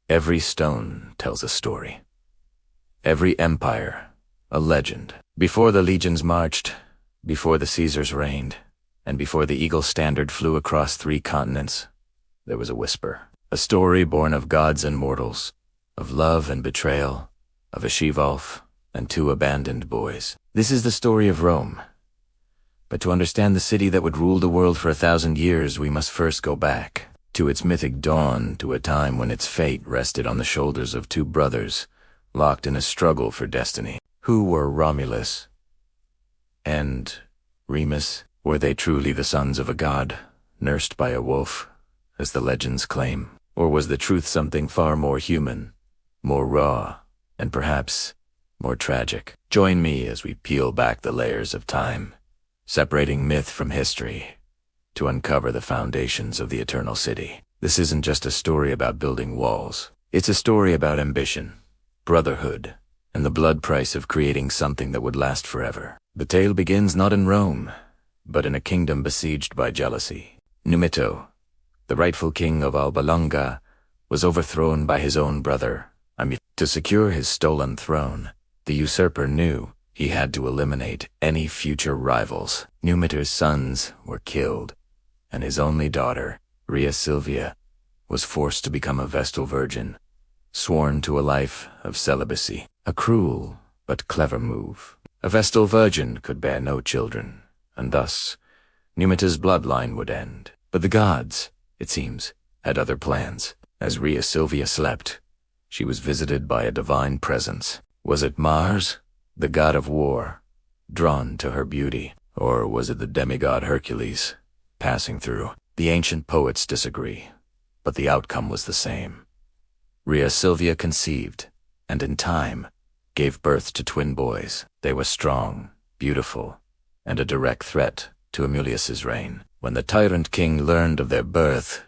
Every stone tells a story. Every empire, a legend. Before the legions marched, before the Caesars reigned, and before the eagle standard flew across 3 continents, there was a whisper. A story born of gods and mortals, of love and betrayal, of a shivolf and 2 abandoned boys. This is the story of Rome. But to understand the city that would rule the world for 1,000 years, we must first go back to its mythic dawn, to a time when its fate rested on the shoulders of 2 brothers, locked in a struggle for destiny. Who were Romulus and Remus? Were they truly the sons of a god, nursed by a wolf, as the legends claim? Or was the truth something far more human, more raw, and perhaps more tragic? Join me as we peel back the layers of time, separating myth from history, to uncover the foundations of the eternal city. This isn't just a story about building walls. It's a story about ambition, brotherhood, and the blood price of creating something that would last forever. The tale begins not in Rome, but in a kingdom besieged by jealousy. Numito, the rightful king of Alba Longa, was overthrown by his own brother. To secure his stolen throne, the usurper knew he had to eliminate any future rivals. Numito's sons were killed, and his only daughter, Rhea Silvia, was forced to become a Vestal virgin, sworn to a life of celibacy. A cruel but clever move. A Vestal virgin could bear no children, and thus Numito's bloodline would end. But the gods, it seems, had other plans. As Rhea Silvia slept, she was visited by a divine presence. Was it Mars, the god of war, drawn to her beauty? Or was it the demigod Hercules, passing through? The ancient poets disagree, but the outcome was the same. Rhea Silvia conceived, and in time, gave birth to 2 boys. They were strong, beautiful, and a direct threat to Amulius's reign. When the tyrant king learned of their birth,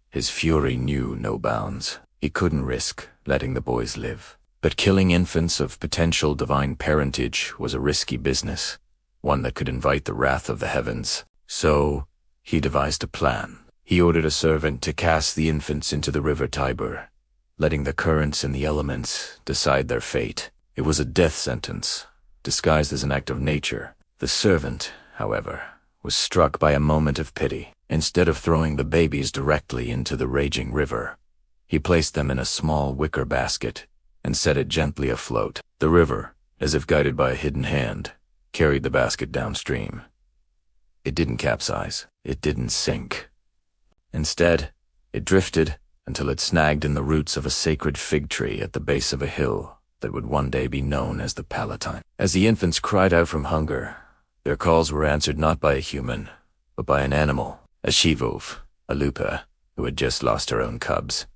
his fury knew no bounds. He couldn't risk letting the boys live. But killing infants of potential divine parentage was a risky business, one that could invite the wrath of the heavens. So, he devised a plan. He ordered a servant to cast the infants into the river Tiber, letting the currents and the elements decide their fate. It was a death sentence, disguised as an act of nature. The servant, however, was struck by a moment of pity. Instead of throwing the babies directly into the raging river, he placed them in a small wicker basket and set it gently afloat. The river, as if guided by a hidden hand, carried the basket downstream. It didn't capsize. It didn't sink. Instead, it drifted until it snagged in the roots of a sacred fig tree at the base of a hill that would one day be known as the Palatine. As the infants cried out from hunger, their calls were answered not by a human, but by an animal. A shivolf, a lupa, who had just lost her own cubs,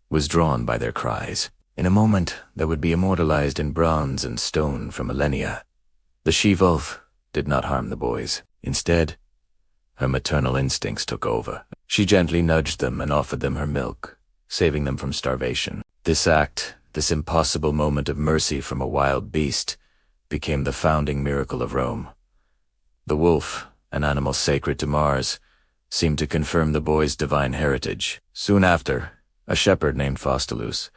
was drawn by their cries. In a moment that would be immortalized in bronze and stone for millennia, the shivolf did not harm the boys. Instead, her maternal instincts took over. She gently nudged them and offered them her milk, saving them from starvation. This act, this impossible moment of mercy from a wild beast, became the founding miracle of Rome. The wolf, an animal sacred to Mars, seemed to confirm the boys' divine heritage. Soon after, a shepherd named Faustulus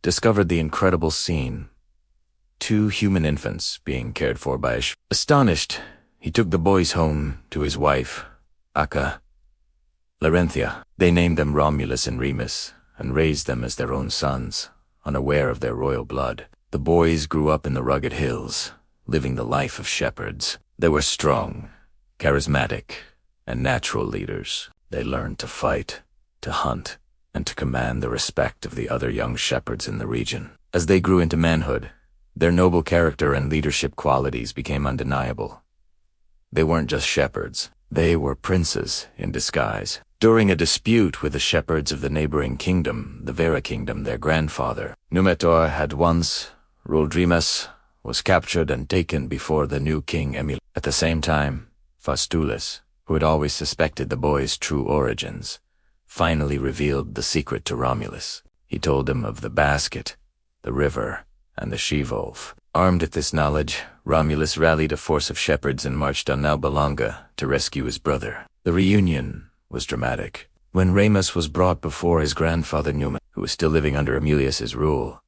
discovered the incredible scene: 2 human infants being cared for by a Astonished, he took the boys home to his wife, Acca Larentia. They named them Romulus and Remus and raised them as their own sons, unaware of their royal blood. The boys grew up in the rugged hills, living the life of shepherds. They were strong, charismatic, and natural leaders. They learned to fight, to hunt, and to command the respect of the other young shepherds in the region. As they grew into manhood, their noble character and leadership qualities became undeniable. They weren't just shepherds, they were princes in disguise. During a dispute with the shepherds of the neighboring kingdom, the Vera kingdom, their grandfather, Numitor had once ruled Remus, was captured and taken before the new king Emil. At the same time, Faustulus, who had always suspected the boy's true origins, finally revealed the secret to Romulus. He told him of the basket, the river, and the shivolf. Armed with this knowledge, Romulus rallied a force of shepherds and marched on Alba Longa to rescue his brother. The reunion was dramatic. When Remus was brought before his grandfather Numa, who was still living under Amulius's rule,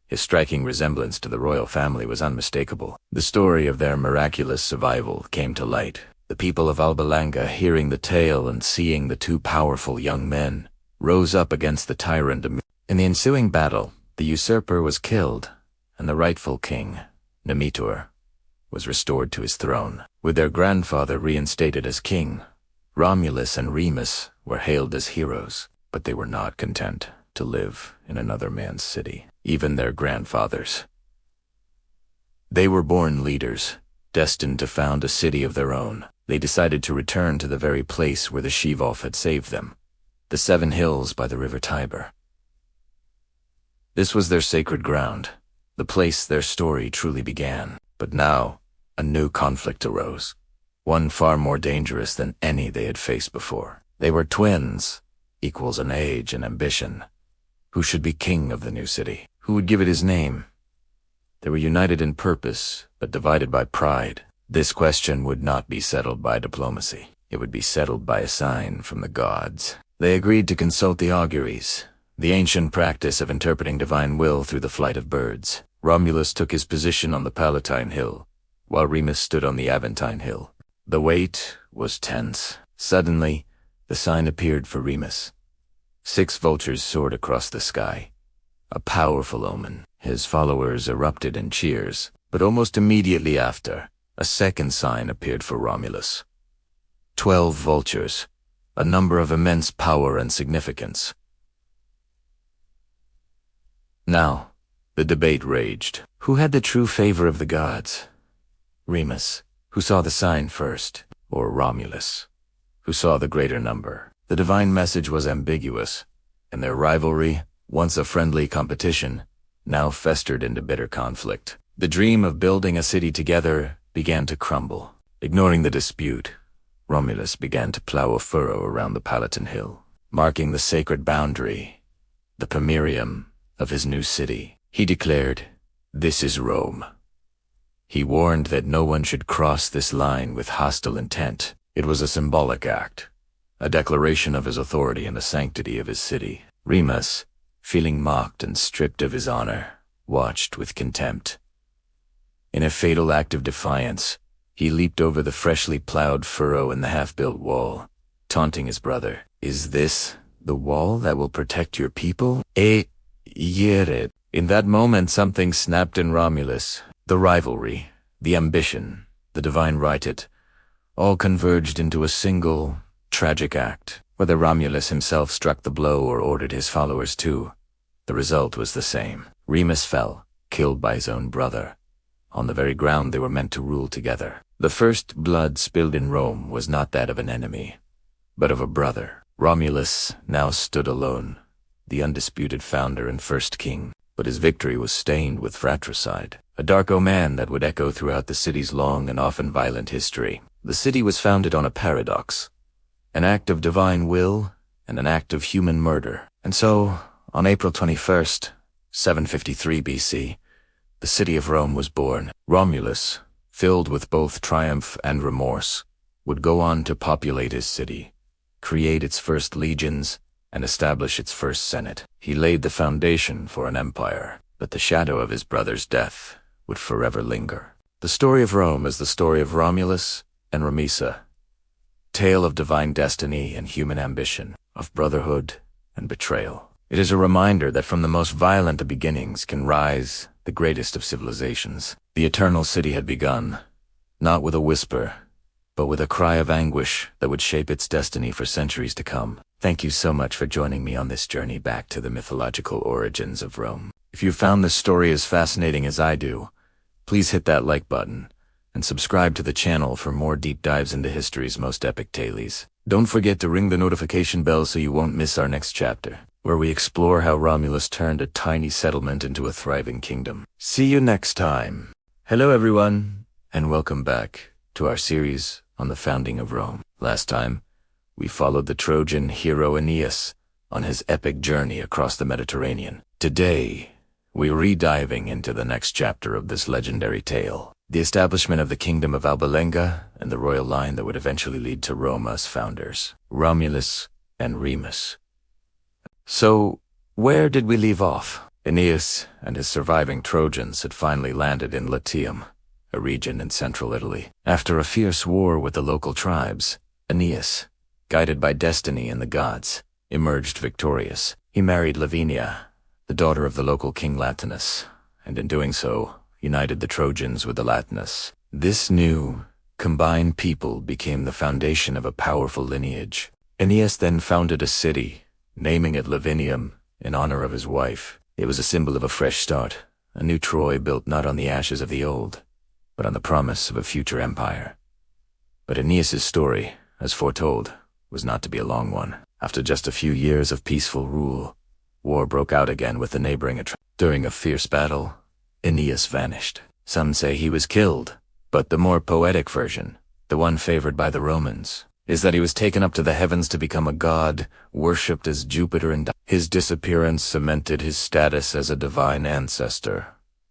his striking resemblance to the royal family was unmistakable. The story of their miraculous survival came to light. The people of Alba Longa, hearing the tale and seeing the two powerful young men, rose up against the tyrant. In the ensuing battle, the usurper was killed, and the rightful king, Numitor, was restored to his throne. With their grandfather reinstated as king, Romulus and Remus were hailed as heroes, but they were not content to live in another man's city, even their grandfathers. They were born leaders, destined to found a city of their own. They decided to return to the very place where the shivolf had saved them, the 7 hills by the river Tiber. This was their sacred ground, the place their story truly began. But now, a new conflict arose, one far more dangerous than any they had faced before. They were twins, equals in age and ambition. Who should be king of the new city? Who would give it his name? They were united in purpose, but divided by pride. This question would not be settled by diplomacy. It would be settled by a sign from the gods. They agreed to consult the auguries, the ancient practice of interpreting divine will through the flight of birds. Romulus took his position on the Palatine Hill, while Remus stood on the Aventine Hill. The wait was tense. Suddenly, the sign appeared for Remus. 6 vultures soared across the sky, a powerful omen. His followers erupted in cheers, but almost immediately after, a second sign appeared for Romulus. 12 vultures, a number of immense power and significance. Now, the debate raged. Who had the true favor of the gods? Remus, who saw the sign first, or Romulus, who saw the greater number? The divine message was ambiguous, and their rivalry, once a friendly competition, now festered into bitter conflict. The dream of building a city together began to crumble. Ignoring the dispute, Romulus began to plow a furrow around the Palatine Hill, marking the sacred boundary, the pomerium of his new city. He declared, "This is Rome." He warned that no one should cross this line with hostile intent. It was a symbolic act, a declaration of his authority and the sanctity of his city. Remus, feeling mocked and stripped of his honor, watched with contempt. In a fatal act of defiance, he leaped over the freshly plowed furrow in the half-built wall, taunting his brother. "Is this the wall that will protect your people? It." In that moment, something snapped in Romulus. The rivalry, the ambition, the divine right, it all converged into a single, tragic act. Whether Romulus himself struck the blow or ordered his followers to, the result was the same. Remus fell, killed by his own brother, on the very ground they were meant to rule together. The first blood spilled in Rome was not that of an enemy, but of a brother. Romulus now stood alone, the undisputed founder and first king. But his victory was stained with fratricide, a dark omen that would echo throughout the city's long and often violent history. The city was founded on a paradox, an act of divine will and an act of human murder. And so, on April 21st, 753 BC, the city of Rome was born. Romulus, filled with both triumph and remorse, would go on to populate his city, create its first legions, and establish its first senate. He laid the foundation for an empire, but the shadow of his brother's death would forever linger. The story of Rome is the story of Romulus and Remus, tale of divine destiny and human ambition, of brotherhood and betrayal. It is a reminder that from the most violent of beginnings can rise the greatest of civilizations. The eternal city had begun, not with a whisper, but with a cry of anguish that would shape its destiny for centuries to come. Thank you so much for joining me on this journey back to the mythological origins of Rome. If you found this story as fascinating as I do, please hit that like button and subscribe to the channel for more deep dives into history's most epic tales. Don't forget to ring the notification bell so you won't miss our next chapter, where we explore how Romulus turned a tiny settlement into a thriving kingdom. See you next time. Hello everyone, and welcome back to our series on the founding of Rome. Last time, we followed the Trojan hero Aeneas on his epic journey across the Mediterranean. Today, we're re-diving into the next chapter of this legendary tale, the establishment of the kingdom of Alba Longa and the royal line that would eventually lead to Rome as founders. Romulus, and Remus. So, where did we leave off? Aeneas and his surviving Trojans had finally landed in Latium, a region in central Italy. After a fierce war with the local tribes, Aeneas, guided by destiny and the gods, emerged victorious. He married Lavinia, the daughter of the local king Latinus, and in doing so, united the Trojans with the Latinus. This new, combined people became the foundation of a powerful lineage. Aeneas then founded a city, naming it Lavinium in honor of his wife. It was a symbol of a fresh start, a new Troy built not on the ashes of the old, but on the promise of a future empire. But Aeneas's story, as foretold, was not to be a long one. After just a few years of peaceful rule, war broke out again with the neighboring During a fierce battle, Aeneas vanished. Some say he was killed, but the more poetic version, the one favored by the Romans, is that he was taken up to the heavens to become a god, worshipped as Jupiter, and his disappearance cemented his status as a divine ancestor,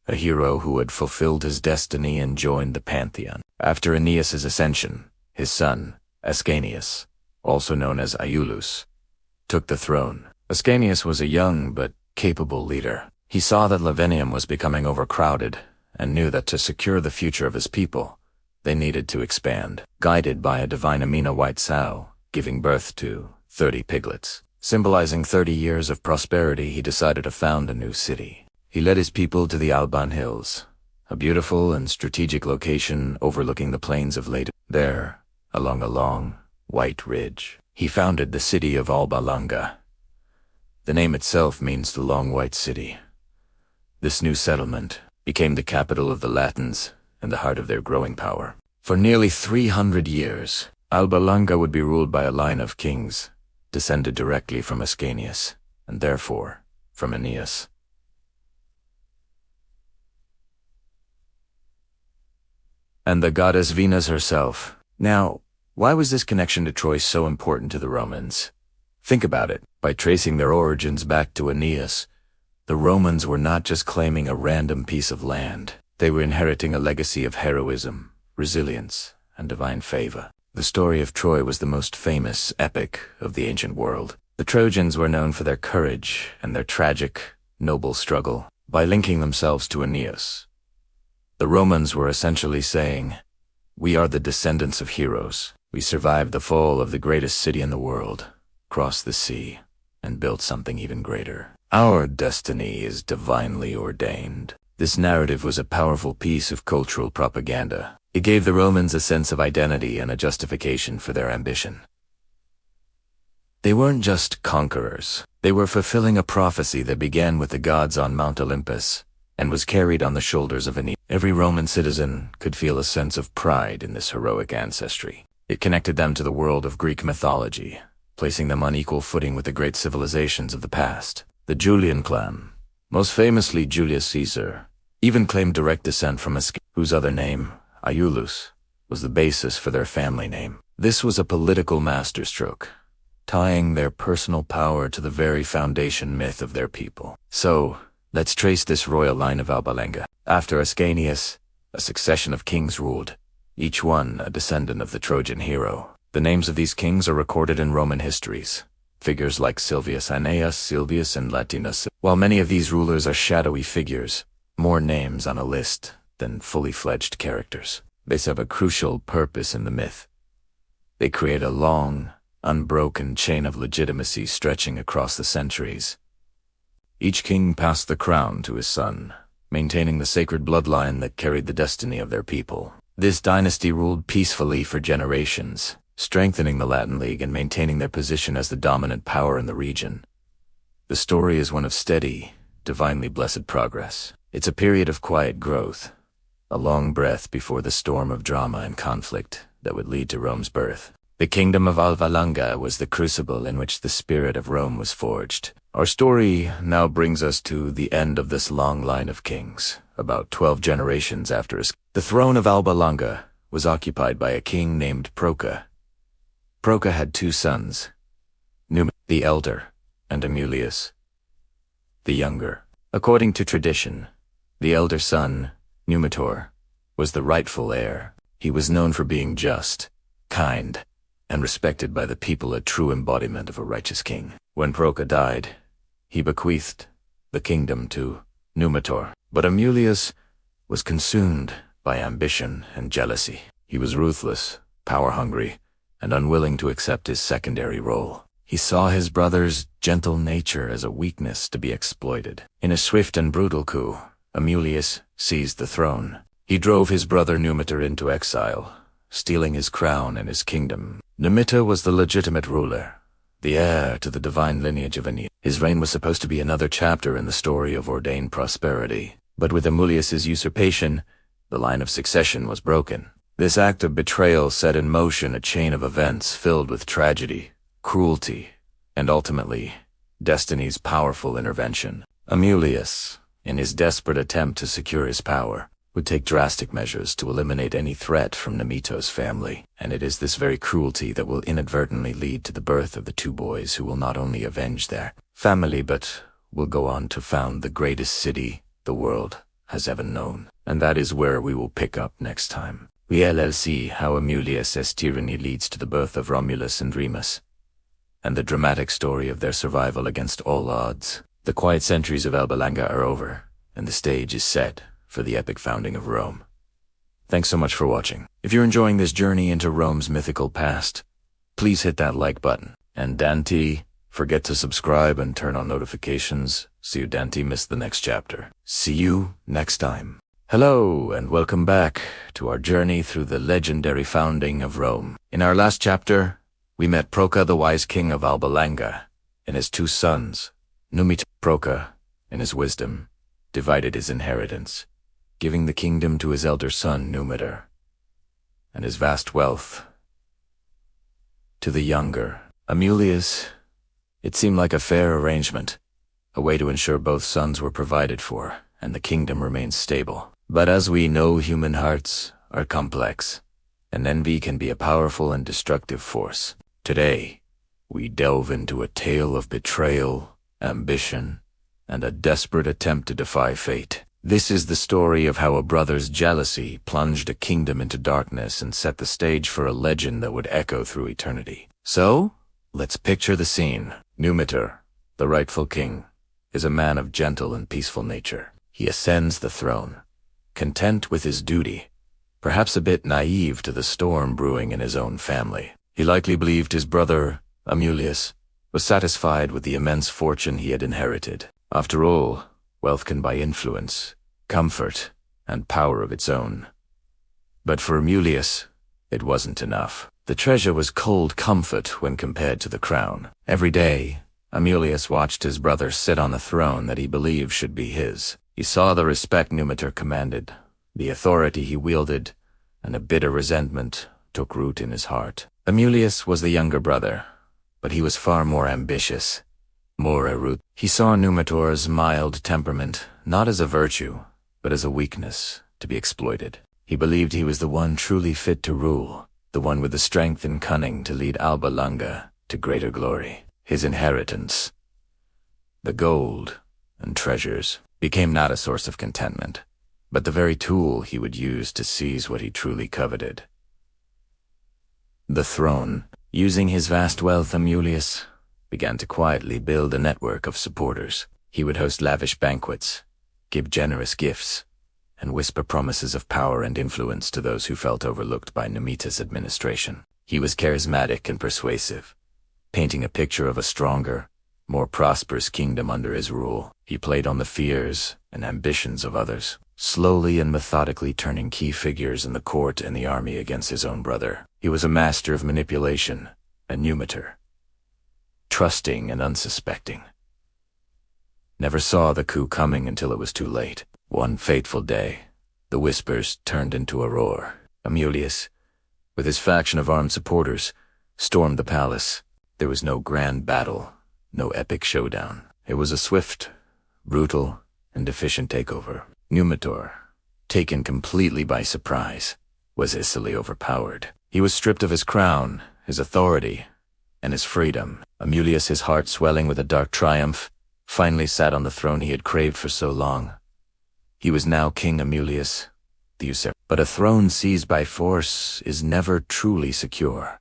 a hero who had fulfilled his destiny and joined the pantheon. After Aeneas's ascension, his son, Ascanius, also known as Iulus, took the throne. Ascanius was a young but capable leader. He saw that Lavinium was becoming overcrowded and knew that to secure the future of his people, they needed to expand. Guided by a divine Amina white sow, giving birth to 30 piglets, symbolizing 30 years of prosperity, he decided to found a new city. He led his people to the Alban hills, a beautiful and strategic location overlooking the plains of Leda. There, along a long, white ridge, he founded the city of Alba Longa. The name itself means the long white city. This new settlement became the capital of the Latins and the heart of their growing power. For nearly 300 years, Alba Longa would be ruled by a line of kings, descended directly from Ascanius, and therefore from Aeneas. And the goddess Venus herself. Now, why was this connection to Troy so important to the Romans? Think about it. By tracing their origins back to Aeneas, the Romans were not just claiming a random piece of land. They were inheriting a legacy of heroism, resilience, and divine favor. The story of Troy was the most famous epic of the ancient world. The Trojans were known for their courage and their tragic, noble struggle. By linking themselves to Aeneas, the Romans were essentially saying, "We are the descendants of heroes. We survived the fall of the greatest city in the world, crossed the sea, and built something even greater. Our destiny is divinely ordained." This narrative was a powerful piece of cultural propaganda. It gave the Romans a sense of identity and a justification for their ambition. They weren't just conquerors. They were fulfilling a prophecy that began with the gods on Mount Olympus and was carried on the shoulders of Aeneas. Every Roman citizen could feel a sense of pride in this heroic ancestry. It connected them to the world of Greek mythology, placing them on equal footing with the great civilizations of the past. The Julian clan, most famously Julius Caesar, even claimed direct descent from Ascanius, whose other name, Iulus, was the basis for their family name. This was a political masterstroke, tying their personal power to the very foundation myth of their people. So, let's trace this royal line of Alba Longa. After Ascanius, a succession of kings ruled, each one a descendant of the Trojan hero. The names of these kings are recorded in Roman histories. Figures like Silvius Aeneas, Silvius, and Latinus. While many of these rulers are shadowy figures, more names on a list than fully fledged characters. They serve a crucial purpose in the myth. They create a long, unbroken chain of legitimacy stretching across the centuries. Each king passed the crown to his son, maintaining the sacred bloodline that carried the destiny of their people. This dynasty ruled peacefully for generations, strengthening the Latin League and maintaining their position as the dominant power in the region. The story is one of steady, divinely blessed progress. It's a period of quiet growth, a long breath before the storm of drama and conflict that would lead to Rome's birth. The kingdom of Alba Longa was the crucible in which the spirit of Rome was forged. Our story now brings us to the end of this long line of kings, about 12 generations after his. The throne of Alba Longa was occupied by a king named Proca. Proca had two sons, Numa the elder and Amulius the younger. According to tradition, the elder son, Numitor, was the rightful heir. He was known for being just, kind, and respected by the people, a true embodiment of a righteous king. When Procca died, he bequeathed the kingdom to Numitor. But Amulius was consumed by ambition and jealousy. He was ruthless, power-hungry, and unwilling to accept his secondary role. He saw his brother's gentle nature as a weakness to be exploited. In a swift and brutal coup, Amulius seized the throne. He drove his brother Numitor into exile, stealing his crown and his kingdom. Numitor was the legitimate ruler, the heir to the divine lineage of Aeneas. His reign was supposed to be another chapter in the story of ordained prosperity. But with Amulius's usurpation, the line of succession was broken. This act of betrayal set in motion a chain of events filled with tragedy, cruelty, and ultimately, destiny's powerful intervention. Amulius, in his desperate attempt to secure his power, would take drastic measures to eliminate any threat from Numitor's family, and it is this very cruelty that will inadvertently lead to the birth of the two boys who will not only avenge their family but will go on to found the greatest city the world has ever known. And that is where we will pick up next time. We'll see how Amulius's tyranny leads to the birth of Romulus and Remus, and the dramatic story of their survival against all odds. The quiet centuries of Alba Longa are over, and the stage is set for the epic founding of Rome. Thanks so much for watching. If you're enjoying this journey into Rome's mythical past, please hit that like button. And Dante, forget to subscribe and turn on notifications so you don't miss the next chapter. See you next time. Hello, and welcome back to our journey through the legendary founding of Rome. In our last chapter, we met Procca, the wise king of Alba Longa, and his two sons. Numitor. Procca, in his wisdom, divided his inheritance, giving the kingdom to his elder son Numitor, and his vast wealth to the younger, Amulius. It seemed like a fair arrangement, a way to ensure both sons were provided for, and the kingdom remained stable. But as we know, human hearts are complex, and envy can be a powerful and destructive force. Today, we delve into a tale of betrayal, ambition, and a desperate attempt to defy fate. This is the story of how a brother's jealousy plunged a kingdom into darkness and set the stage for a legend that would echo through eternity. So, let's picture the scene. Numitor, the rightful king, is a man of gentle and peaceful nature. He ascends the throne, content with his duty, perhaps a bit naive to the storm brewing in his own family. He likely believed his brother, Amulius, was satisfied with the immense fortune he had inherited. After all, wealth can buy influence, comfort, and power of its own. But for Amulius, it wasn't enough. The treasure was cold comfort when compared to the crown. Every day, Amulius watched his brother sit on the throne that he believed should be his. He saw the respect Numitor commanded, the authority he wielded, and a bitter resentment took root in his heart. Amulius was the younger brother, but he was far more ambitious, more erudite. He saw Numitor's mild temperament not as a virtue, but as a weakness to be exploited. He believed he was the one truly fit to rule, the one with the strength and cunning to lead Alba Longa to greater glory. His inheritance, the gold and treasures, became not a source of contentment, but the very tool he would use to seize what he truly coveted: the throne. Using his vast wealth, Amulius began to quietly build a network of supporters. He would host lavish banquets, give generous gifts, and whisper promises of power and influence to those who felt overlooked by Numitor's administration. He was charismatic and persuasive, painting a picture of a stronger, more prosperous kingdom under his rule. He played on the fears and ambitions of others, slowly and methodically turning key figures in the court and the army against his own brother. He was a master of manipulation, and Numitor, trusting and unsuspecting, never saw the coup coming until it was too late. One fateful day, the whispers turned into a roar. Amulius, with his faction of armed supporters, stormed the palace. There was no grand battle, no epic showdown. It was a swift, brutal, and efficient takeover. Numitor, taken completely by surprise, was easily overpowered. He was stripped of his crown, his authority, and his freedom. Amulius, his heart swelling with a dark triumph, finally sat on the throne he had craved for so long. He was now King Amulius, the usurped. But a throne seized by force is never truly secure.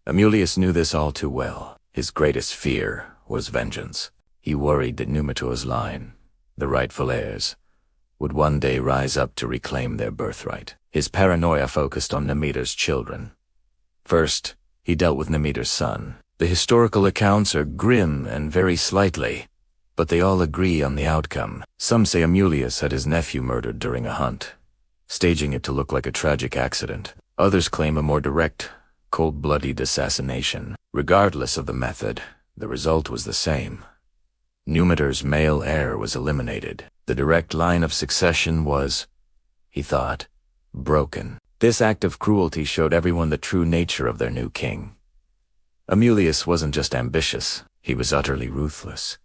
Amulius knew this all too well. His greatest fear was vengeance. He worried that Numitor's line, the rightful heirs, would one day rise up to reclaim their birthright. His paranoia focused on Numitor's children. First, he dealt with Numitor's son. The historical accounts are grim and vary slightly, but they all agree on the outcome. Some say Amulius had his nephew murdered during a hunt, staging it to look like a tragic accident. Others claim a more direct, cold-blooded assassination. Regardless of the method, the result was the same. Numitor's male heir was eliminated. The direct line of succession was, he thought, broken. This act of cruelty showed everyone the true nature of their new king. Amulius wasn't just ambitious, he was utterly ruthless,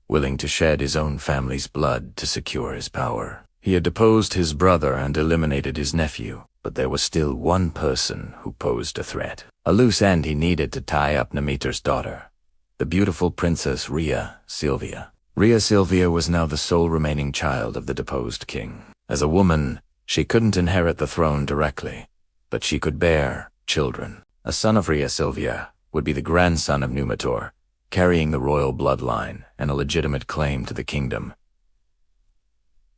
willing to shed his own family's blood to secure his power. He had deposed his brother and eliminated his nephew, but there was still one person who posed a threat. A loose end he needed to tie up Numitor's daughter, the beautiful princess Rhea Silvia. Rhea Silvia was now the sole remaining child of the deposed king. As a woman, she couldn't inherit the throne directly, but she could bear children. A son of Rhea Silvia would be the grandson of Numitor, carrying the royal bloodline and a legitimate claim to the kingdom.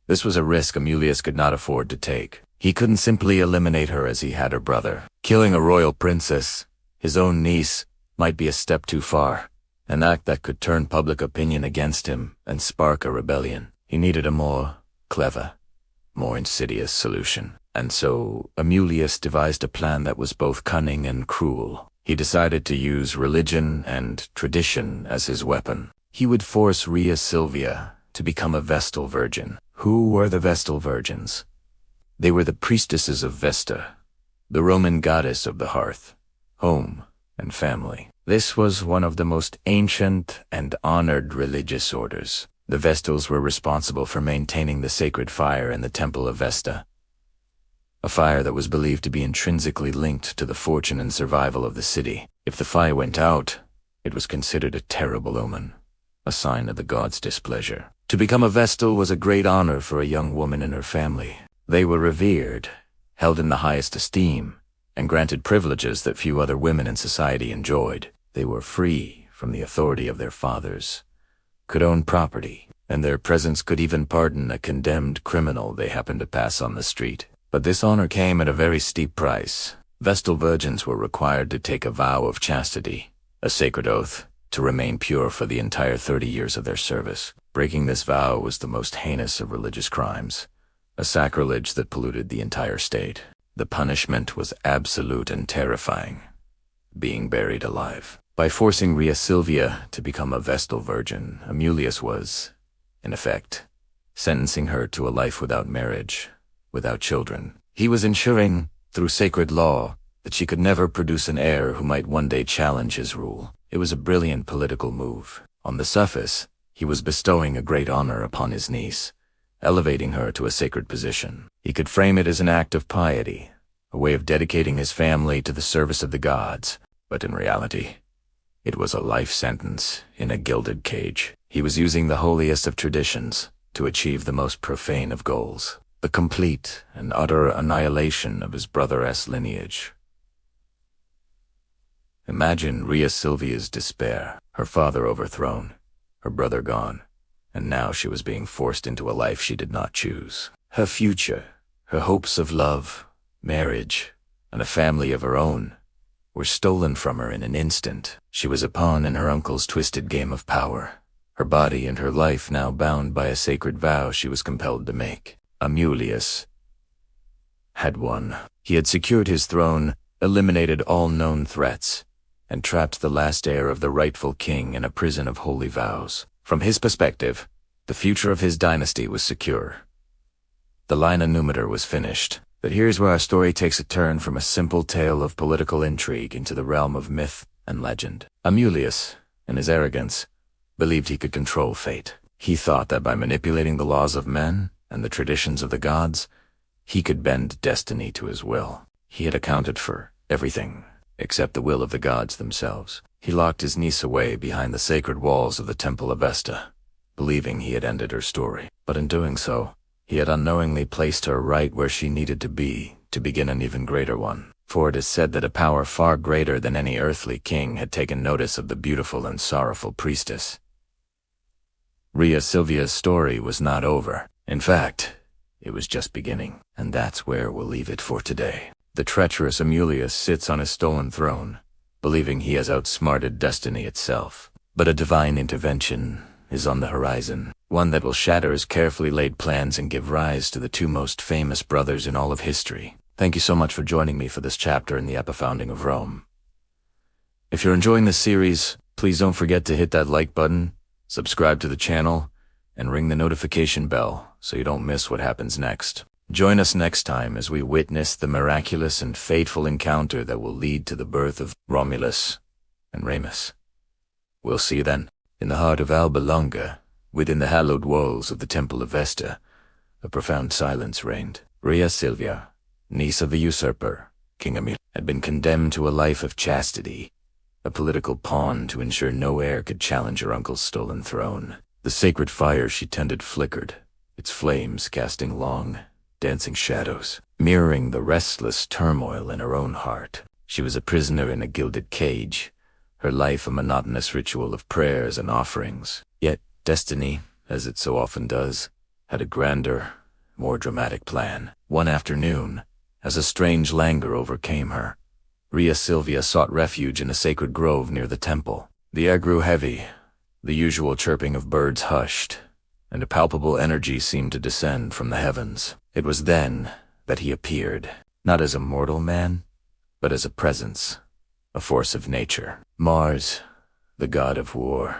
This was a risk Amulius could not afford to take. He couldn't simply eliminate her as he had her brother. Killing a royal princess, his own niece, might be a step too far, an act that could turn public opinion against him and spark a rebellion. He needed a more clever, more insidious solution. And so Amulius devised a plan that was both cunning and cruel. He decided to use religion and tradition as his weapon. He would force Rhea Silvia to become a Vestal Virgin. Who were the Vestal Virgins? They were the priestesses of Vesta, the Roman goddess of the hearth, home, and family. This was one of the most ancient and honored religious orders. The Vestals were responsible for maintaining the sacred fire in the Temple of Vesta, a fire that was believed to be intrinsically linked to the fortune and survival of the city. If the fire went out, it was considered a terrible omen, a sign of the gods' displeasure. To become a Vestal was a great honor for a young woman and her family. They were revered, held in the highest esteem, and granted privileges that few other women in society enjoyed. They were free from the authority of their fathers, could own property, and their presence could even pardon a condemned criminal they happened to pass on the street. But this honor came at a very steep price. Vestal virgins were required to take a vow of chastity, a sacred oath, to remain pure for the entire 30 years of their service. Breaking this vow was the most heinous of religious crimes, a sacrilege that polluted the entire state. The punishment was absolute and terrifying, being buried alive. By forcing Rhea Silvia to become a Vestal Virgin, Amulius was, in effect, sentencing her to a life without marriage, without children. He was ensuring, through sacred law, that she could never produce an heir who might one day challenge his rule. It was a brilliant political move. On the surface, he was bestowing a great honor upon his niece, elevating her to a sacred position. He could frame it as an act of piety, a way of dedicating his family to the service of the gods, but in reality, it was a life sentence in a gilded cage. He was using the holiest of traditions to achieve the most profane of goals, the complete and utter annihilation of his brother's lineage. Imagine Rhea Silvia's despair, her father overthrown, her brother gone, and now she was being forced into a life she did not choose. Her future, her hopes of love, marriage, and a family of her own were stolen from her in an instant. She was a pawn in her uncle's twisted game of power, her body and her life now bound by a sacred vow she was compelled to make. Amulius had won. He had secured his throne, eliminated all known threats, and trapped the last heir of the rightful king in a prison of holy vows. From his perspective, the future of his dynasty was secure. The line of Numitor was finished. But here's where our story takes a turn from a simple tale of political intrigue into the realm of myth and legend. Amulius, in his arrogance, believed he could control fate. He thought that by manipulating the laws of men and the traditions of the gods, he could bend destiny to his will. He had accounted for everything except the will of the gods themselves. He locked his niece away behind the sacred walls of the Temple of Vesta, believing he had ended her story. But in doing so, he had unknowingly placed her right where she needed to be to begin an even greater one. for it is said that a power far greater than any earthly king had taken notice of the beautiful and sorrowful priestess. Rhea Silvia's story was not over. In fact, it was just beginning, and that's where we'll leave it for today. The treacherous Amulius sits on his stolen throne, believing he has outsmarted destiny itself. But a divine intervention is on the horizon, one that will shatter his carefully laid plans and give rise to the two most famous brothers in all of history. Thank you so much for joining me for this chapter in the epifounding of Rome. If you're enjoying this series, please don't forget to hit that like button, subscribe to the channel, and ring the notification bell so you don't miss what happens next. Join us next time as we witness the miraculous and fateful encounter that will lead to the birth of Romulus and Remus. We'll see you then. In the heart of Alba Longa, within the hallowed walls of the Temple of Vesta, a profound silence reigned. Rhea Silvia, niece of the usurper, King Emil, had been condemned to a life of chastity, a political pawn to ensure no heir could challenge her uncle's stolen throne. The sacred fire she tended flickered, its flames casting long, dancing shadows, mirroring the restless turmoil in her own heart. She was a prisoner in a gilded cage, her life a monotonous ritual of prayers and offerings. Yet destiny, as it so often does, had a grander, more dramatic plan. One afternoon, as a strange languor overcame her, Rhea Silvia sought refuge in a sacred grove near the temple. The air grew heavy, the usual chirping of birds hushed, and a palpable energy seemed to descend from the heavens. It was then that he appeared, not as a mortal man, but as a presence, a force of nature. Mars, the god of war,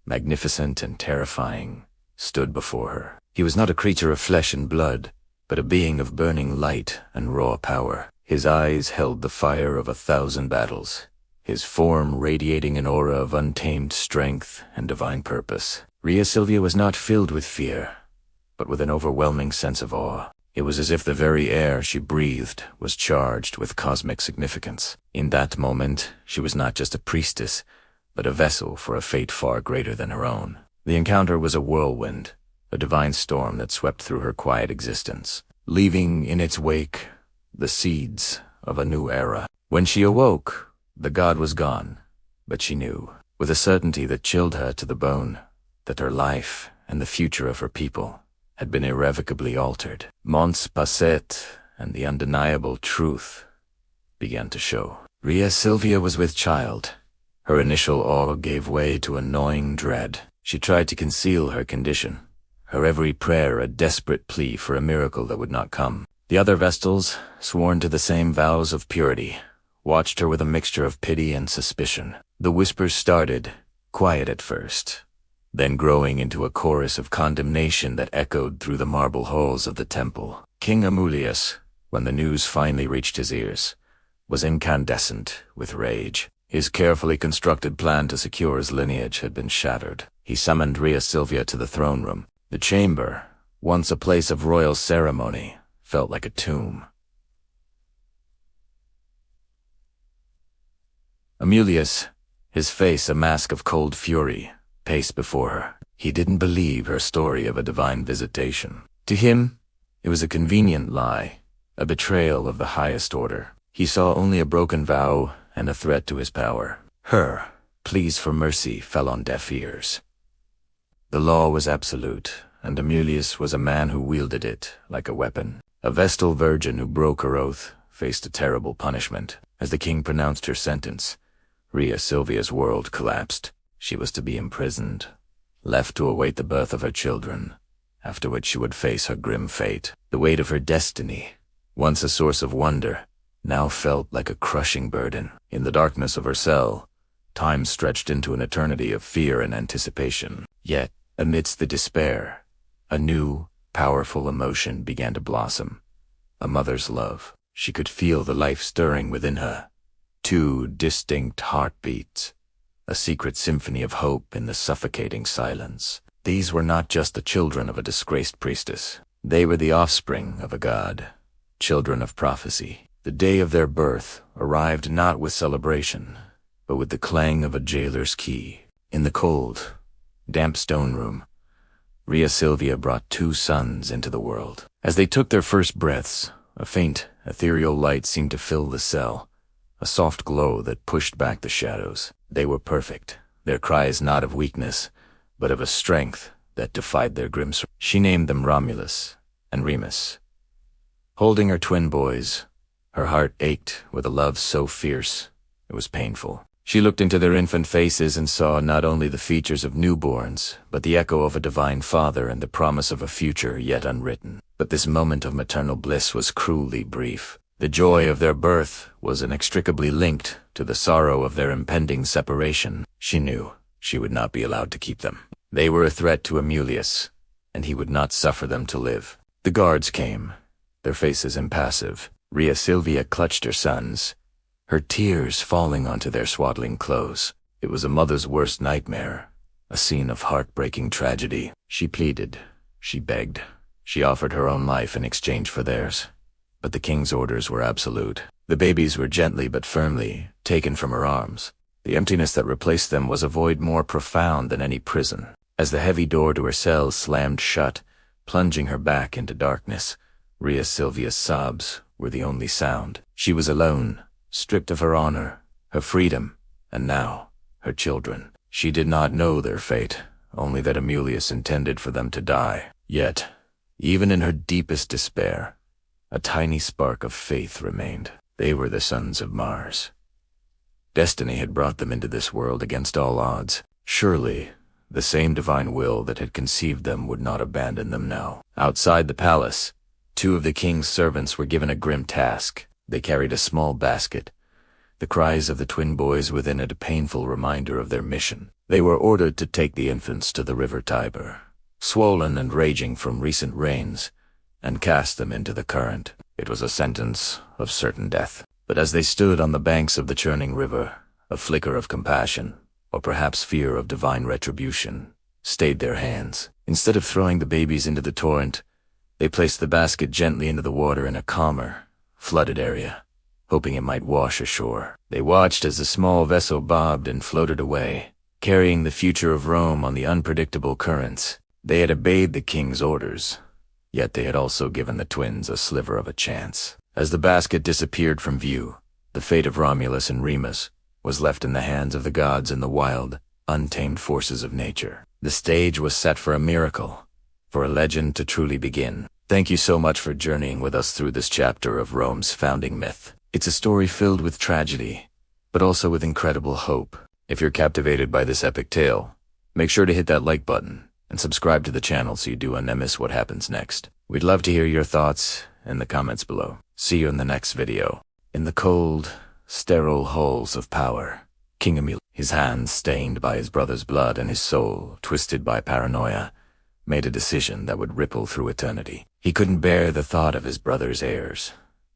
magnificent and terrifying, stood before her. He was not a creature of flesh and blood, but a being of burning light and raw power. His eyes held the fire of 1,000 battles, his form radiating an aura of untamed strength and divine purpose. Rhea Silvia was not filled with fear, but with an overwhelming sense of awe. It was as if the very air she breathed was charged with cosmic significance. In that moment, she was not just a priestess, but a vessel for a fate far greater than her own. The encounter was a whirlwind, a divine storm that swept through her quiet existence, leaving in its wake the seeds of a new era. When she awoke, the god was gone, but she knew, with a certainty that chilled her to the bone, that her life and the future of her people had been irrevocably altered. Months passed, and the undeniable truth began to show. Rhea Silvia was with child. Her initial awe gave way to a gnawing dread. She tried to conceal her condition, her every prayer a desperate plea for a miracle that would not come. The other Vestals, sworn to the same vows of purity, watched her with a mixture of pity and suspicion. The whispers started, quiet at first, then growing into a chorus of condemnation that echoed through the marble halls of the temple. King Amulius, when the news finally reached his ears, was incandescent with rage. His carefully constructed plan to secure his lineage had been shattered. He summoned Rhea Silvia to the throne room. The chamber, once a place of royal ceremony, felt like a tomb. Amulius, his face a mask of cold fury, paced before her. He didn't believe her story of a divine visitation. To him, it was a convenient lie, a betrayal of the highest order. He saw only a broken vow and a threat to his power. Her pleas for mercy fell on deaf ears. The law was absolute, and Amulius was a man who wielded it like a weapon. A Vestal virgin who broke her oath faced a terrible punishment. As the king pronounced her sentence, Rhea Silvia's world collapsed. She was to be imprisoned, left to await the birth of her children, after which she would face her grim fate. The weight of her destiny, once a source of wonder, now felt like a crushing burden. In the darkness of her cell, time stretched into an eternity of fear and anticipation. Yet, amidst the despair, a new, powerful emotion began to blossom. A mother's love. She could feel the life stirring within her. Two distinct heartbeats. A secret symphony of hope in the suffocating silence. These were not just the children of a disgraced priestess. They were the offspring of a god, children of prophecy. The day of their birth arrived not with celebration, but with the clang of a jailer's key. In the cold, damp stone room, Rhea Silvia brought two sons into the world. As they took their first breaths, a faint Ethereal light seemed to fill the cell, a soft glow that pushed back the shadows. They were perfect, their cries not of weakness, but of a strength that defied their grim. She named them Romulus and Remus. Holding her twin boys, her heart ached with a love so fierce it was painful. She looked into their infant faces and saw not only the features of newborns, but the echo of a divine father and the promise of a future yet unwritten. But this moment of maternal bliss was cruelly brief. The joy of their birth was inextricably linked to the sorrow of their impending separation. She knew she would not be allowed to keep them. They were a threat to Romulus, and he would not suffer them to live. The guards came, their faces impassive. Rhea Silvia clutched her sons, her tears falling onto their swaddling clothes. It was a mother's worst nightmare, a scene of heartbreaking tragedy. She pleaded, she begged, she offered her own life in exchange for theirs. But the king's orders were absolute. The babies were gently but firmly taken from her arms. The emptiness that replaced them was a void more profound than any prison. As the heavy door to her cell slammed shut, plunging her back into darkness, Rhea Silvia's sobs were the only sound. She was alone, stripped of her honor, her freedom, and now, her children. She did not know their fate, only that Romulus intended for them to die. Yet, even in her deepest despair, a tiny spark of faith remained. They were the sons of Mars. Destiny had brought them into this world against all odds. Surely, the same divine will that had conceived them would not abandon them now. Outside the palace, two of the king's servants were given a grim task. They carried a small basket. The cries of the twin boys within it a painful reminder of their mission. They were ordered to take the infants to the river Tiber, swollen and raging from recent rains, and cast them into the current. It was a sentence of certain death. But as they stood on the banks of the churning river, a flicker of compassion, or perhaps fear of divine retribution, stayed their hands. Instead of throwing the babies into the torrent, they placed the basket gently into the water in a calmer, flooded area, hoping it might wash ashore. They watched as the small vessel bobbed and floated away, carrying the future of Rome on the unpredictable currents. They had obeyed the king's orders, yet they had also given the twins a sliver of a chance. As the basket disappeared from view, the fate of Romulus and Remus was left in the hands of the gods and the wild, untamed forces of nature. The stage was set for a miracle, for a legend to truly begin. Thank you so much for journeying with us through this chapter of Rome's founding myth. It's a story filled with tragedy, but also with incredible hope. If you're captivated by this epic tale, make sure to hit that like button and subscribe to the channel so you do not miss what happens next. We'd love to hear your thoughts in the comments below. See you in the next video. In the cold, sterile halls of power, King Romulus, his hands stained by his brother's blood and his soul twisted by paranoia, made a decision that would ripple through eternity. He couldn't bear the thought of his brother's heirs,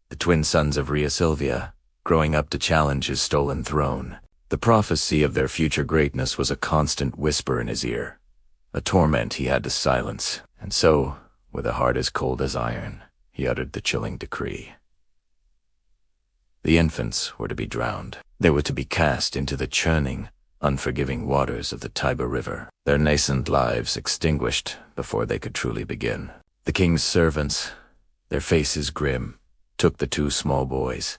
the twin sons of Rhea Silvia, growing up to challenge his stolen throne. The prophecy of their future greatness was a constant whisper in his ear, a torment he had to silence. And so, with a heart as cold as iron, he uttered the chilling decree. The infants were to be drowned. They were to be cast into the churning, unforgiving waters of the Tiber River, their nascent lives extinguished before they could truly begin. The king's servants, their faces grim, took the two small boys.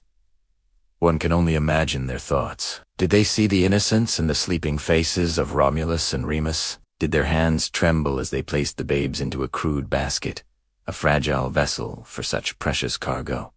One can only imagine their thoughts. Did they see the innocence in the sleeping faces of Romulus and Remus? Did their hands tremble as they placed the babes into a crude basket, a fragile vessel for such precious cargo?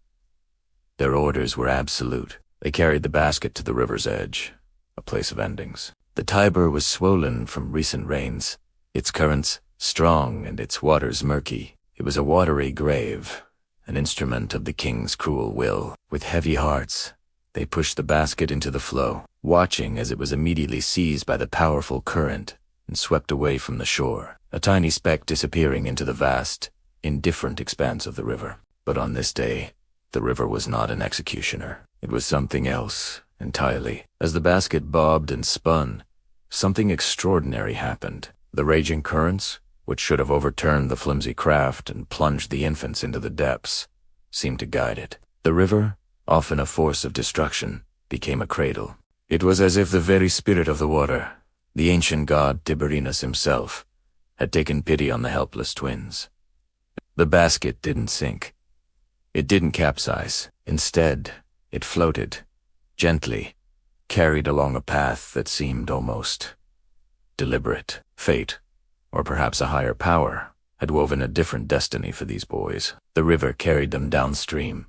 Their orders were absolute. They carried the basket to the river's edge, a place of endings. The Tiber was swollen from recent rains, its currents strong and its waters murky. It was a watery grave, an instrument of the king's cruel will. With heavy hearts, they pushed the basket into the flow, watching as it was immediately seized by the powerful current and swept away from the shore, a tiny speck disappearing into the vast, indifferent expanse of the river. But on this day, the river was not an executioner. It was something else entirely. As the basket bobbed and spun, something extraordinary happened. The raging currents, which should have overturned the flimsy craft and plunged the infants into the depths, seemed to guide it. The river, often a force of destruction, became a cradle. It was as if the very spirit of the water, the ancient god Tiberinus himself, had taken pity on the helpless twins. The basket didn't sink. It didn't capsize. Instead, it floated, gently, carried along a path that seemed almost deliberate. Fate, or perhaps a higher power, had woven a different destiny for these boys. The river carried them downstream,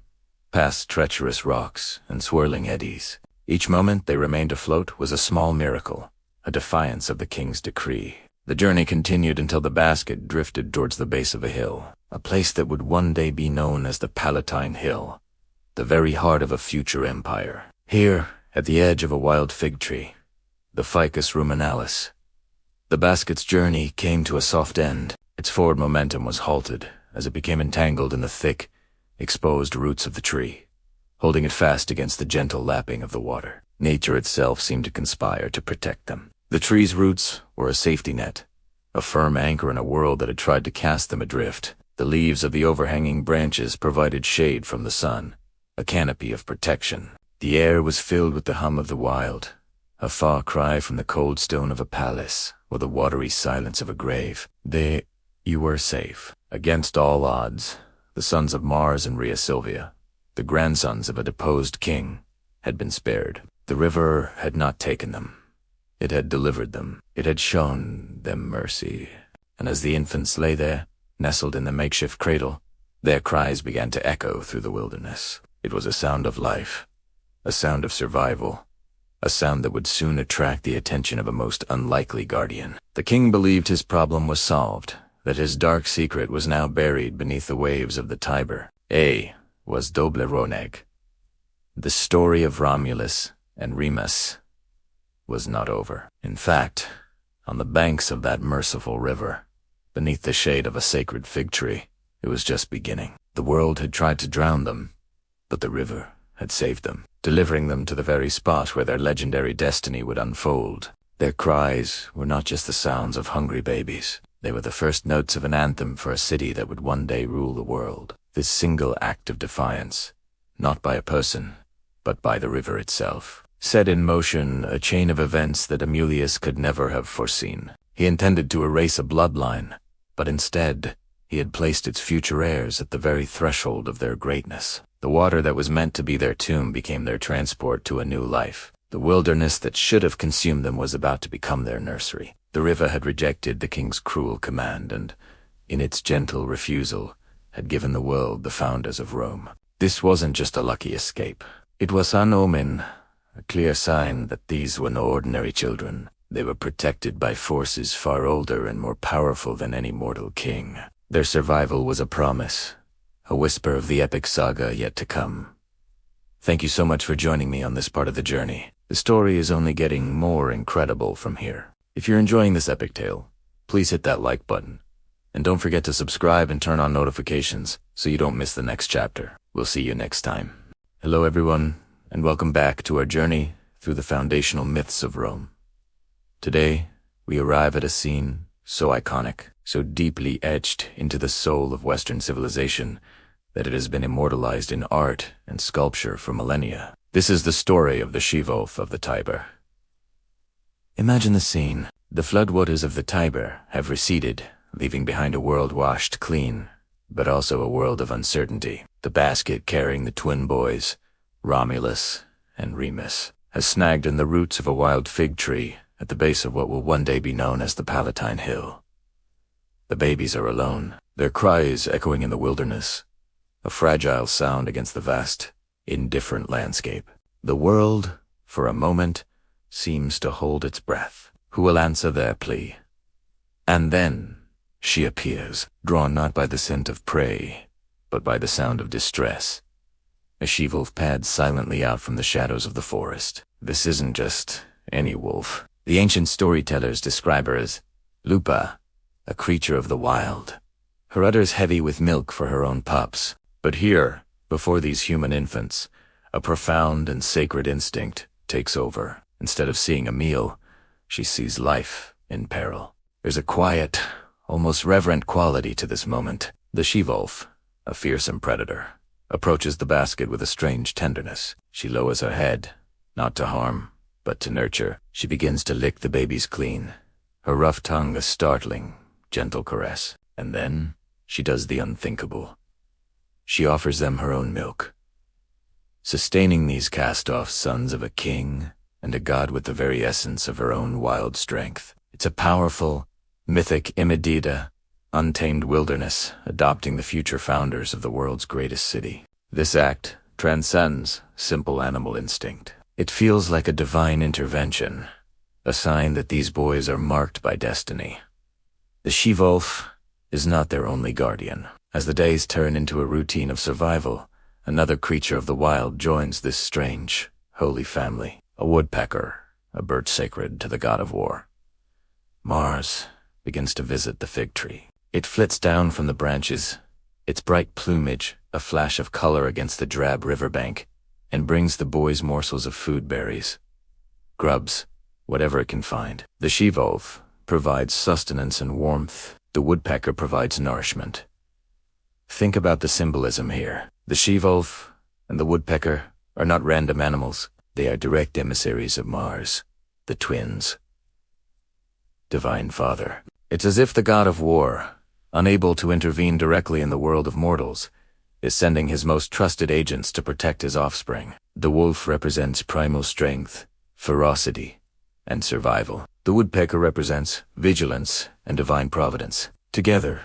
past treacherous rocks and swirling eddies. Each moment they remained afloat was a small miracle, a defiance of the king's decree. The journey continued until the basket drifted towards the base of a hill, a place that would one day be known as the Palatine Hill, the very heart of a future empire. Here, at the edge of a wild fig tree, the Ficus ruminalis, the basket's journey came to a soft end. Its forward momentum was halted as it became entangled in the thick, exposed roots of the tree, holding it fast against the gentle lapping of the water. Nature itself seemed to conspire to protect them. The tree's roots were a safety net, a firm anchor in a world that had tried to cast them adrift. The leaves of the overhanging branches provided shade from the sun, a canopy of protection. The air was filled with the hum of the wild, a far cry from the cold stone of a palace or the watery silence of a grave. You were safe. Against all odds, the sons of Mars and Rhea Silvia, the grandsons of a deposed king, had been spared. The river had not taken them. It had delivered them. It had shown them mercy. And as the infants lay there, nestled in the makeshift cradle, their cries began to echo through the wilderness. It was a sound of life, a sound of survival, a sound that would soon attract the attention of a most unlikely guardian. The king believed his problem was solved, that his dark secret was now buried beneath the waves of the Tiber. Was Dobleroneg. The story of Romulus and Remus was not over. In fact, on the banks of that merciful river, beneath the shade of a sacred fig tree, it was just beginning. The world had tried to drown them, but the river had saved them, delivering them to the very spot where their legendary destiny would unfold. Their cries were not just the sounds of hungry babies. They were the first notes of an anthem for a city that would one day rule the world. This single act of defiance, not by a person, but by the river itself, set in motion a chain of events that Amulius could never have foreseen. He intended to erase a bloodline, but instead, he had placed its future heirs at the very threshold of their greatness. The water that was meant to be their tomb became their transport to a new life. The wilderness that should have consumed them was about to become their nursery. The river had rejected the king's cruel command and, in its gentle refusal, had given the world the founders of Rome. This wasn't just a lucky escape. It was an omen, a clear sign that these were no ordinary children. They were protected by forces far older and more powerful than any mortal king. Their survival was a promise, a whisper of the epic saga yet to come. Thank you so much for joining me on this part of the journey. The story is only getting more incredible from here. If you're enjoying this epic tale, please hit that like button. And don't forget to subscribe and turn on notifications so you don't miss the next chapter. We'll see you next time. Hello everyone, and welcome back to our journey through the foundational myths of Rome. Today, we arrive at a scene so iconic, so deeply etched into the soul of Western civilization that it has been immortalized in art and sculpture for millennia. This is the story of the shivolf of the Tiber. Imagine the scene. The floodwaters of the Tiber have receded, leaving behind a world washed clean, but also a world of uncertainty. The basket carrying the twin boys, Romulus and Remus, has snagged in the roots of a wild fig tree at the base of what will one day be known as the Palatine Hill. The babies are alone, their cries echoing in the wilderness, a fragile sound against the vast, indifferent landscape. The world, for a moment, seems to hold its breath. Who will answer their plea? And then she appears, drawn not by the scent of prey, but by the sound of distress. A she-wolf pads silently out from the shadows of the forest. This isn't just any wolf. The ancient storytellers describe her as Lupa, a creature of the wild. Her udder's heavy with milk for her own pups. But here, before these human infants, a profound and sacred instinct takes over. Instead of seeing a meal, she sees life in peril. There's a quiet, almost reverent quality to this moment. The she-wolf, a fearsome predator, approaches the basket with a strange tenderness. She lowers her head, not to harm, but to nurture. She begins to lick the babies clean, her rough tongue a startling, gentle caress. And then she does the unthinkable. she offers them her own milk, sustaining these cast-off sons of a king and a god with the very essence of her own wild strength. It's a powerful, mythic, immediate, untamed wilderness, adopting the future founders of the world's greatest city. This act transcends simple animal instinct. It feels like a divine intervention, a sign that these boys are marked by destiny. The shivolf is not their only guardian. As the days turn into a routine of survival, another creature of the wild joins this strange, holy family. A woodpecker, a bird sacred to the god of war. Mars begins to visit the fig tree. It flits down from the branches, its bright plumage a flash of color against the drab riverbank, and brings the boys morsels of food, berries, grubs, whatever it can find. The shivolf provides sustenance and warmth. The woodpecker provides nourishment. Think about the symbolism here. The shivolf and the woodpecker are not random animals. They are direct emissaries of Mars, the twins. Divine Father. It's as if the god of war, unable to intervene directly in the world of mortals, is sending his most trusted agents to protect his offspring. The wolf represents primal strength, ferocity, and survival. The woodpecker represents vigilance and divine providence. Together,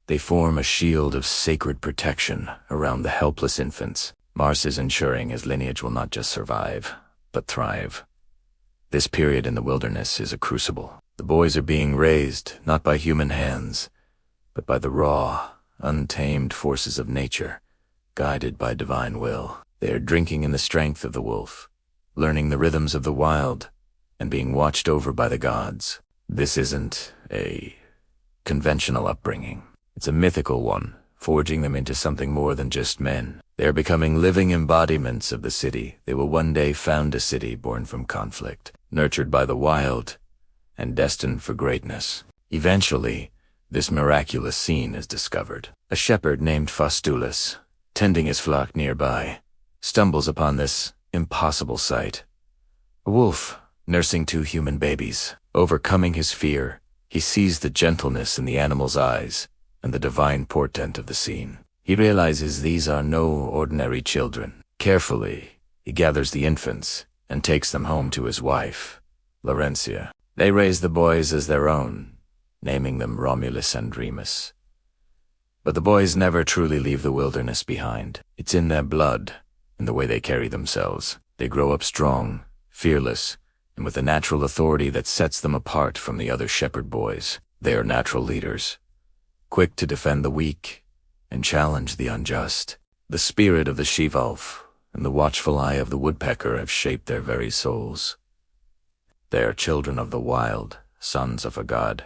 they form a shield of sacred protection around the helpless infants. Mars is ensuring his lineage will not just survive, but thrive. This period in the wilderness is a crucible. The boys are being raised not by human hands, but by the raw, untamed forces of nature, guided by divine will. They are drinking in the strength of the wolf, learning the rhythms of the wild, and being watched over by the gods. This isn't a conventional upbringing. It's a mythical one, forging them into something more than just men. They are becoming living embodiments of the city. They will one day found a city born from conflict, nurtured by the wild, and destined for greatness. Eventually, this miraculous scene is discovered. A shepherd named Faustulus, tending his flock nearby, stumbles upon this impossible sight. A wolf nursing 2 human babies. Overcoming his fear, he sees the gentleness in the animal's eyes and the divine portent of the scene. He realizes these are no ordinary children. Carefully, he gathers the infants and takes them home to his wife, Laurentia. They raise the boys as their own, naming them Romulus and Remus. But the boys never truly leave the wilderness behind. It's in their blood, in the way they carry themselves. They grow up strong, fearless, and with a natural authority that sets them apart from the other shepherd boys. They are natural leaders, quick to defend the weak and challenge the unjust. The spirit of the shivolf and the watchful eye of the woodpecker have shaped their very souls. They are children of the wild, sons of a god,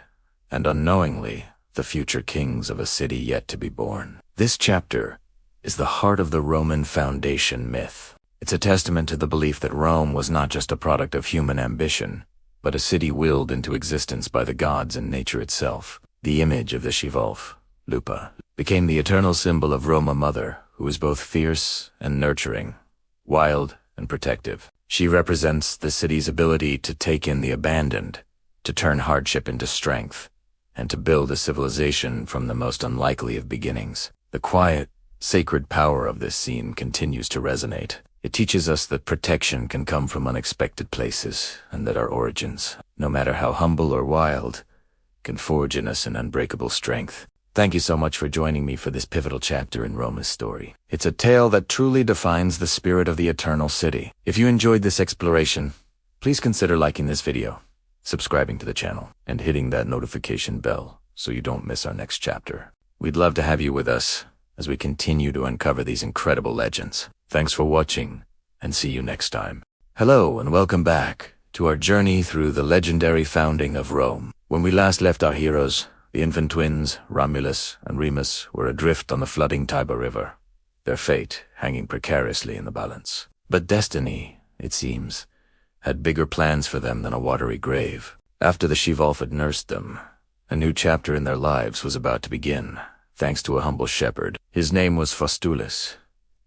and unknowingly, the future kings of a city yet to be born. This chapter is the heart of the Roman foundation myth. It's a testament to the belief that Rome was not just a product of human ambition, but a city willed into existence by the gods and nature itself. The image of the shivolf, Lupa, became the eternal symbol of Roma Mother, who is both fierce and nurturing, wild and protective. She represents the city's ability to take in the abandoned, to turn hardship into strength, and to build a civilization from the most unlikely of beginnings. The quiet, sacred power of this scene continues to resonate. It teaches us that protection can come from unexpected places, and that our origins, no matter how humble or wild, can forge in us an unbreakable strength. Thank you so much for joining me for this pivotal chapter in Roma's story. It's a tale that truly defines the spirit of the Eternal City. If you enjoyed this exploration, please consider liking this video, subscribing to the channel, and hitting that notification bell so you don't miss our next chapter. We'd love to have you with us as we continue to uncover these incredible legends. Thanks for watching, and see you next time. Hello, and welcome back to our journey through the legendary founding of Rome. When we last left our heroes, the infant twins, Romulus and Remus, were adrift on the flooding Tiber River, their fate hanging precariously in the balance. But destiny, it seems, had bigger plans for them than a watery grave. After the shivolf had nursed them, a new chapter in their lives was about to begin, thanks to a humble shepherd. His name was Faustulus,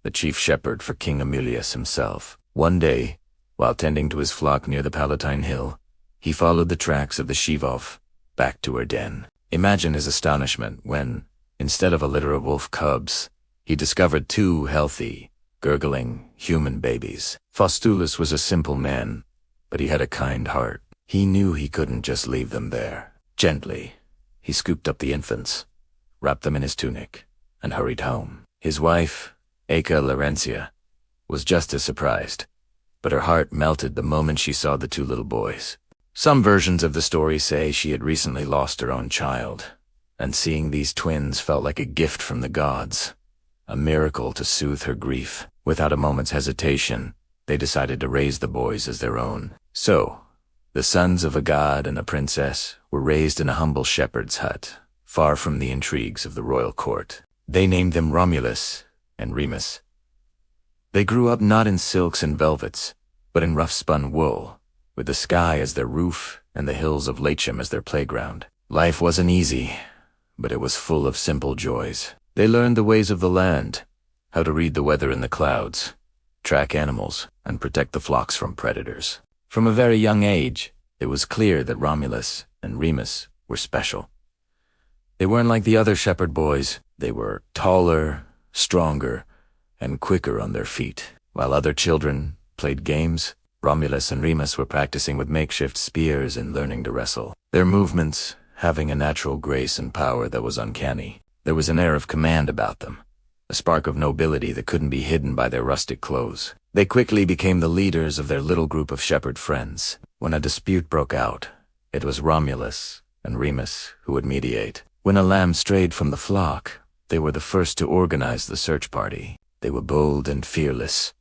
the chief shepherd for King Amulius himself. One day, while tending to his flock near the Palatine Hill, he followed the tracks of the shivolf back to her den. Imagine his astonishment when, instead of a litter of wolf cubs, He discovered two healthy, gurgling, human babies. Faustulus was a simple man, but he had a kind heart. He knew he couldn't just leave them there. Gently, he scooped up the infants, wrapped them in his tunic, and hurried home. His wife, Aca Laurentia, was just as surprised, but her heart melted the moment she saw the two little boys. Some versions of the story say she had recently lost her own child, and seeing these twins felt like a gift from the gods, a miracle to soothe her grief. Without a moment's hesitation, they decided to raise the boys as their own. So, the sons of a god and a princess were raised in a humble shepherd's hut, far from the intrigues of the royal court. They named them Romulus and Remus. They grew up not in silks and velvets, but in rough-spun wool, with the sky as their roof and the hills of Latium as their playground. Life wasn't easy, but it was full of simple joys. They learned the ways of the land, how to read the weather in the clouds, track animals, and protect the flocks from predators. From a very young age, it was clear that Romulus and Remus were special. They weren't like the other shepherd boys. They were taller, stronger, and quicker on their feet. While other children played games, Romulus and Remus were practicing with makeshift spears and learning to wrestle. Their movements having a natural grace and power that was uncanny. There was an air of command about them, a spark of nobility that couldn't be hidden by their rustic clothes. They quickly became the leaders of their little group of shepherd friends. When a dispute broke out, it was Romulus and Remus who would mediate. When a lamb strayed from the flock, they were the first to organize the search party. They were bold and fearless,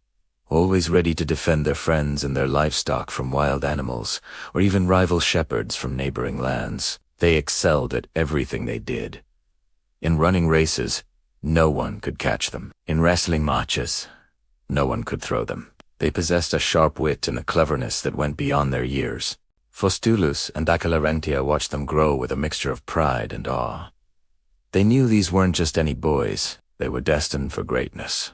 always ready to defend their friends and their livestock from wild animals, or even rival shepherds from neighboring lands. They excelled at everything they did. In running races, no one could catch them. In wrestling matches, no one could throw them. They possessed a sharp wit and a cleverness that went beyond their years. Faustulus and Aca Laurentia watched them grow with a mixture of pride and awe. They knew these weren't just any boys. They were destined for greatness.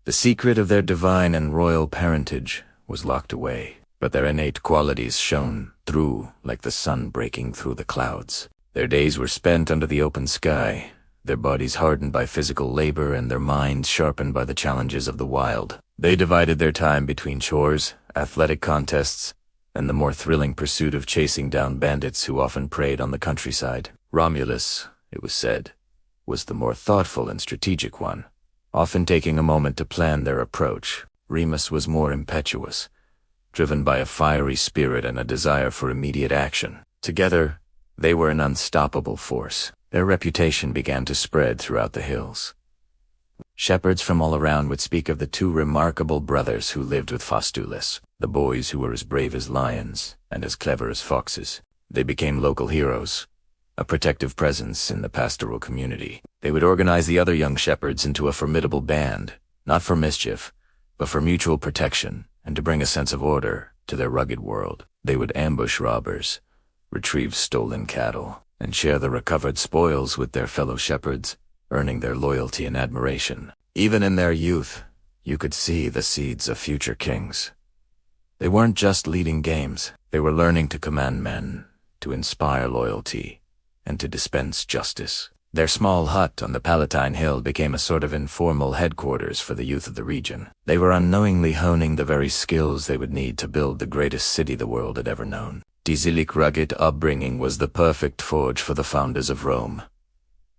The secret of their divine and royal parentage was locked away, but their innate qualities shone through like the sun breaking through the clouds. Their days were spent under the open sky, their bodies hardened by physical labor and their minds sharpened by the challenges of the wild. They divided their time between chores, athletic contests, and the more thrilling pursuit of chasing down bandits who often preyed on the countryside. Romulus, it was said, was the more thoughtful and strategic one, often taking a moment to plan their approach. Remus was more impetuous, driven by a fiery spirit and a desire for immediate action. Together, they were an unstoppable force. Their reputation began to spread throughout the hills. Shepherds from all around would speak of the two remarkable brothers who lived with Faustulus, the boys who were as brave as lions and as clever as foxes. They became local heroes, a protective presence in the pastoral community. They would organize the other young shepherds into a formidable band, not for mischief, but for mutual protection and to bring a sense of order to their rugged world. They would ambush robbers, retrieve stolen cattle, and share the recovered spoils with their fellow shepherds, earning their loyalty and admiration. Even in their youth, you could see the seeds of future kings. They weren't just leading games. They were learning to command men, to inspire loyalty, and to dispense justice. Their small hut on the Palatine Hill became a sort of informal headquarters for the youth of the region. They were unknowingly honing the very skills they would need to build the greatest city the world had ever known. Disilic rugged upbringing was the perfect forge for the founders of Rome.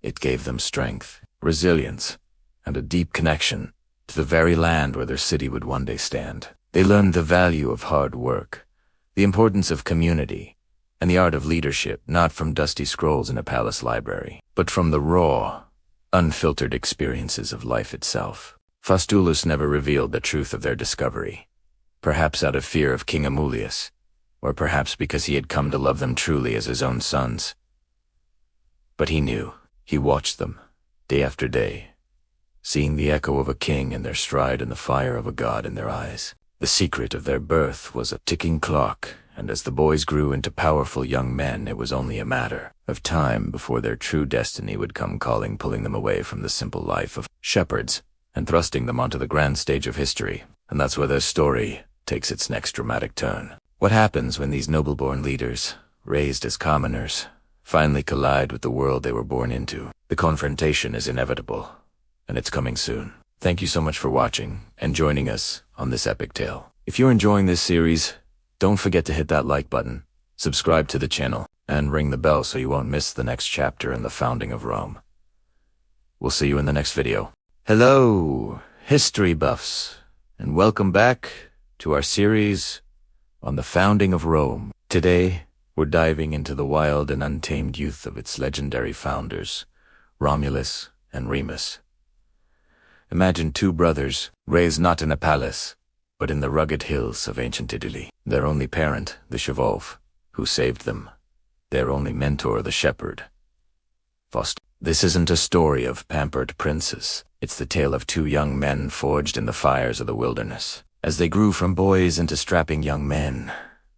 It gave them strength, resilience, and a deep connection to the very land where their city would one day stand. They learned the value of hard work, the importance of community, and the art of leadership, not from dusty scrolls in a palace library, but from the raw, unfiltered experiences of life itself. Faustulus never revealed the truth of their discovery, perhaps out of fear of King Amulius, or perhaps because he had come to love them truly as his own sons. But he knew. He watched them, day after day, seeing the echo of a king in their stride and the fire of a god in their eyes. The secret of their birth was a ticking clock, and as the boys grew into powerful young men, it was only a matter of time before their true destiny would come calling, pulling them away from the simple life of shepherds and thrusting them onto the grand stage of history. And that's where their story takes its next dramatic turn. What happens when these noble-born leaders, raised as commoners, finally collide with the world they were born into? The confrontation is inevitable, and it's coming soon. Thank you so much for watching and joining us on this epic tale. If you're enjoying this series, don't forget to hit that like button, subscribe to the channel, and ring the bell so you won't miss the next chapter in the founding of Rome. We'll see you in the next video. Hello, history buffs, and welcome back to our series on the founding of Rome. Today, we're diving into the wild and untamed youth of its legendary founders, Romulus and Remus. Imagine two brothers, raised not in a palace, but in the rugged hills of ancient Italy. Their only parent, the shivolf, who saved them. Their only mentor, the shepherd, foster. This isn't a story of pampered princes. It's the tale of two young men forged in the fires of the wilderness. As they grew from boys into strapping young men,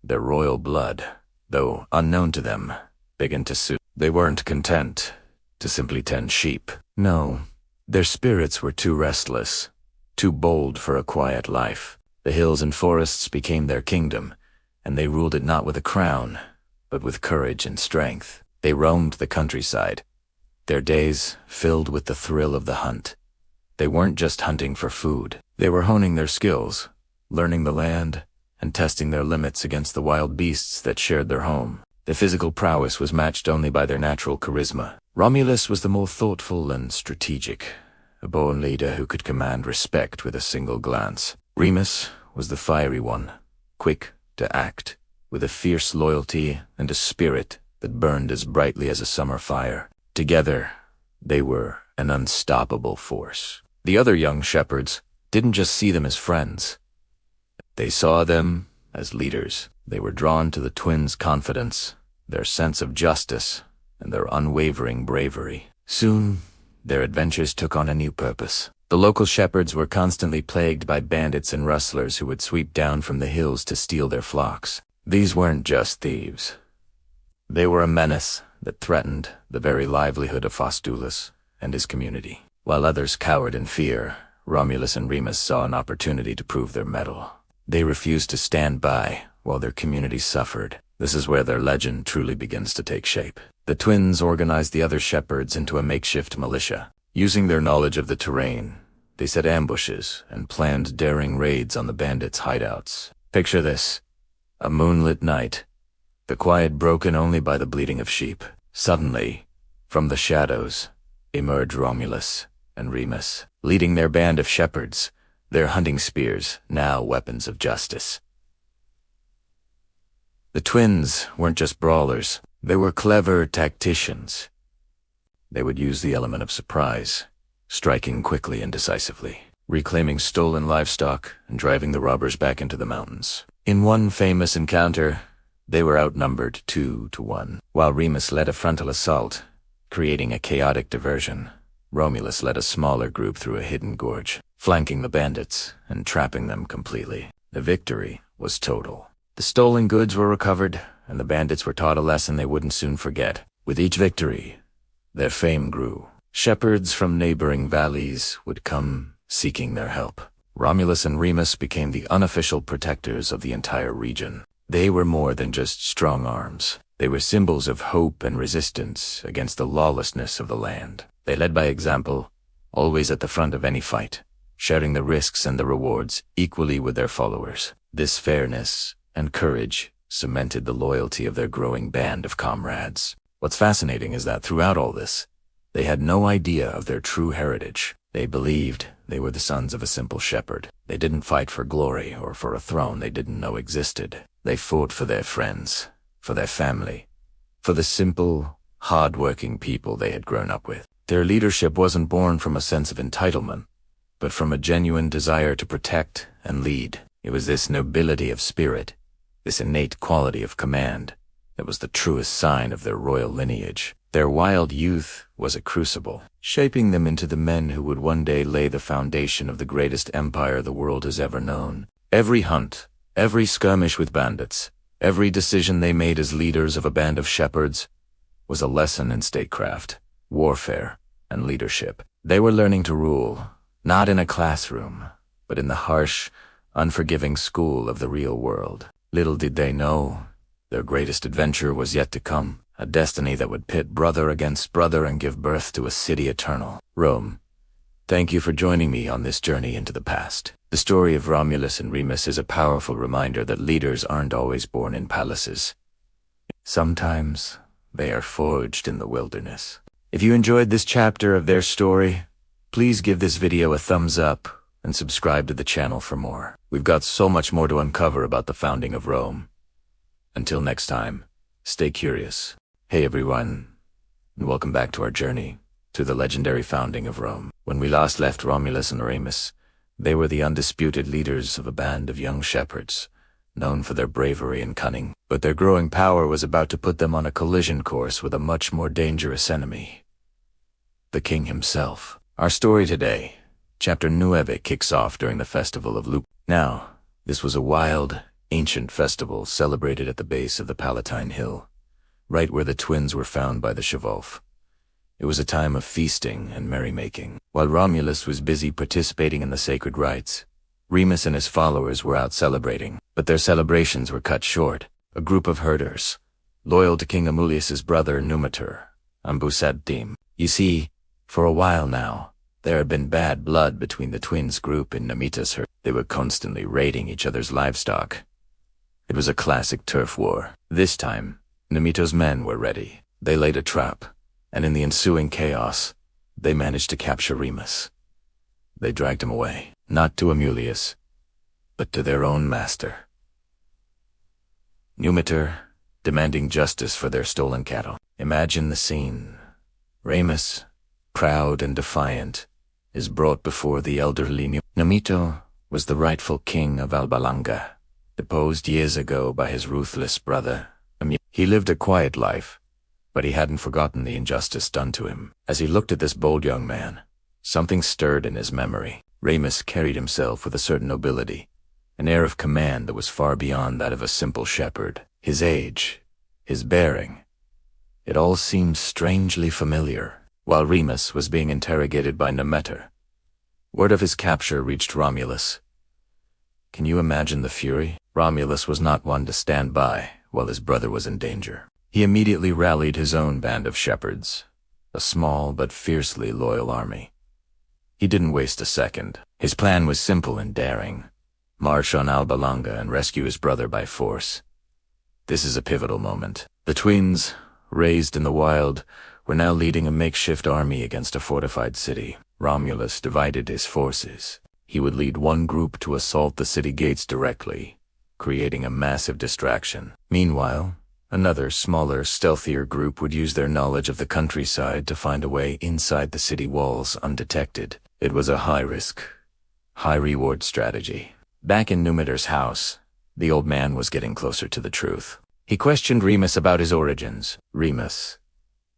their royal blood, though unknown to them, began to soothe. They weren't content to simply tend sheep. No, their spirits were too restless, too bold for a quiet life. The hills and forests became their kingdom, and they ruled it not with a crown, but with courage and strength. They roamed the countryside, their days filled with the thrill of the hunt. They weren't just hunting for food. They were honing their skills, learning the land, and testing their limits against the wild beasts that shared their home. Their physical prowess was matched only by their natural charisma. Romulus was the more thoughtful and strategic, a born leader who could command respect with a single glance. Remus was the fiery one, quick to act, with a fierce loyalty and a spirit that burned as brightly as a summer fire. Together, they were an unstoppable force. The other young shepherds didn't just see them as friends. They saw them as leaders. They were drawn to the twins' confidence, their sense of justice, and their unwavering bravery. Soon, their adventures took on a new purpose. The local shepherds were constantly plagued by bandits and rustlers who would sweep down from the hills to steal their flocks. These weren't just thieves. They were a menace that threatened the very livelihood of Faustulus and his community. While others cowered in fear, Romulus and Remus saw an opportunity to prove their mettle. They refused to stand by while their community suffered. This is where their legend truly begins to take shape. The twins organized the other shepherds into a makeshift militia. Using their knowledge of the terrain, they set ambushes and planned daring raids on the bandits' hideouts. Picture this: a moonlit night, the quiet broken only by the bleating of sheep. Suddenly, from the shadows, emerged Romulus and Remus, leading their band of shepherds, their hunting spears now weapons of justice. The twins weren't just brawlers, they were clever tacticians. They would use the element of surprise, striking quickly and decisively, reclaiming stolen livestock and driving the robbers back into the mountains. In one famous encounter, they were outnumbered 2-1. While Remus led a frontal assault, creating a chaotic diversion, Romulus led a smaller group through a hidden gorge, flanking the bandits and trapping them completely. The victory was total. The stolen goods were recovered, and the bandits were taught a lesson they wouldn't soon forget. With each victory, their fame grew. Shepherds from neighboring valleys would come seeking their help. Romulus and Remus became the unofficial protectors of the entire region. They were more than just strong arms. They were symbols of hope and resistance against the lawlessness of the land. They led by example, always at the front of any fight, sharing the risks and the rewards equally with their followers. This fairness and courage cemented the loyalty of their growing band of comrades. What's fascinating is that throughout all this, they had no idea of their true heritage. They believed they were the sons of a simple shepherd. They didn't fight for glory or for a throne they didn't know existed. They fought for their friends, for their family, for the simple, hard-working people they had grown up with. Their leadership wasn't born from a sense of entitlement, but from a genuine desire to protect and lead. It was this nobility of spirit, this innate quality of command, that was the truest sign of their royal lineage. Their wild youth was a crucible, shaping them into the men who would one day lay the foundation of the greatest empire the world has ever known. Every hunt, every skirmish with bandits, every decision they made as leaders of a band of shepherds was a lesson in statecraft, warfare, and leadership. They were learning to rule, not in a classroom, but in the harsh, unforgiving school of the real world. Little did they know, their greatest adventure was yet to come, a destiny that would pit brother against brother and give birth to a city eternal. Rome, Thank you for joining me on this journey into the past. The story of Romulus and Remus is a powerful reminder that leaders aren't always born in palaces. Sometimes they are forged in the wilderness. If you enjoyed this chapter of their story, please give this video a thumbs up and subscribe to the channel for more. We've got so much more to uncover about the founding of Rome. Until next time, stay curious. Hey everyone, and welcome back to our journey to the legendary founding of Rome. When we last left Romulus and Remus, they were the undisputed leaders of a band of young shepherds, known for their bravery and cunning. But their growing power was about to put them on a collision course with a much more dangerous enemy, the king himself. Our story today, Chapter 9, kicks off during the festival of Luke. Now, this was a wild, ancient festival celebrated at the base of the Palatine Hill, right where the twins were found by the shivolf. It was a time of feasting and merrymaking. While Romulus was busy participating in the sacred rites, Remus and his followers were out celebrating. But their celebrations were cut short. A group of herders, loyal to King Amulius's brother Numitor, ambuscade them. You see, for a while now, there had been bad blood between the twins' group and Numita's herd. They were constantly raiding each other's livestock. It was a classic turf war. This time, Numito's men were ready. They laid a trap, and in the ensuing chaos, they managed to capture Remus. They dragged him away, not to Amulius, but to their own master. Numitor, demanding justice for their stolen cattle. Imagine the scene. Remus, proud and defiant, is brought before the elderly Numito was the rightful king of Alba Longa, deposed years ago by his ruthless brother. He lived a quiet life, but he hadn't forgotten the injustice done to him. As he looked at this bold young man, something stirred in his memory. Remus carried himself with a certain nobility, an air of command that was far beyond that of a simple shepherd. His age, his bearing, it all seemed strangely familiar. While Remus was being interrogated by Numitor, word of his capture reached Romulus. Can you imagine the fury? Romulus was not one to stand by while his brother was in danger. He immediately rallied his own band of shepherds, a small but fiercely loyal army. He didn't waste a second. His plan was simple and daring: march on Alba Longa and rescue his brother by force. This is a pivotal moment. The twins, raised in the wild, were now leading a makeshift army against a fortified city. Romulus divided his forces. He would lead one group to assault the city gates directly, creating a massive distraction. Meanwhile, another, smaller, stealthier group would use their knowledge of the countryside to find a way inside the city walls undetected. It was a high-risk, high-reward strategy. Back in Numitor's house, the old man was getting closer to the truth. He questioned Remus about his origins. Remus,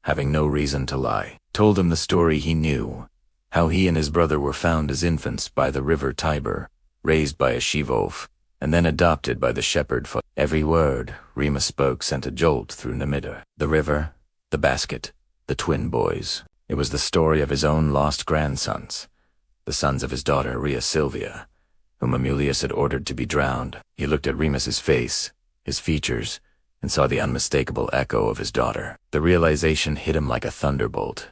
having no reason to lie, told him the story he knew, how he and his brother were found as infants by the river Tiber, raised by a shivolf, and then adopted by the shepherd. Every word Remus spoke sent a jolt through Numitor. The river, the basket, the twin boys. It was the story of his own lost grandsons, the sons of his daughter Rhea Silvia, whom Amulius had ordered to be drowned. He looked at Remus's face, his features, and saw the unmistakable echo of his daughter. The realization hit him like a thunderbolt.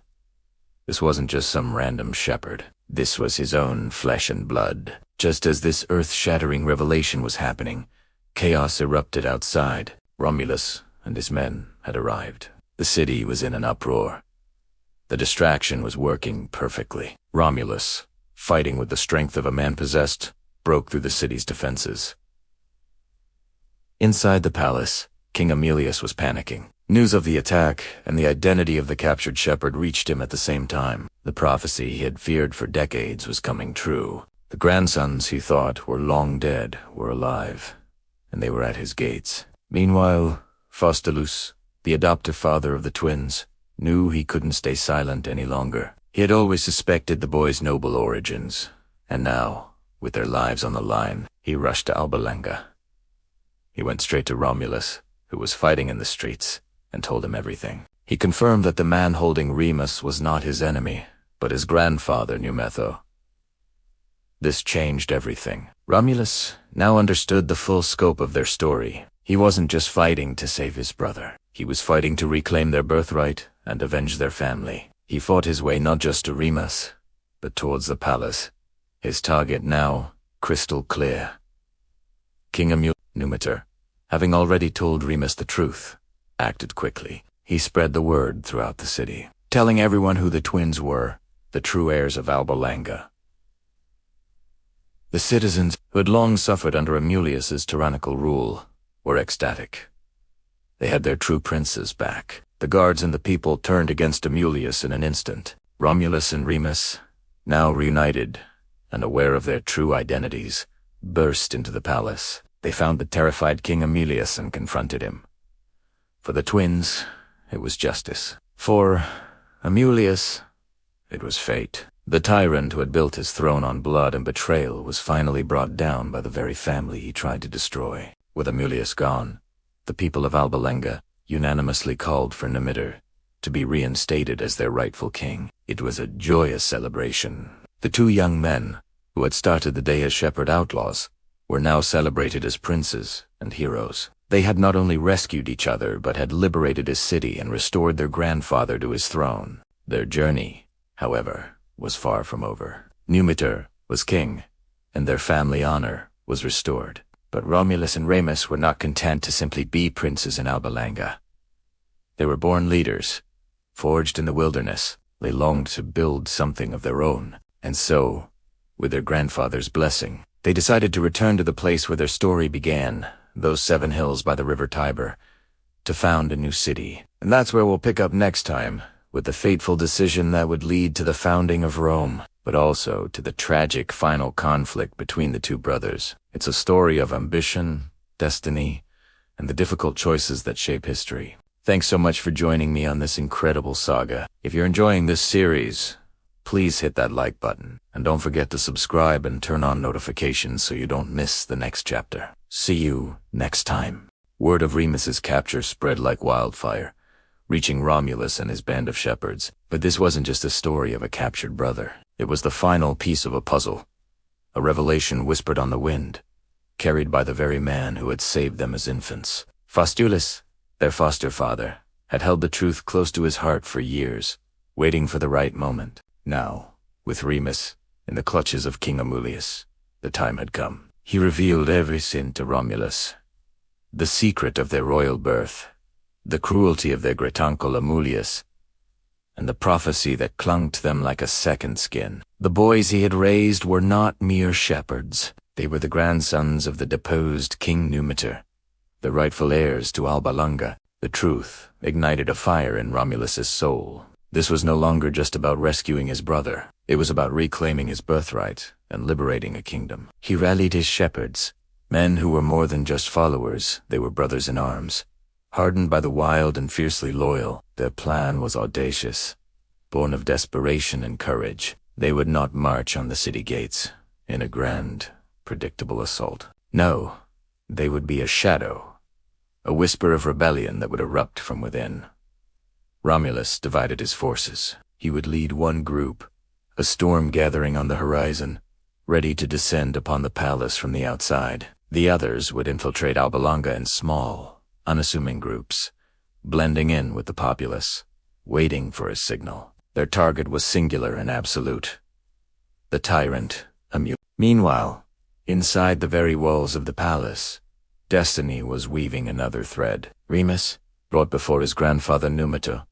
This wasn't just some random shepherd. This was his own flesh and blood. Just as this earth-shattering revelation was happening, chaos erupted outside. Romulus and his men had arrived. The city was in an uproar. The distraction was working perfectly. Romulus, fighting with the strength of a man possessed, broke through the city's defenses. Inside the palace, King Amulius was panicking. News of the attack and the identity of the captured shepherd reached him at the same time. The prophecy he had feared for decades was coming true. The grandsons he thought were long dead were alive, and they were at his gates. Meanwhile, Faustulus, the adoptive father of the twins, knew he couldn't stay silent any longer. He had always suspected the boys' noble origins, and now, with their lives on the line, he rushed to Alba Longa. He went straight to Romulus, who was fighting in the streets, and told him everything. He confirmed that the man holding Remus was not his enemy, but his grandfather, Numitor. This changed everything. Romulus now understood the full scope of their story. He wasn't just fighting to save his brother. He was fighting to reclaim their birthright and avenge their family. He fought his way not just to Remus, but towards the palace, his target now crystal clear. King Numitor, having already told Remus the truth, acted quickly. He spread the word throughout the city, telling everyone who the twins were, the true heirs of Alba Longa. The citizens, who had long suffered under Amulius's tyrannical rule, were ecstatic. They had their true princes back. The guards and the people turned against Amulius in an instant. Romulus and Remus, now reunited and aware of their true identities, burst into the palace. They found the terrified King Amulius and confronted him. For the twins, it was justice. For Amulius, it was fate. The tyrant who had built his throne on blood and betrayal was finally brought down by the very family he tried to destroy. With Amulius gone, the people of Alba Longa unanimously called for Numitor to be reinstated as their rightful king. It was a joyous celebration. The two young men, who had started the day as shepherd outlaws, were now celebrated as princes and heroes. They had not only rescued each other, but had liberated his city and restored their grandfather to his throne. Their journey, however, was far from over. Numitor was king, and their family honor was restored. But Romulus and Remus were not content to simply be princes in Alba Longa. They were born leaders, forged in the wilderness. They longed to build something of their own, and so, with their grandfather's blessing, they decided to return to the place where their story began, those 7 hills by the river Tiber, to found a new city. And that's where we'll pick up next time, with the fateful decision that would lead to the founding of Rome, but also to the tragic final conflict between the two brothers. It's a story of ambition, destiny, and the difficult choices that shape history. Thanks so much for joining me on this incredible saga. If you're enjoying this series, please hit that like button, and don't forget to subscribe and turn on notifications so you don't miss the next chapter. See you next time. Word of Remus's capture spread like wildfire, reaching Romulus and his band of shepherds. But this wasn't just a story of a captured brother. It was the final piece of a puzzle, a revelation whispered on the wind, carried by the very man who had saved them as infants. Faustulus, their foster father, had held the truth close to his heart for years, waiting for the right moment. Now, with Remus in the clutches of King Amulius, the time had come. He revealed everything to Romulus, the secret of their royal birth, the cruelty of their great uncle Amulius, and the prophecy that clung to them like a second skin. The boys he had raised were not mere shepherds. They were the grandsons of the deposed King Numitor, the rightful heirs to Alba Longa. The truth ignited a fire in Romulus's soul. This was no longer just about rescuing his brother. It was about reclaiming his birthright and liberating a kingdom. He rallied his shepherds, men who were more than just followers. They were brothers in arms, hardened by the wild and fiercely loyal. Their plan was audacious, born of desperation and courage. They would not march on the city gates in a grand, predictable assault. No, they would be a shadow, a whisper of rebellion that would erupt from within. Romulus divided his forces. He would lead one group, a storm gathering on the horizon, ready to descend upon the palace from the outside. The others would infiltrate Alba Longa in small, unassuming groups, blending in with the populace, waiting for a signal. Their target was singular and absolute: the tyrant, Meanwhile, inside the very walls of the palace, destiny was weaving another thread. Remus, brought before his grandfather Numitor,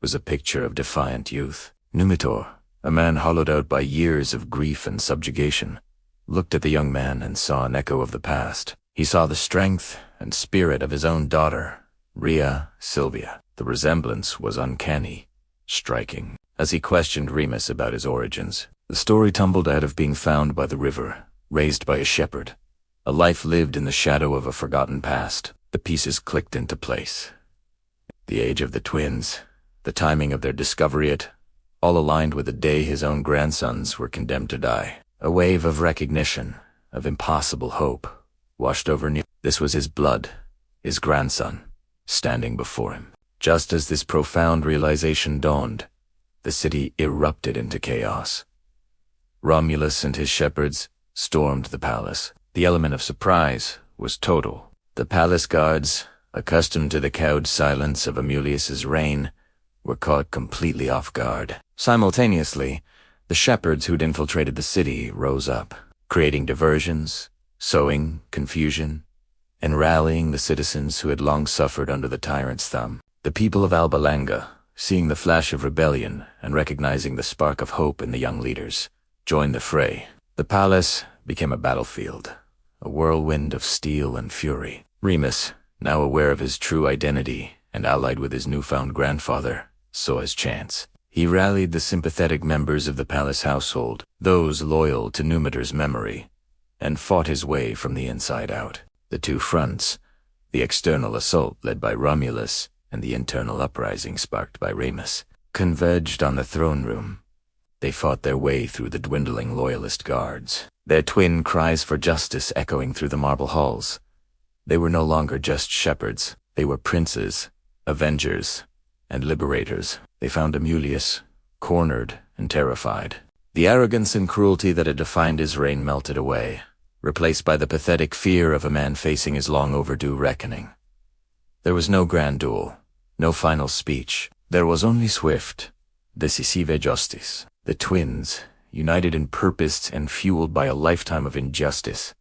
was a picture of defiant youth. Numitor, a man hollowed out by years of grief and subjugation, looked at the young man and saw an echo of the past. He saw the strength and spirit of his own daughter, Rhea Silvia. The resemblance was uncanny, striking. As he questioned Remus about his origins, the story tumbled out of being found by the river, raised by a shepherd, a life lived in the shadow of a forgotten past. The pieces clicked into place. The age of the twins, the timing of their discovery, it all aligned with the day his own grandsons were condemned to die. A wave of recognition, of impossible hope, washed over New. This was his blood, his grandson, standing before him. Just as this profound realization dawned, the city erupted into chaos. Romulus and his shepherds stormed the palace. The element of surprise was total. The palace guards, accustomed to the cowed silence of Amulius's reign, were caught completely off guard. Simultaneously, The shepherds who'd infiltrated the city rose up, creating diversions, sowing confusion, and rallying the citizens who had long suffered under the tyrant's thumb. The people of Alba Longa, seeing the flash of rebellion and recognizing the spark of hope in the young leaders, joined the fray. The palace became a battlefield, a whirlwind of steel and fury. Remus, now aware of his true identity and allied with his newfound grandfather, saw his chance. He rallied the sympathetic members of the palace household, those loyal to Numitor's memory, and fought his way from the inside out. The two fronts, the external assault led by Romulus and the internal uprising sparked by Remus, converged on the throne room. They fought their way through the dwindling loyalist guards, their twin cries for justice echoing through the marble halls. They were no longer just shepherds. They were princes, avengers, and liberators. They found Amulius, cornered and terrified. The arrogance and cruelty that had defined his reign melted away, replaced by the pathetic fear of a man facing his long-overdue reckoning. There was no grand duel, no final speech. There was only swift, decisive justice. The twins, united in purpose and fueled by a lifetime of injustice,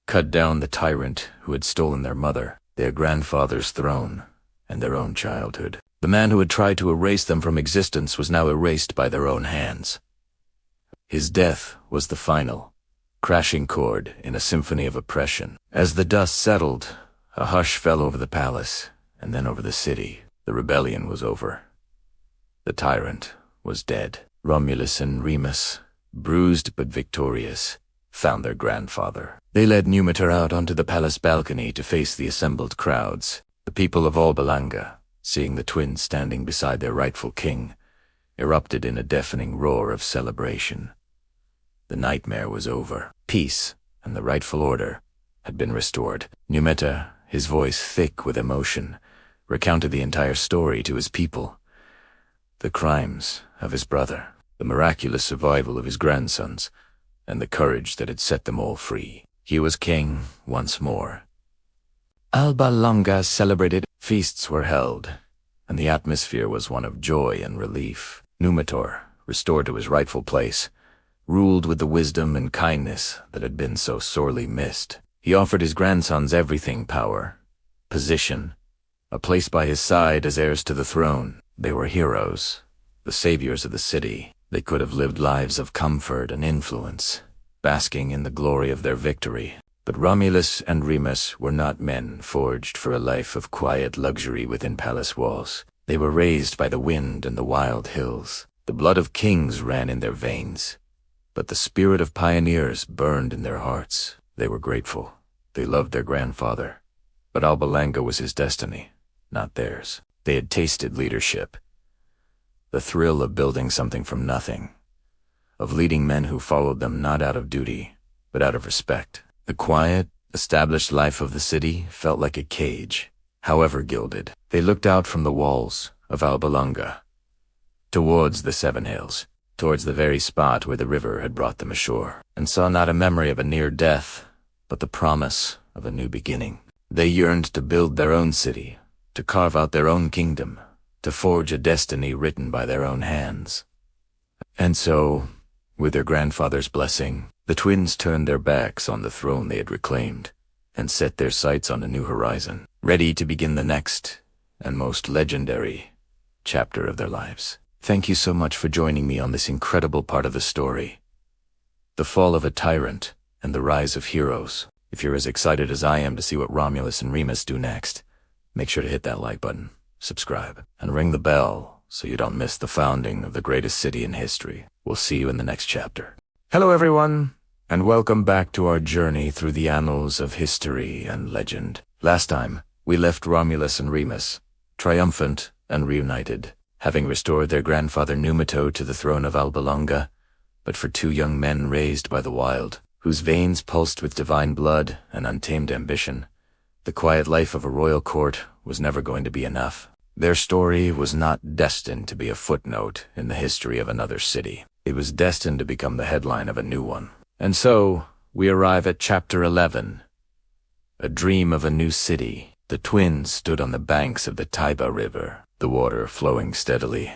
cut down the tyrant who had stolen their mother, their grandfather's throne, and their own childhood. The man who had tried to erase them from existence was now erased by their own hands. His death was the final, crashing chord in a symphony of oppression. As the dust settled, a hush fell over the palace, and then over the city. The rebellion was over. The tyrant was dead. Romulus and Remus, bruised but victorious, found their grandfather. They led Numitor out onto the palace balcony to face the assembled crowds. The people of Alba Longa, seeing the twins standing beside their rightful king, erupted in a deafening roar of celebration. The nightmare was over. Peace and the rightful order had been restored. Numitor, his voice thick with emotion, recounted the entire story to his people. The crimes of his brother, the miraculous survival of his grandsons, and the courage that had set them all free. He was king once more. Alba Longa celebrated. Feasts were held, and the atmosphere was one of joy and relief. Numitor, restored to his rightful place, ruled with the wisdom and kindness that had been so sorely missed. He offered his grandsons everything: power, position, a place by his side as heirs to the throne. They were heroes, the saviors of the city. They could have lived lives of comfort and influence, basking in the glory of their victory. But Romulus and Remus were not men forged for a life of quiet luxury within palace walls. They were raised by the wind and the wild hills. The blood of kings ran in their veins, but the spirit of pioneers burned in their hearts. They were grateful. They loved their grandfather. But Alba Longa was his destiny, not theirs. They had tasted leadership, the thrill of building something from nothing, of leading men who followed them not out of duty, but out of respect. The quiet, established life of the city felt like a cage, however gilded. They looked out from the walls of Alba Longa, towards the Seven Hills, towards the very spot where the river had brought them ashore, and saw not a memory of a near death, but the promise of a new beginning. They yearned to build their own city, to carve out their own kingdom, to forge a destiny written by their own hands. And so, with their grandfather's blessing, the twins turned their backs on the throne they had reclaimed and set their sights on a new horizon, ready to begin the next and most legendary chapter of their lives. Thank you so much for joining me on this incredible part of the story, the fall of a tyrant and the rise of heroes. If you're as excited as I am to see what Romulus and Remus do next, make sure to hit that like button, subscribe, and ring the bell so you don't miss the founding of the greatest city in history. We'll see you in the next chapter. Hello everyone, and welcome back to our journey through the annals of history and legend. Last time, we left Romulus and Remus, triumphant and reunited, having restored their grandfather Numitor to the throne of Alba Longa, but for two young men raised by the wild, whose veins pulsed with divine blood and untamed ambition, the quiet life of a royal court was never going to be enough. Their story was not destined to be a footnote in the history of another city. It was destined to become the headline of a new one. And so, we arrive at Chapter 11, A Dream of a New City. The twins stood on the banks of the Tiber River, the water flowing steadily,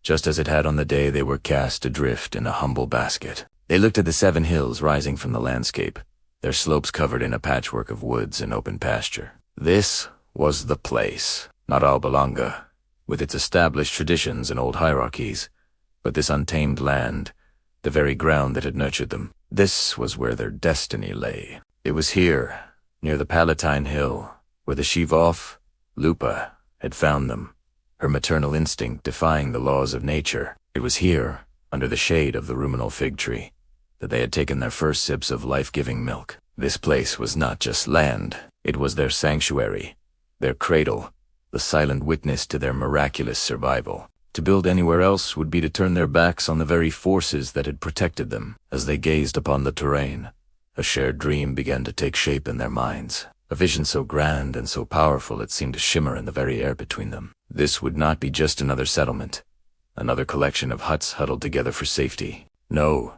just as it had on the day they were cast adrift in a humble basket. They looked at the 7 hills rising from the landscape, their slopes covered in a patchwork of woods and open pasture. This was the place, not Alba Longa, with its established traditions and old hierarchies, but this untamed land, the very ground that had nurtured them. This was where their destiny lay. It was here, near the Palatine Hill, where the shivolf, Lupa, had found them, her maternal instinct defying the laws of nature. It was here, under the shade of the ruminal fig tree, that they had taken their first sips of life-giving milk. This place was not just land, it was their sanctuary, their cradle, the silent witness to their miraculous survival. To build anywhere else would be to turn their backs on the very forces that had protected them. As they gazed upon the terrain, a shared dream began to take shape in their minds, a vision so grand and so powerful it seemed to shimmer in the very air between them. This would not be just another settlement, another collection of huts huddled together for safety. No,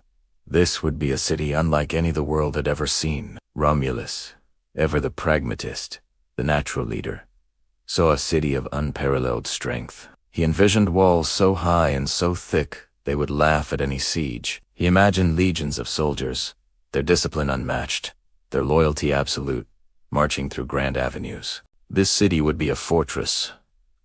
this would be a city unlike any the world had ever seen. Romulus, ever the pragmatist, the natural leader, saw a city of unparalleled strength. He envisioned walls so high and so thick they would laugh at any siege. He imagined legions of soldiers, their discipline unmatched, their loyalty absolute, marching through grand avenues. This city would be a fortress,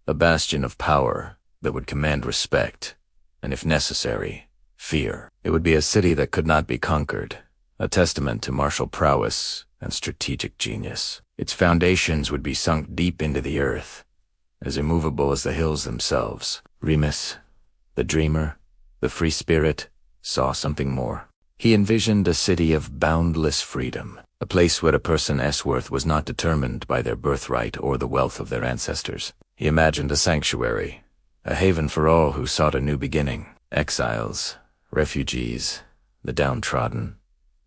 a bastion of power that would command respect, and if necessary, fear. It would be a city that could not be conquered, a testament to martial prowess and strategic genius. Its foundations would be sunk deep into the earth, as immovable as the hills themselves. Remus, the dreamer, the free spirit, saw something more. He envisioned a city of boundless freedom, a place where a person's worth was not determined by their birthright or the wealth of their ancestors. He imagined a sanctuary, a haven for all who sought a new beginning. Exiles, refugees, the downtrodden,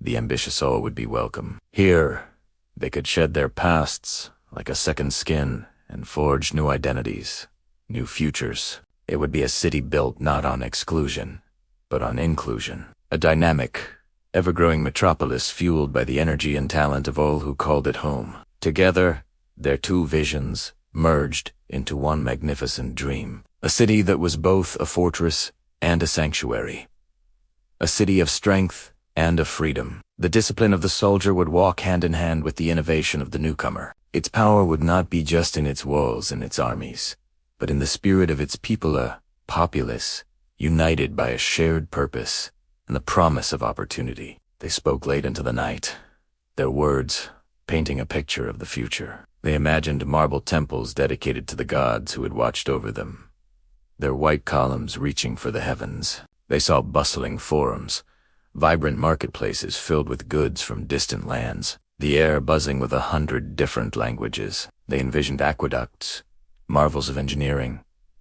the ambitious all would be welcome. Here, they could shed their pasts like a second skin and forge new identities, new futures. It would be a city built not on exclusion, but on inclusion. A dynamic, ever-growing metropolis fueled by the energy and talent of all who called it home. Together, their 2 visions merged into one magnificent dream. A city that was both a fortress and a sanctuary. A city of strength and of freedom. The discipline of the soldier would walk hand in hand with the innovation of the newcomer. Its power would not be just in its walls and its armies, but in the spirit of its people, a populace, united by a shared purpose and the promise of opportunity. They spoke late into the night, their words painting a picture of the future. They imagined marble temples dedicated to the gods who had watched over them, their white columns reaching for the heavens. They saw bustling forums, vibrant marketplaces filled with goods from distant lands, the air buzzing with 100 different languages. They envisioned aqueducts, marvels of engineering,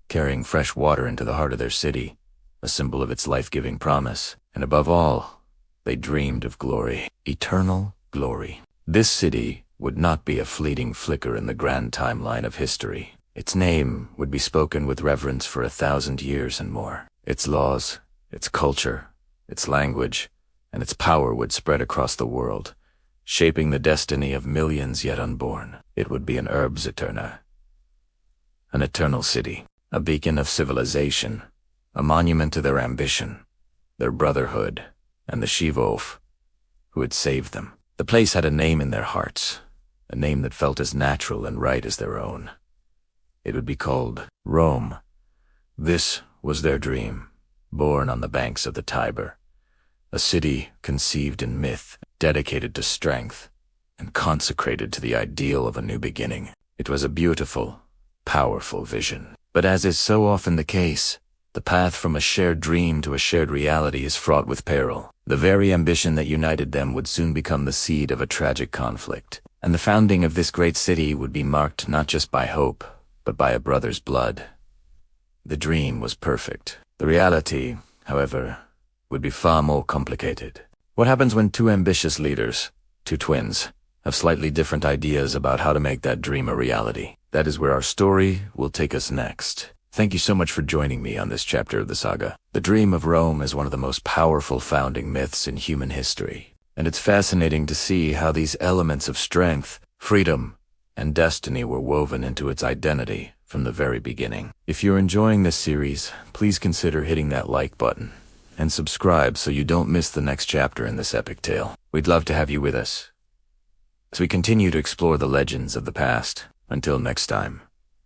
carrying fresh water into the heart of their city, a symbol of its life-giving promise. And above all, they dreamed of glory, eternal glory. This city would not be a fleeting flicker in the grand timeline of history. Its name would be spoken with reverence for 1,000 years and more. Its laws, its culture, its language, and its power would spread across the world, shaping the destiny of millions yet unborn. It would be an urbs eterna, an eternal city, a beacon of civilization, a monument to their ambition, their brotherhood, and the shivolf who had saved them. The place had a name in their hearts, a name that felt as natural and right as their own. It would be called Rome. This was their dream, born on the banks of the Tiber, a city conceived in myth, dedicated to strength, and consecrated to the ideal of a new beginning. It was a beautiful, powerful vision. But as is so often the case, the path from a shared dream to a shared reality is fraught with peril. The very ambition that united them would soon become the seed of a tragic conflict, and the founding of this great city would be marked not just by hope, but by a brother's blood. The dream was perfect. The reality, however, would be far more complicated. What happens when 2 ambitious leaders, 2 twins, have slightly different ideas about how to make that dream a reality? That is where our story will take us next. Thank you so much for joining me on this chapter of the saga. The dream of Rome is one of the most powerful founding myths in human history, and it's fascinating to see how these elements of strength, freedom, and destiny were woven into its identity from the very beginning. If you're enjoying this series, please consider hitting that like button and subscribe so you don't miss the next chapter in this epic tale. We'd love to have you with us as we continue to explore the legends of the past. Until next time,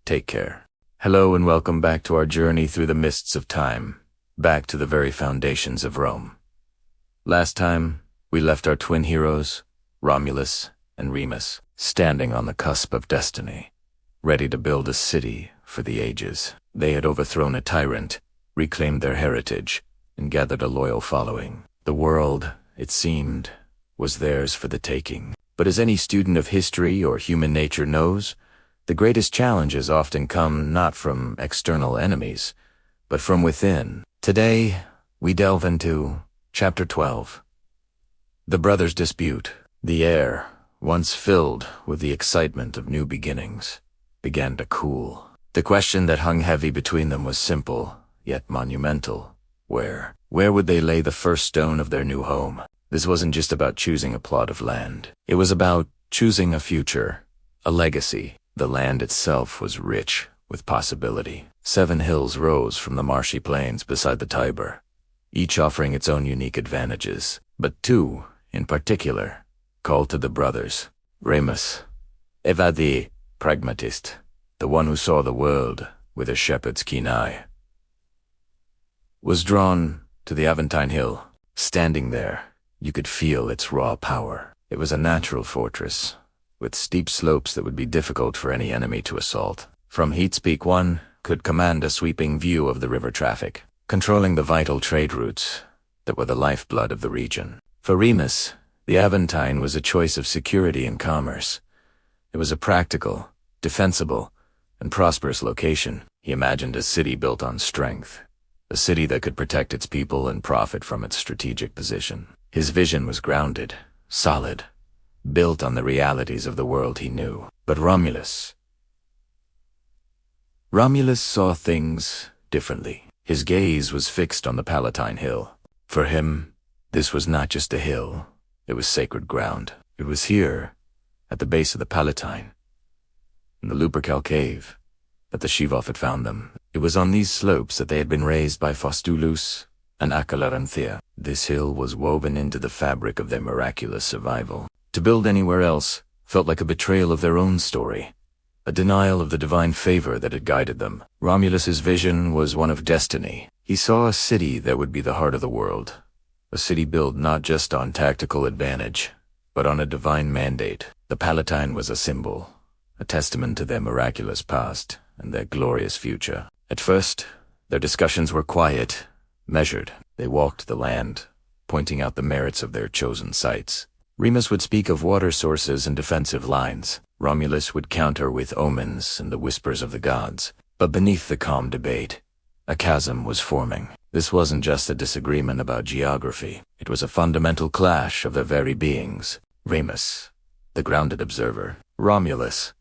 take care. Hello and welcome back to our journey through the mists of time, back to the very foundations of Rome. Last time, we left our twin heroes, Romulus and Remus, standing on the cusp of destiny, ready to build a city for the ages. They had overthrown a tyrant, reclaimed their heritage, and gathered a loyal following. The world, it seemed, was theirs for the taking. But as any student of history or human nature knows, the greatest challenges often come not from external enemies, but from within. Today, we delve into Chapter 12. The brothers' dispute. The air, once filled with the excitement of new beginnings, began to cool. The question that hung heavy between them was simple, yet monumental. Where would they lay the first stone of their new home? This wasn't just about choosing a plot of land. It was about choosing a future, a legacy. The land itself was rich with possibility. 7 hills rose from the marshy plains beside the Tiber, each offering its own unique advantages. But 2, in particular, called to the brothers. Remus, the pragmatist, the one who saw the world with a shepherd's keen eye, was drawn to the Aventine Hill. Standing there, you could feel its raw power. It was a natural fortress, with steep slopes that would be difficult for any enemy to assault. From Heat's Peak, one could command a sweeping view of the river traffic, controlling the vital trade routes that were the lifeblood of the region. For Remus, the Aventine was a choice of security and commerce. It was a practical, defensible, and prosperous location. He imagined a city built on strength, a city that could protect its people and profit from its strategic position. His vision was grounded, solid, built on the realities of the world he knew. But Romulus saw things differently. His gaze was fixed on the Palatine Hill. For him, this was not just a hill, it was sacred ground. It was here, at the base of the Palatine, in the Lupercal cave, that the shivolf had found them. It was on these slopes that they had been raised by Faustulus and Acalaranthea. This hill was woven into the fabric of their miraculous survival. To build anywhere else felt like a betrayal of their own story, a denial of the divine favor that had guided them. Romulus's vision was one of destiny. He saw a city that would be the heart of the world, a city built not just on tactical advantage, but on a divine mandate. The Palatine was a symbol, a testament to their miraculous past and their glorious future. At first, their discussions were quiet, measured. They walked the land, pointing out the merits of their chosen sites. Remus would speak of water sources and defensive lines. Romulus would counter with omens and the whispers of the gods. But beneath the calm debate, a chasm was forming. This wasn't just a disagreement about geography. It was a fundamental clash of their very beings. Remus, the grounded observer. Romulus,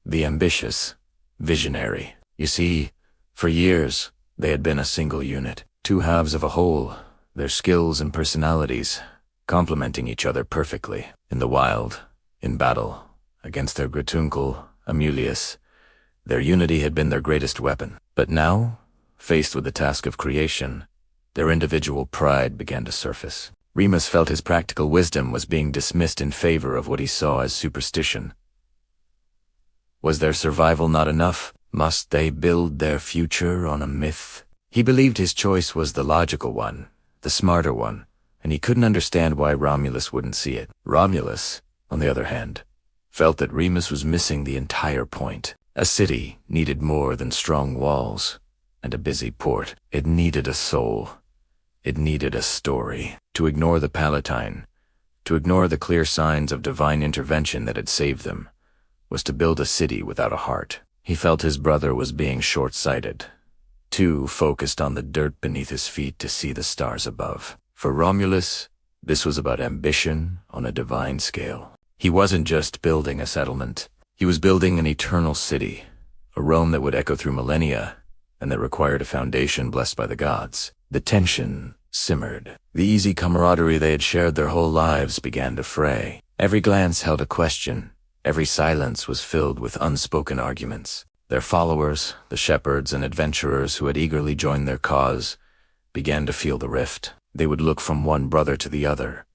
the ambitious, visionary. You see, for years, they had been a single unit, 2 halves of a whole, their skills and personalities complementing each other perfectly. In the wild, in battle, against their Gratuncle, Amulius, their unity had been their greatest weapon. But now, faced with the task of creation, their individual pride began to surface. Remus felt his practical wisdom was being dismissed in favor of what he saw as superstition. Was their survival not enough? Must they build their future on a myth? He believed his choice was the logical one, the smarter one, and he couldn't understand why Romulus wouldn't see it. Romulus, on the other hand, felt that Remus was missing the entire point. A city needed more than strong walls and a busy port. It needed a soul. It needed a story. To ignore the Palatine, to ignore the clear signs of divine intervention that had saved them, was to build a city without a heart. He felt his brother was being short-sighted, too focused on the dirt beneath his feet to see the stars above. For Romulus, this was about ambition on a divine scale. He wasn't just building a settlement. He was building an eternal city, a Rome that would echo through millennia, and that required a foundation blessed by the gods. The tension simmered. The easy camaraderie they had shared their whole lives began to fray. Every glance held a question. Every silence was filled with unspoken arguments. Their followers, the shepherds and adventurers who had eagerly joined their cause, began to feel the rift. They would look from one brother to the other,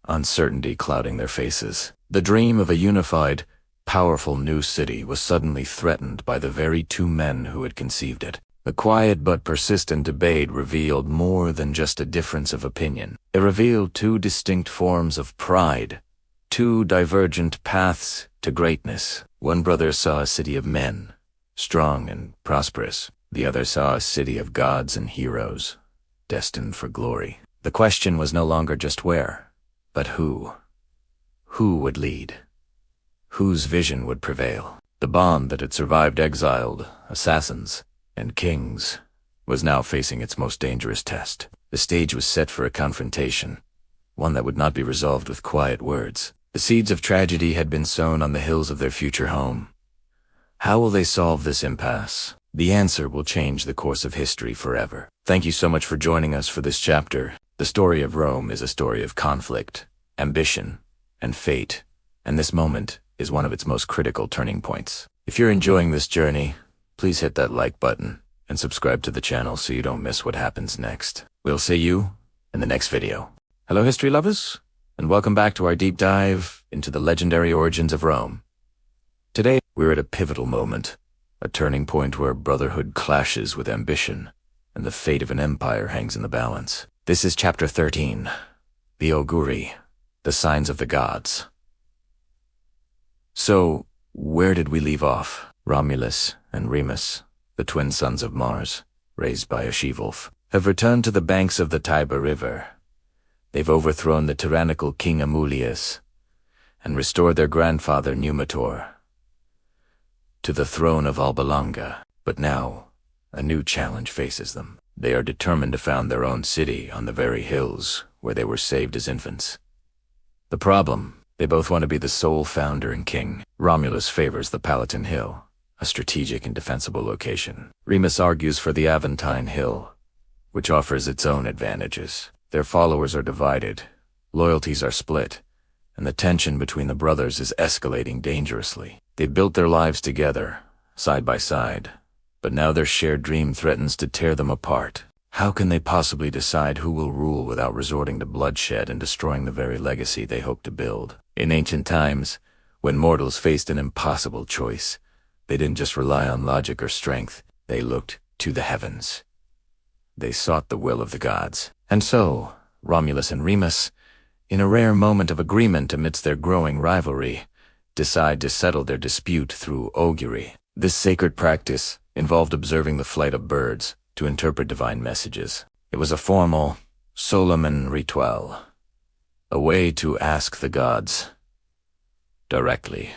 uncertainty clouding their faces. The dream of a unified, powerful new city was suddenly threatened by the very two men who had conceived it. The quiet but persistent debate revealed more than just a difference of opinion. It revealed two distinct forms of pride, two divergent paths to greatness. One brother saw a city of men, strong and prosperous. The other saw a city of gods and heroes, destined for glory. The question was no longer just where, but who. Who would lead? Whose vision would prevail? The bond that had survived exiled, assassins, and kings was now facing its most dangerous test. The stage was set for a confrontation, one that would not be resolved with quiet words. The seeds of tragedy had been sown on the hills of their future home. How will they solve this impasse? The answer will change the course of history forever. Thank you so much for joining us for this chapter. The story of Rome is a story of conflict, ambition, and fate, and this moment is one of its most critical turning points. If you're enjoying this journey, please hit that like button and subscribe to the channel so you don't miss what happens next. We'll see you in the next video. Hello, history lovers, and welcome back to our deep dive into the legendary origins of Rome. Today, we're at a pivotal moment, a turning point where brotherhood clashes with ambition, and the fate of an empire hangs in the balance. This is Chapter 13, the Augury, the Signs of the Gods. So, where did we leave off? Romulus and Remus, the twin sons of Mars, raised by a shivolf, have returned to the banks of the Tiber River. They've overthrown the tyrannical King Amulius and restored their grandfather Numitor to the throne of Alba Longa. But now, a new challenge faces them. They are determined to found their own city on the very hills where they were saved as infants. The problem, they both want to be the sole founder and king. Romulus favors the Palatine Hill, a strategic and defensible location. Remus argues for the Aventine Hill, which offers its own advantages. Their followers are divided, loyalties are split, and the tension between the brothers is escalating dangerously. They built their lives together, side by side, but now their shared dream threatens to tear them apart. How can they possibly decide who will rule without resorting to bloodshed and destroying the very legacy they hope to build? In ancient times, when mortals faced an impossible choice, they didn't just rely on logic or strength, they looked to the heavens. They sought the will of the gods. And so, Romulus and Remus, in a rare moment of agreement amidst their growing rivalry, decide to settle their dispute through augury. This sacred practice involved observing the flight of birds to interpret divine messages. It was a formal, solemn ritual, a way to ask the gods directly,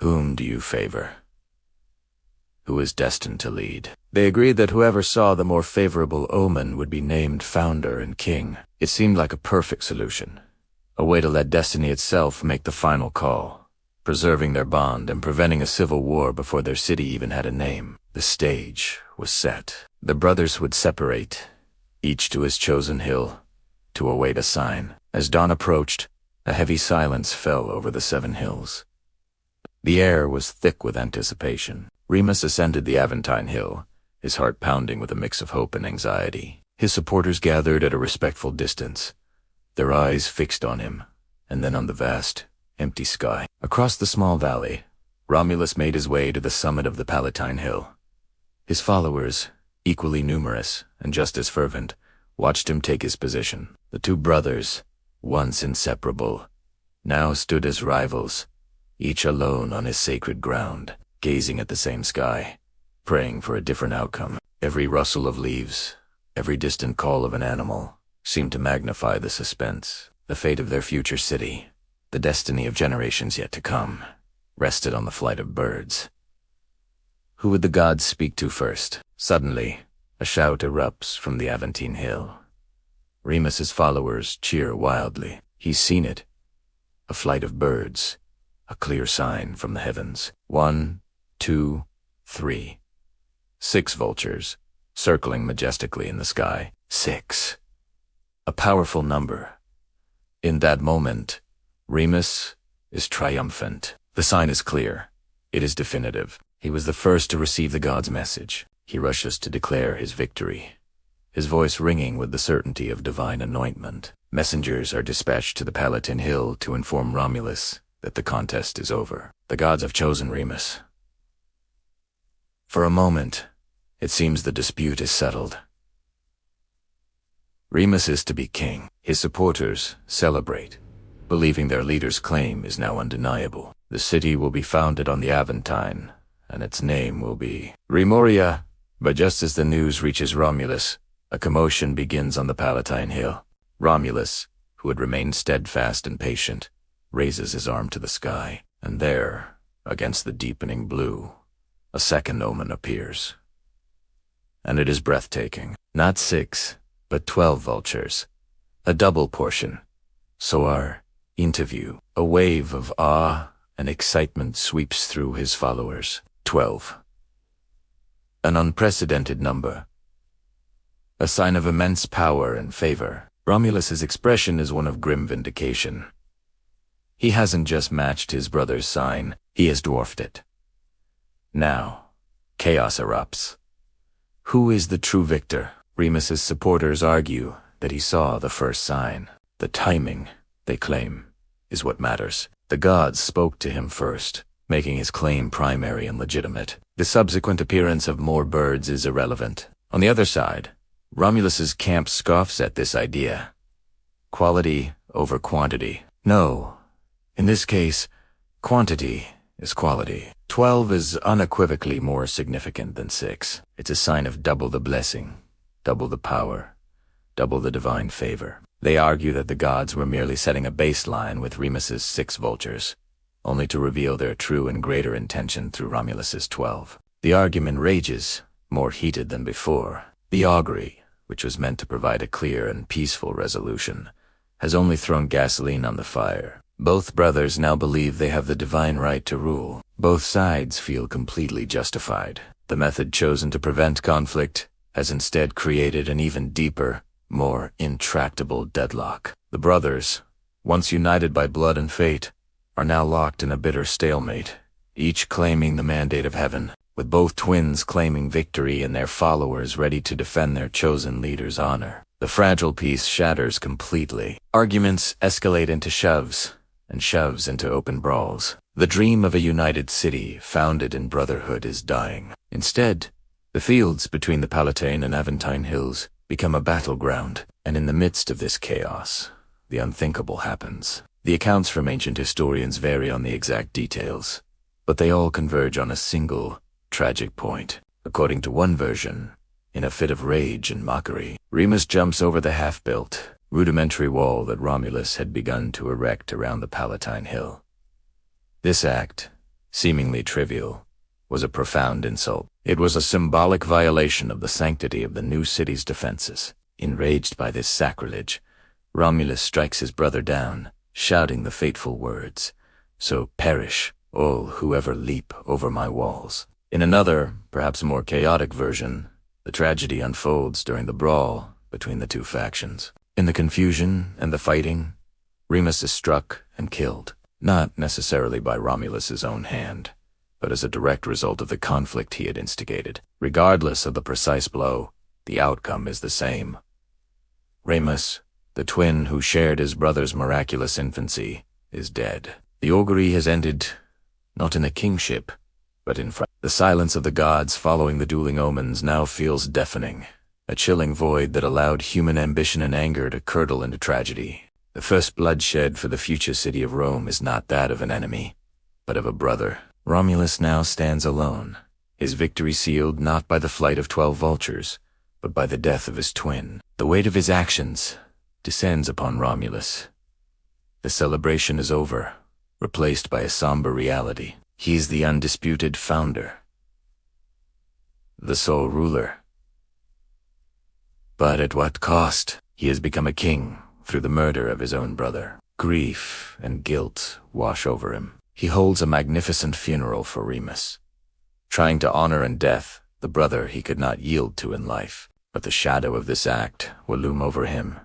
whom do you favor? Who is destined to lead? They agreed that whoever saw the more favorable omen would be named founder and king. It seemed like a perfect solution, a way to let destiny itself make the final call, preserving their bond and preventing a civil war before their city even had a name. The stage was set. The brothers would separate, each to his chosen hill, to await a sign. As dawn approached, a heavy silence fell over the 7 hills. The air was thick with anticipation. Remus ascended the Aventine Hill, his heart pounding with a mix of hope and anxiety. His supporters gathered at a respectful distance, their eyes fixed on him, and then on the vast, empty sky. Across the small valley, Romulus made his way to the summit of the Palatine Hill. His followers, equally numerous and just as fervent, watched him take his position. The two brothers, once inseparable, now stood as rivals, each alone on his sacred ground, gazing at the same sky, praying for a different outcome. Every rustle of leaves, every distant call of an animal, seemed to magnify the suspense. The fate of their future city, the destiny of generations yet to come, rested on the flight of birds. Who would the gods speak to first? Suddenly, a shout erupts from the Aventine Hill. Remus's followers cheer wildly. He's seen it. A flight of birds, a clear sign from the heavens. 1, 2, 3. 6 vultures, circling majestically in the sky. 6. A powerful number. In that moment, Remus is triumphant. The sign is clear. It is definitive. He was the first to receive the god's message. He rushes to declare his victory, his voice ringing with the certainty of divine anointment. Messengers are dispatched to the Palatine Hill to inform Romulus that the contest is over. The gods have chosen Remus. For a moment, it seems the dispute is settled. Remus is to be king. His supporters celebrate, believing their leader's claim is now undeniable. The city will be founded on the Aventine, and its name will be Remoria. But just as the news reaches Romulus, a commotion begins on the Palatine Hill. Romulus, who had remained steadfast and patient, raises his arm to the sky, and there, against the deepening blue, a second omen appears. And it is breathtaking. Not 6, but 12 vultures. A double portion. So our interview. A wave of awe and excitement sweeps through his followers. 12. An unprecedented number. A sign of immense power and favor. Romulus's expression is one of grim vindication. He hasn't just matched his brother's sign, he has dwarfed it. Now, chaos erupts. Who is the true victor? Remus's supporters argue that he saw the first sign. The timing, they claim, is what matters. The gods spoke to him first, making his claim primary and legitimate. The subsequent appearance of more birds is irrelevant. On the other side, Romulus's camp scoffs at this idea. Quality over quantity. No, in this case, quantity is quality. 12 is unequivocally more significant than 6. It's a sign of double the blessing, double the power, double the divine favor. They argue that the gods were merely setting a baseline with Remus's 6 vultures, only to reveal their true and greater intention through Romulus's 12. The argument rages, more heated than before. The augury, which was meant to provide a clear and peaceful resolution, has only thrown gasoline on the fire. Both brothers now believe they have the divine right to rule. Both sides feel completely justified. The method chosen to prevent conflict has instead created an even deeper, more intractable deadlock. The brothers, once united by blood and fate, are now locked in a bitter stalemate, each claiming the mandate of heaven, with both twins claiming victory and their followers ready to defend their chosen leader's honor. The fragile peace shatters completely. Arguments escalate into shoves, and shoves into open brawls. The dream of a united city founded in brotherhood is dying. Instead, the fields between the Palatine and Aventine hills become a battleground, and in the midst of this chaos, the unthinkable happens. The accounts from ancient historians vary on the exact details, but they all converge on a single, tragic point. According to one version, in a fit of rage and mockery, Remus jumps over the half-built, rudimentary wall that Romulus had begun to erect around the Palatine Hill. This act, seemingly trivial, was a profound insult. It was a symbolic violation of the sanctity of the new city's defenses. Enraged by this sacrilege, Romulus strikes his brother down, shouting the fateful words, "So perish all who ever leap over my walls." In another, perhaps more chaotic version, the tragedy unfolds during the brawl between the two factions. In the confusion and the fighting, Remus is struck and killed, not necessarily by Romulus's own hand, but as a direct result of the conflict he had instigated. Regardless of the precise blow, the outcome is the same. Remus, the twin who shared his brother's miraculous infancy, is dead. The augury has ended, not in a kingship, but in the silence of the gods following the dueling omens now feels deafening, a chilling void that allowed human ambition and anger to curdle into tragedy. The first bloodshed for the future city of Rome is not that of an enemy, but of a brother. Romulus now stands alone, his victory sealed not by the flight of 12 vultures, but by the death of his twin. The weight of his actions descends upon Romulus. The celebration is over, replaced by a somber reality. He is the undisputed founder, the sole ruler. But at what cost? He has become a king through the murder of his own brother. Grief and guilt wash over him. He holds a magnificent funeral for Remus, trying to honor in death the brother he could not yield to in life. But the shadow of this act will loom over him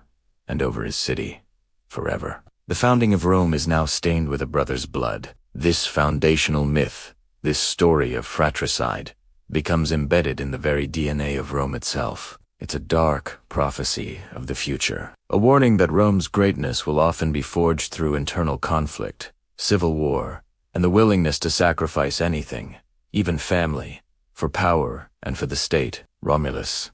and over his city forever. The founding of Rome is now stained with a brother's blood. This foundational myth This story of fratricide becomes embedded in the very DNA of Rome itself. It's a dark prophecy of the future, a warning that Rome's greatness will often be forged through internal conflict, civil war, and the willingness to sacrifice anything, even family, for power and for the state. Romulus,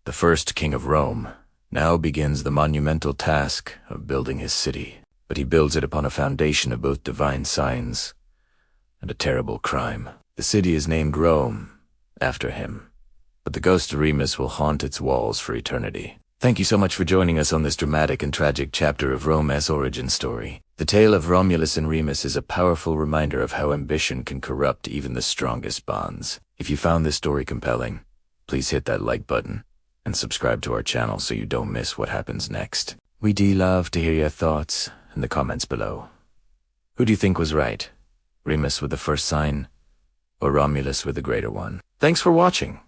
the first king of Rome, now begins the monumental task of building his city, but he builds it upon a foundation of both divine signs and a terrible crime. The city is named Rome after him, but the ghost of Remus will haunt its walls for eternity. Thank you so much for joining us on this dramatic and tragic chapter of Rome's origin story. The tale of Romulus and Remus is a powerful reminder of how ambition can corrupt even the strongest bonds. If you found this story compelling, please hit that like button and subscribe to our channel so you don't miss what happens next. We do love to hear your thoughts in the comments below. Who do you think was right? Remus with the first sign, or Romulus with the greater one? Thanks for watching,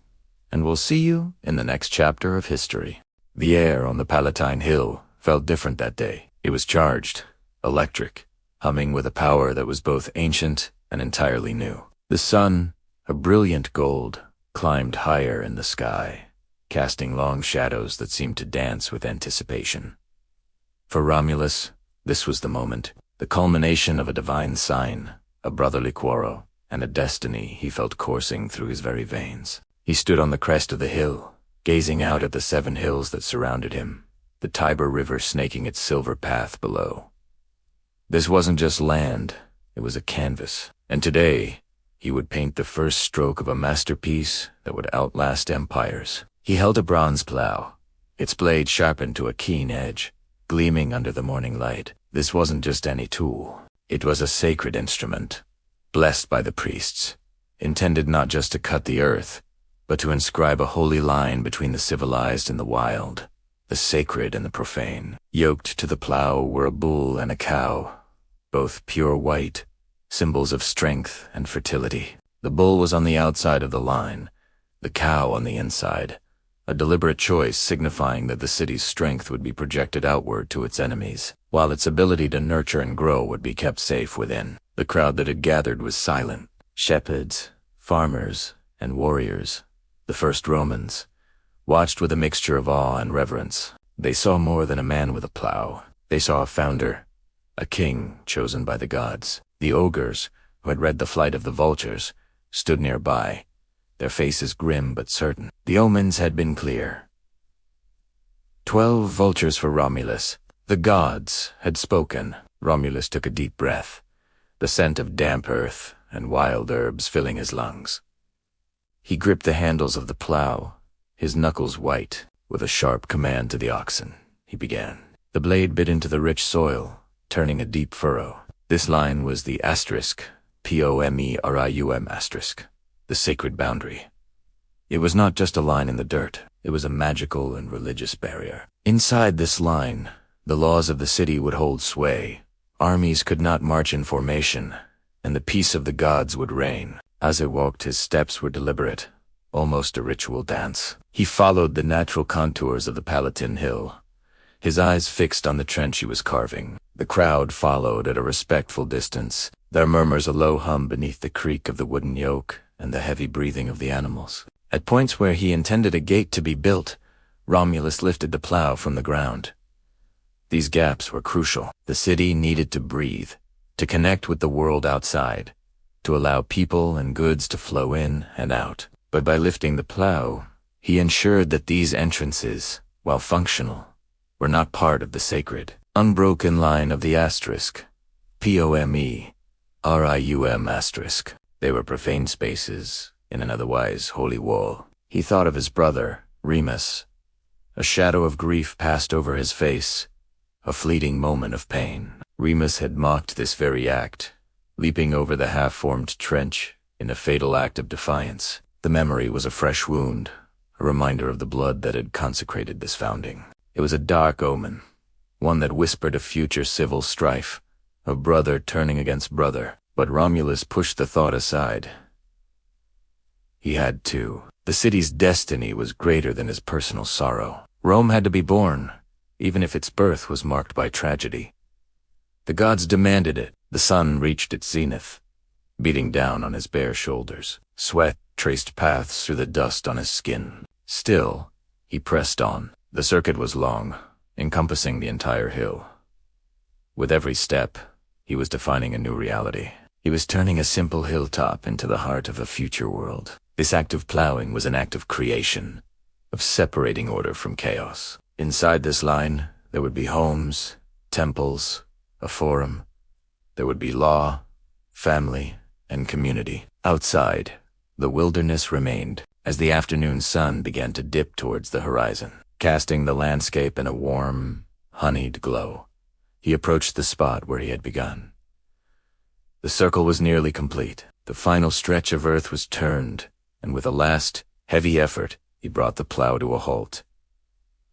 and we'll see you in the next chapter of history. The air on the Palatine Hill felt different that day. It was charged, electric, humming with a power that was both ancient and entirely new. The sun, a brilliant gold, climbed higher in the sky, casting long shadows that seemed to dance with anticipation. For Romulus, this was the moment, the culmination of a divine sign, a brotherly quarrel, and a destiny he felt coursing through his very veins. He stood on the crest of the hill, gazing out at the 7 hills that surrounded him, the Tiber River snaking its silver path below. This wasn't just land, it was a canvas, and today he would paint the first stroke of a masterpiece that would outlast empires. He held a bronze plow, its blade sharpened to a keen edge, gleaming under the morning light. This wasn't just any tool. It was a sacred instrument, blessed by the priests, intended not just to cut the earth, but to inscribe a holy line between the civilized and the wild, the sacred and the profane. Yoked to the plow were a bull and a cow, both pure white, symbols of strength and fertility. The bull was on the outside of the line, the cow on the inside, a deliberate choice signifying that the city's strength would be projected outward to its enemies, while its ability to nurture and grow would be kept safe within. The crowd that had gathered was silent. Shepherds, farmers, and warriors, the first Romans, watched with a mixture of awe and reverence. They saw more than a man with a plow. They saw a founder, a king chosen by the gods. The augurs, who had read the flight of the vultures, stood nearby, their faces grim but certain. The omens had been clear. 12 vultures for Romulus. The gods had spoken. Romulus took a deep breath, the scent of damp earth and wild herbs filling his lungs. He gripped the handles of the plow, his knuckles white. With a sharp command to the oxen, he began. The blade bit into the rich soil, turning a deep furrow. This line was the asterisk, POMERIUM asterisk, the sacred boundary. It was not just a line in the dirt, it was a magical and religious barrier. Inside this line, the laws of the city would hold sway. Armies could not march in formation, and the peace of the gods would reign. As he walked, his steps were deliberate, almost a ritual dance. He followed the natural contours of the Palatine Hill, his eyes fixed on the trench he was carving. The crowd followed at a respectful distance, their murmurs a low hum beneath the creak of the wooden yoke and the heavy breathing of the animals. At points where he intended a gate to be built, Romulus lifted the plow from the ground. These gaps were crucial. The city needed to breathe, to connect with the world outside, to allow people and goods to flow in and out. But by lifting the plow, he ensured that these entrances, while functional, were not part of the sacred, unbroken line of the asterisk, POMERIUM asterisk. They were profane spaces in an otherwise holy wall. He thought of his brother, Remus. A shadow of grief passed over his face, a fleeting moment of pain. Remus had mocked this very act, leaping over the half-formed trench in a fatal act of defiance. The memory was a fresh wound, a reminder of the blood that had consecrated this founding. It was a dark omen, one that whispered of future civil strife, of brother turning against brother. But Romulus pushed the thought aside. He had to. The city's destiny was greater than his personal sorrow. Rome had to be born, even if its birth was marked by tragedy. The gods demanded it. The sun reached its zenith. beating down on his bare shoulders. Sweat traced paths through the dust on his skin. Still, he pressed on. The circuit was long, encompassing the entire hill. With every step, he was defining a new reality. He was turning a simple hilltop into the heart of a future world. This act of plowing was an act of creation, of separating order from chaos. Inside this line, there would be homes, temples, a forum. There would be law, family, and community. Outside, the wilderness remained as the afternoon sun began to dip towards the horizon, casting the landscape in a warm, honeyed glow. He approached the spot where he had begun. The circle was nearly complete. The final stretch of earth was turned, and with a last, heavy effort, he brought the plow to a halt.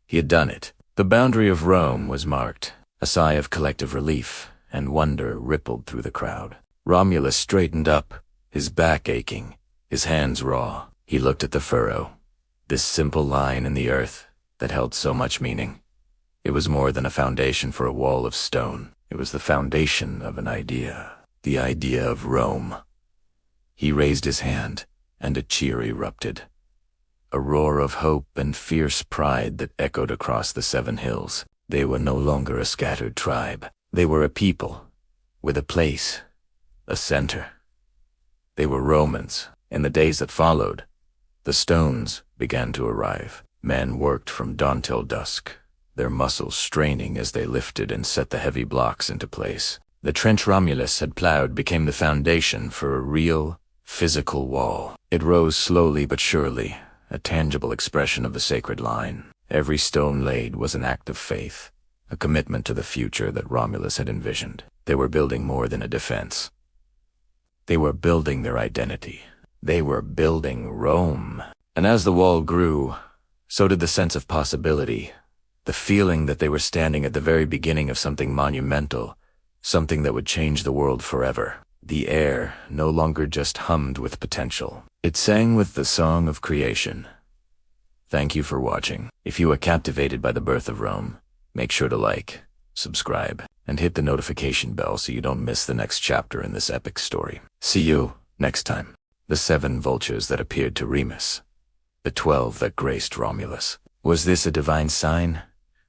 He had done it. The boundary of Rome was marked. A sigh of collective relief and wonder rippled through the crowd. Romulus straightened up, his back aching, his hands raw. He looked at the furrow, this simple line in the earth that held so much meaning. It was more than a foundation for a wall of stone. It was the foundation of an idea, the idea of Rome. He raised his hand, and a cheer erupted. A roar of hope and fierce pride that echoed across the 7 hills. They were no longer a scattered tribe. They were a people, with a place, a center. They were Romans. In the days that followed, the stones began to arrive. Men worked from dawn till dusk, their muscles straining as they lifted and set the heavy blocks into place. The trench Romulus had plowed became the foundation for a real, physical wall. It rose slowly but surely, a tangible expression of the sacred line. Every stone laid was an act of faith, a commitment to the future that Romulus had envisioned. They were building more than a defense. They were building their identity. They were building Rome. And as the wall grew, so did the sense of possibility, the feeling that they were standing at the very beginning of something monumental, something that would change the world forever. The air no longer just hummed with potential. It sang with the song of creation. Thank you for watching. If you are captivated by the birth of Rome, make sure to like, subscribe, and hit the notification bell so you don't miss the next chapter in this epic story. See you next time. The 7 vultures that appeared to Remus. The 12 that graced Romulus. Was this a divine sign?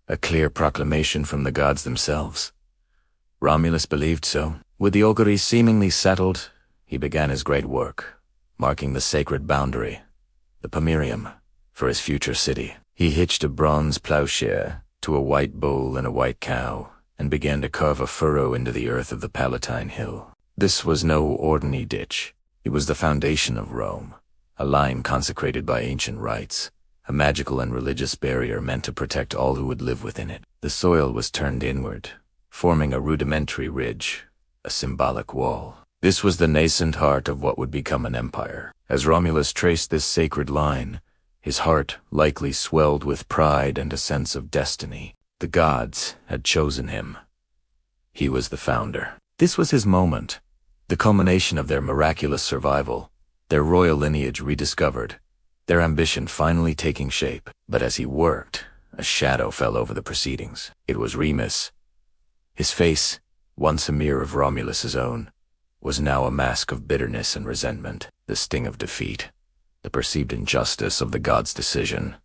A clear proclamation from the gods themselves? Romulus believed so. With the augury seemingly settled, he began his great work, marking the sacred boundary, the pomerium, for his future city. He hitched a bronze plowshare to a white bull and a white cow, and began to carve a furrow into the earth of the Palatine Hill. This was no ordinary ditch. It was the foundation of Rome, a line consecrated by ancient rites, a magical and religious barrier meant to protect all who would live within it. The soil was turned inward, forming a rudimentary ridge, a symbolic wall. This was the nascent heart of what would become an empire. As Romulus traced this sacred line, his heart likely swelled with pride and a sense of destiny. The gods had chosen him. He was the founder. This was his moment, the culmination of their miraculous survival, their royal lineage rediscovered, their ambition finally taking shape. But as he worked, a shadow fell over the proceedings. It was Remus. His face, once a mirror of Romulus's own, was now a mask of bitterness and resentment. The sting of defeat, the perceived injustice of the gods' decision,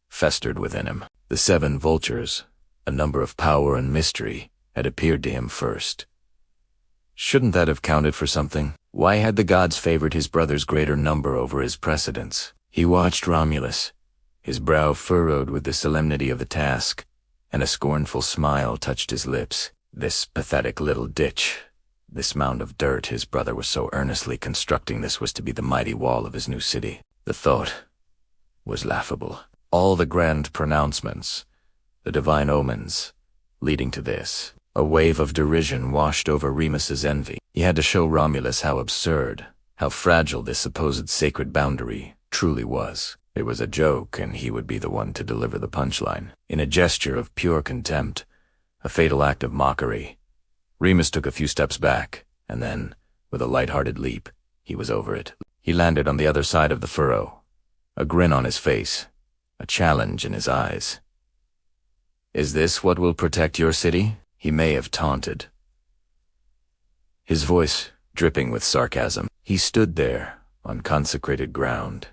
festered within him. The 7 vultures, a number of power and mystery, had appeared to him first. Shouldn't that have counted for something? Why had the gods favored his brother's greater number over his precedence? He watched Romulus, his brow furrowed with the solemnity of the task, and a scornful smile touched his lips. This pathetic little ditch, this mound of dirt his brother was so earnestly constructing, this was to be the mighty wall of his new city. The thought was laughable. All the grand pronouncements, the divine omens, leading to this. A wave of derision washed over Remus's envy. He had to show Romulus how absurd, how fragile this supposed sacred boundary truly was. It was a joke, and he would be the one to deliver the punchline. In a gesture of pure contempt, a fatal act of mockery, Remus took a few steps back, and then, with a light-hearted leap, he was over it. He landed on the other side of the furrow, a grin on his face, a challenge in his eyes. "Is this what will protect your city?" He may have taunted. His voice dripping with sarcasm. He stood there, on consecrated ground,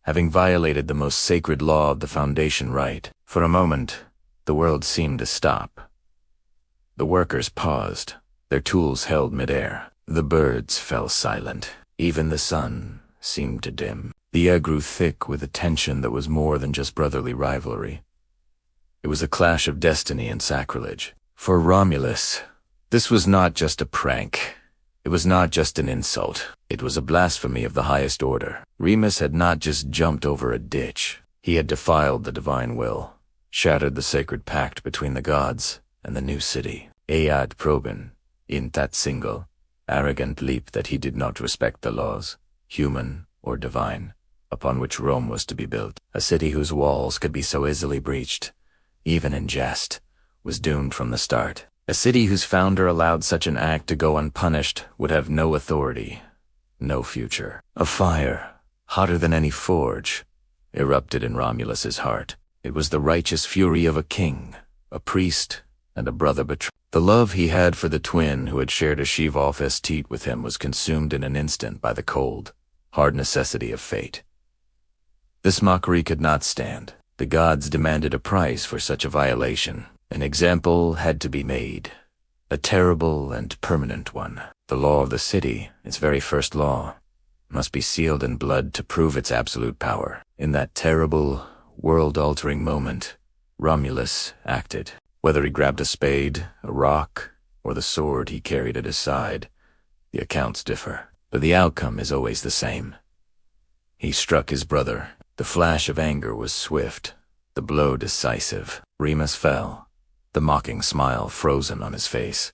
having violated the most sacred law of the Foundation right. For a moment, the world seemed to stop. The workers paused, their tools held midair. The birds fell silent. Even the sun seemed to dim. The air grew thick with a tension that was more than just brotherly rivalry. It was a clash of destiny and sacrilege. For Romulus, this was not just a prank. It was not just an insult. It was a blasphemy of the highest order. Remus had not just jumped over a ditch. He had defiled the divine will, shattered the sacred pact between the gods and the new city. Had proben, in that single, arrogant leap that he did not respect the laws, human or divine, upon which Rome was to be built. A city whose walls could be so easily breached, even in jest, was doomed from the start. A city whose founder allowed such an act to go unpunished would have no authority, no future. A fire, hotter than any forge, erupted in Romulus's heart. It was the righteous fury of a king, a priest, and a brother betrayed. The love he had for the twin who had shared a shivolf estate with him was consumed in an instant by the cold, hard necessity of fate. This mockery could not stand. The gods demanded a price for such a violation. An example had to be made, a terrible and permanent one. The law of the city, its very first law, must be sealed in blood to prove its absolute power. In that terrible, world-altering moment, Romulus acted. Whether he grabbed a spade, a rock, or the sword he carried at his side, the accounts differ, but the outcome is always the same. He struck his brother. The flash of anger was swift, the blow decisive. Remus fell, the mocking smile frozen on his face,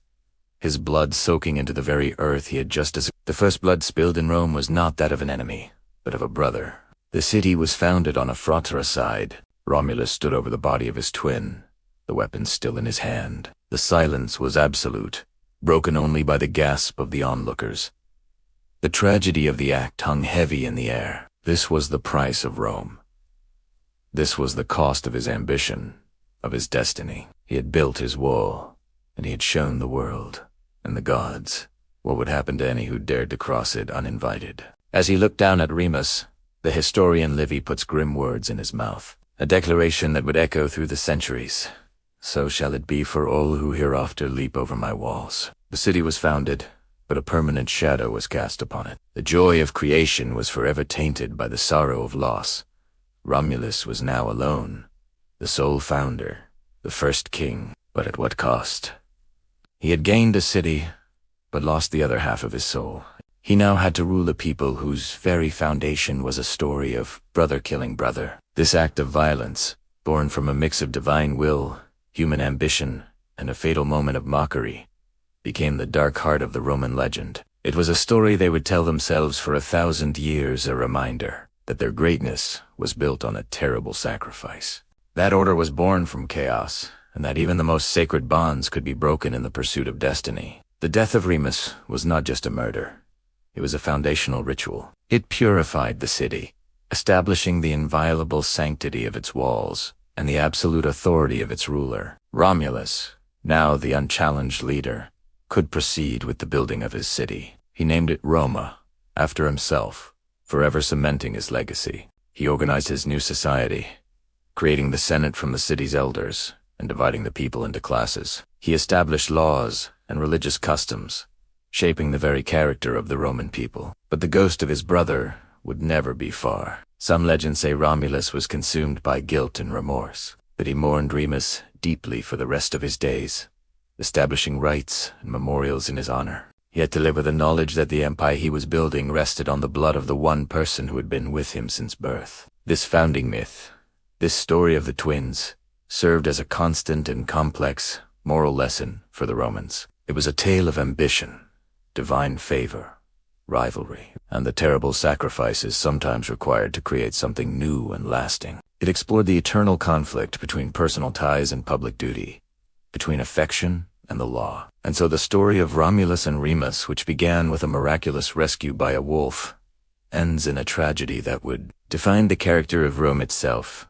his blood soaking into the very earth he had just as. The first blood spilled in Rome was not that of an enemy, but of a brother. The city was founded on a fratricide. Romulus stood over the body of his twin, the weapon still in his hand. The silence was absolute, broken only by the gasp of the onlookers. The tragedy of the act hung heavy in the air. This was the price of Rome. This was the cost of his ambition, of his destiny. He had built his wall, and he had shown the world, and the gods, what would happen to any who dared to cross it uninvited. As he looked down at Remus, the historian Livy puts grim words in his mouth, a declaration that would echo through the centuries. So shall it be for all who hereafter leap over my walls. The city was founded, but a permanent shadow was cast upon it. The joy of creation was forever tainted by the sorrow of loss. Romulus was now alone, the sole founder, the first king, but at what cost? He had gained a city, but lost the other half of his soul. He now had to rule a people whose very foundation was a story of brother killing brother. This act of violence, born from a mix of divine will, human ambition, and a fatal moment of mockery, became the dark heart of the Roman legend. It was a story they would tell themselves for 1,000 years, a reminder that their greatness was built on a terrible sacrifice. That order was born from chaos, and that even the most sacred bonds could be broken in the pursuit of destiny. The death of Remus was not just a murder. It was a foundational ritual. It purified the city, establishing the inviolable sanctity of its walls and the absolute authority of its ruler. Romulus, now the unchallenged leader, could proceed with the building of his city. He named it Roma, after himself, forever cementing his legacy. He organized his new society, creating the Senate from the city's elders and dividing the people into classes. He established laws and religious customs, shaping the very character of the Roman people. But the ghost of his brother would never be far. Some legends say Romulus was consumed by guilt and remorse, that he mourned Remus deeply for the rest of his days, establishing rites and memorials in his honor. He had to live with the knowledge that the empire he was building rested on the blood of the one person who had been with him since birth. This founding myth, this story of the twins, served as a constant and complex moral lesson for the Romans. It was a tale of ambition, divine favor, rivalry, and the terrible sacrifices sometimes required to create something new and lasting. It explored the eternal conflict between personal ties and public duty, between affection and the law. And so the story of Romulus and Remus, which began with a miraculous rescue by a wolf, ends in a tragedy that would define the character of Rome itself.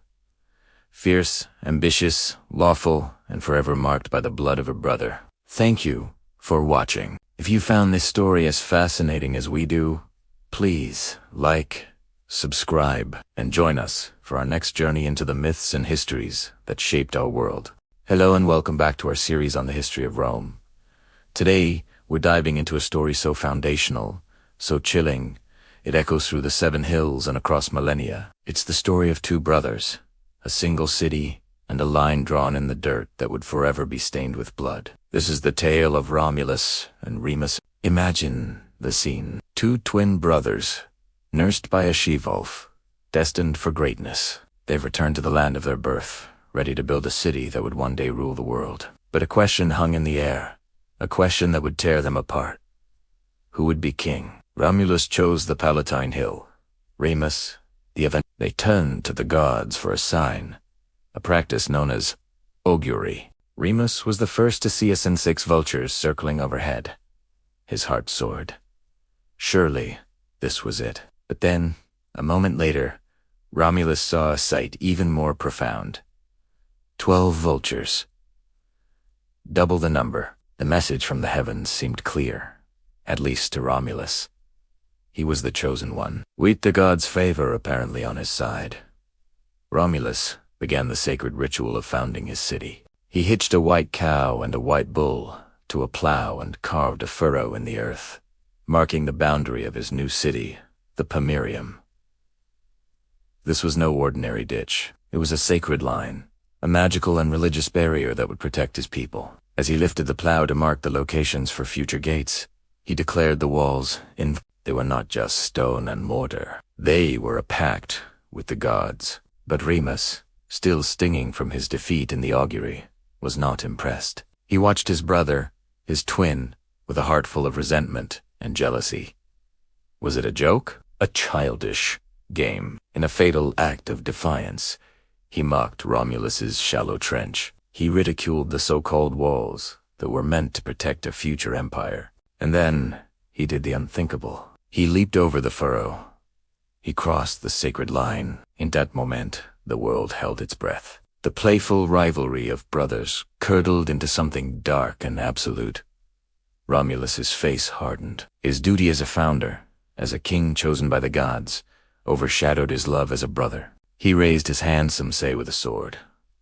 Fierce, ambitious, lawful, and forever marked by the blood of a brother. Thank you for watching. If you found this story as fascinating as we do, please like, subscribe, and join us for our next journey into the myths and histories that shaped our world. Hello and welcome back to our series on the history of Rome. Today, we're diving into a story so foundational, so chilling, it echoes through the 7 hills and across millennia. It's the story of 2 brothers, a single city, and a line drawn in the dirt that would forever be stained with blood. This is the tale of Romulus and Remus. Imagine the scene. 2 twin brothers, nursed by a shivolf, destined for greatness. They've returned to the land of their birth, ready to build a city that would one day rule the world. But a question hung in the air, a question that would tear them apart. Who would be king? Romulus chose the Palatine Hill. Remus, the event. They turned to the gods for a sign, a practice known as augury. Remus was the first to see us in 6 vultures circling overhead. His heart soared. Surely, this was it. But then, a moment later, Romulus saw a sight even more profound. 12 vultures. Double the number. The message from the heavens seemed clear, at least to Romulus. He was the chosen one, with the gods' favor apparently on his side. Romulus began the sacred ritual of founding his city. He hitched a white cow and a white bull to a plow and carved a furrow in the earth, marking the boundary of his new city, the Pomerium. This was no ordinary ditch. It was a sacred line, a magical and religious barrier that would protect his people. As he lifted the plow to mark the locations for future gates, he declared the walls They were not just stone and mortar. They were a pact with the gods. But Remus, still stinging from his defeat in the augury, was not impressed. He watched his brother, his twin, with a heart full of resentment and jealousy. Was it a joke? A childish game? In a fatal act of defiance, he mocked Romulus's shallow trench. He ridiculed the so-called walls that were meant to protect a future empire. And then he did the unthinkable. He leaped over the furrow. He crossed the sacred line. In that moment, the world held its breath. The playful rivalry of brothers curdled into something dark and absolute. Romulus's face hardened. His duty as a founder, as a king chosen by the gods, overshadowed his love as a brother. He raised his hand, some say with a sword,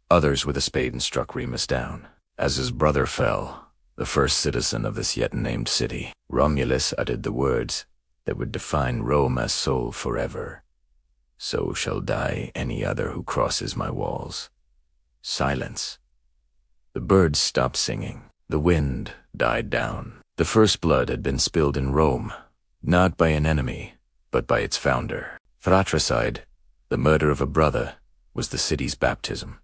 others with a spade, and struck Remus down. As his brother fell, the first citizen of this yet named city, Romulus uttered the words that would define Rome as soul forever. So shall die any other who crosses my walls. Silence. The birds stopped singing. The wind died down. The first blood had been spilled in Rome, not by an enemy, but by its founder. Fratricide, the murder of a brother, was the city's baptism.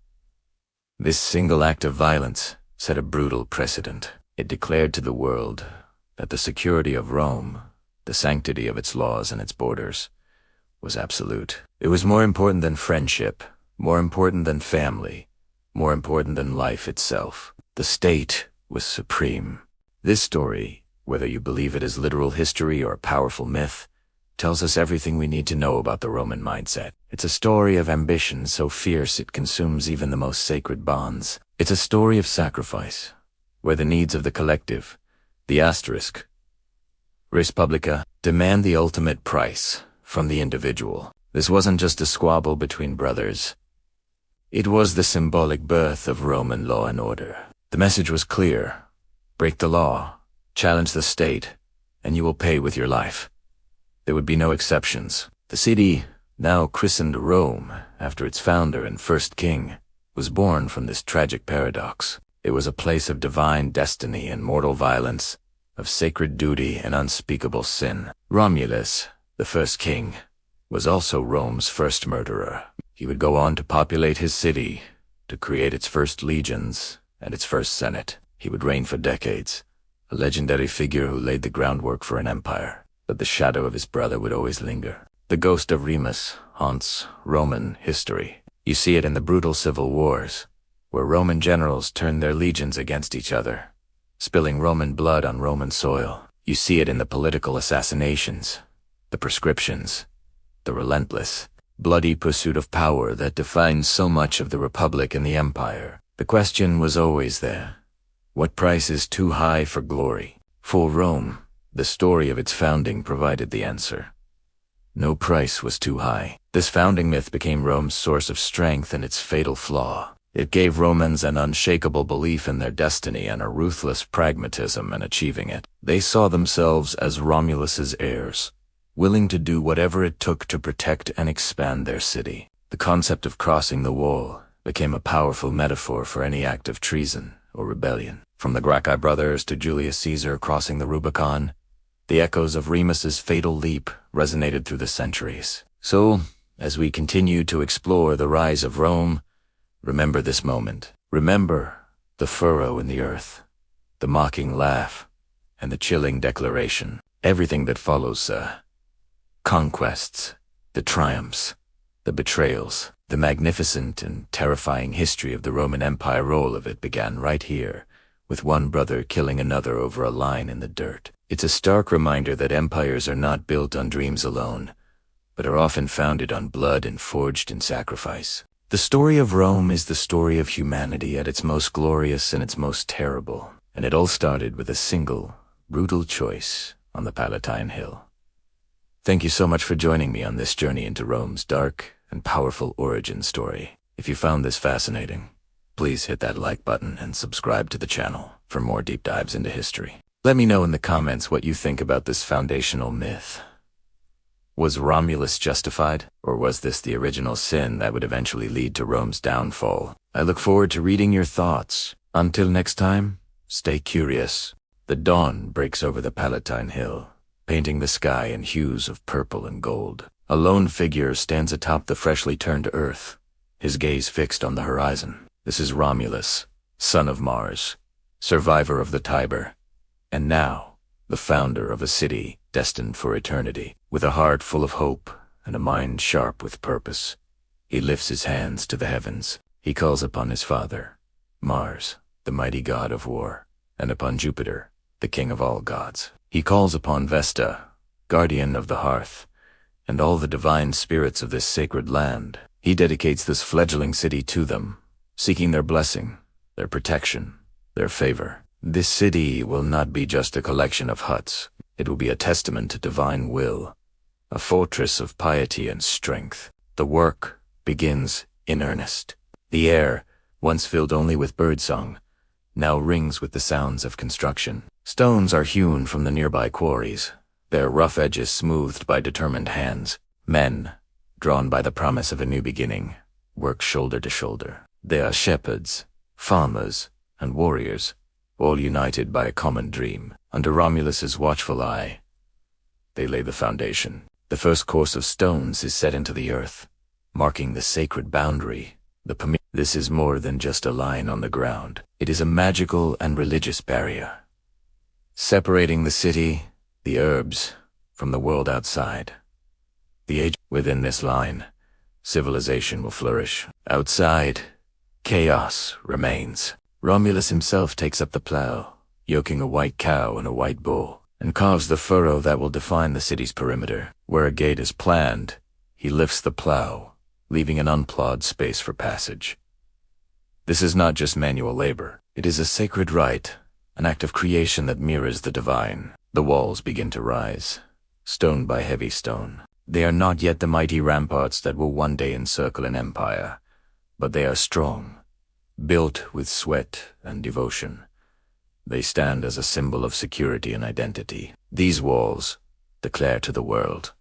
This single act of violence set a brutal precedent. It declared to the world that the security of Rome, the sanctity of its laws and its borders, was absolute. It was more important than friendship, more important than family, more important than life itself. The state was supreme. This story, whether you believe it is literal history or a powerful myth, tells us everything we need to know about the Roman mindset. It's a story of ambition so fierce it consumes even the most sacred bonds. It's a story of sacrifice, where the needs of the collective, the asterisk, res publica, demand the ultimate price from the individual. This wasn't just a squabble between brothers. It was the symbolic birth of Roman law and order. The message was clear. Break the law, challenge the state, and you will pay with your life. There would be no exceptions. The city, now christened Rome after its founder and first king, was born from this tragic paradox. It was a place of divine destiny and mortal violence, of sacred duty and unspeakable sin. Romulus, the first king, was also Rome's first murderer. He would go on to populate his city, to create its first legions and its first senate. He would reign for decades, a legendary figure who laid the groundwork for an empire. But the shadow of his brother would always linger. The ghost of Remus haunts Roman history. You see it in the brutal civil wars, where Roman generals turned their legions against each other, spilling Roman blood on Roman soil. You see it in the political assassinations, the proscriptions, the relentless, bloody pursuit of power that defines so much of the Republic and the Empire. The question was always there. What price is too high for glory, For Rome, the story of its founding provided the answer. No price was too high. This founding myth became Rome's source of strength and its fatal flaw. It gave Romans an unshakable belief in their destiny and a ruthless pragmatism in achieving it. They saw themselves as Romulus's heirs, willing to do whatever it took to protect and expand their city. The concept of crossing the wall became a powerful metaphor for any act of treason or rebellion. From the Gracchi brothers to Julius Caesar crossing the Rubicon, the echoes of Remus's fatal leap resonated through the centuries. So, as we continue to explore the rise of Rome, remember this moment. Remember the furrow in the earth, the mocking laugh, and the chilling declaration. Everything that follows conquests, the triumphs, the betrayals, the magnificent and terrifying history of the Roman Empire, all of it began right here, with one brother killing another over a line in the dirt. It's a stark reminder that empires are not built on dreams alone, but are often founded on blood and forged in sacrifice. The story of Rome is the story of humanity at its most glorious and its most terrible, and it all started with a single, brutal choice on the Palatine Hill. Thank you so much for joining me on this journey into Rome's dark and powerful origin story. If you found this fascinating, please hit that like button and subscribe to the channel for more deep dives into history. Let me know in the comments what you think about this foundational myth. Was Romulus justified, or was this the original sin that would eventually lead to Rome's downfall? I look forward to reading your thoughts. Until next time, stay curious. The dawn breaks over the Palatine Hill, painting the sky in hues of purple and gold. A lone figure stands atop the freshly turned earth, his gaze fixed on the horizon. This is Romulus, son of Mars, survivor of the Tiber, and now the founder of a city destined for eternity. With a heart full of hope and a mind sharp with purpose, he lifts his hands to the heavens. He calls upon his father, Mars, the mighty god of war, and upon Jupiter, the king of all gods. He calls upon Vesta, guardian of the hearth, and all the divine spirits of this sacred land. He dedicates this fledgling city to them, seeking their blessing, their protection, their favor. This city will not be just a collection of huts. It will be a testament to divine will, a fortress of piety and strength. The work begins in earnest. The air, once filled only with birdsong, now rings with the sounds of construction. Stones are hewn from the nearby quarries, their rough edges smoothed by determined hands. Men, drawn by the promise of a new beginning, work shoulder to shoulder. They are shepherds, farmers, and warriors, all united by a common dream. Under Romulus's watchful eye, they lay the foundation. The first course of stones is set into the earth, marking the sacred boundary. This is more than just a line on the ground. It is a magical and religious barrier, separating the city, the herbs, from the world outside. Within this line, civilization will flourish. Outside, chaos remains. Romulus himself takes up the plow, yoking a white cow and a white bull, and carves the furrow that will define the city's perimeter. Where a gate is planned, he lifts the plow, leaving an unplowed space for passage. This is not just manual labor. It is a sacred rite, an act of creation that mirrors the divine. The walls begin to rise, stone by heavy stone. They are not yet the mighty ramparts that will one day encircle an empire, but they are strong, built with sweat and devotion. They stand as a symbol of security and identity. These walls declare to the world,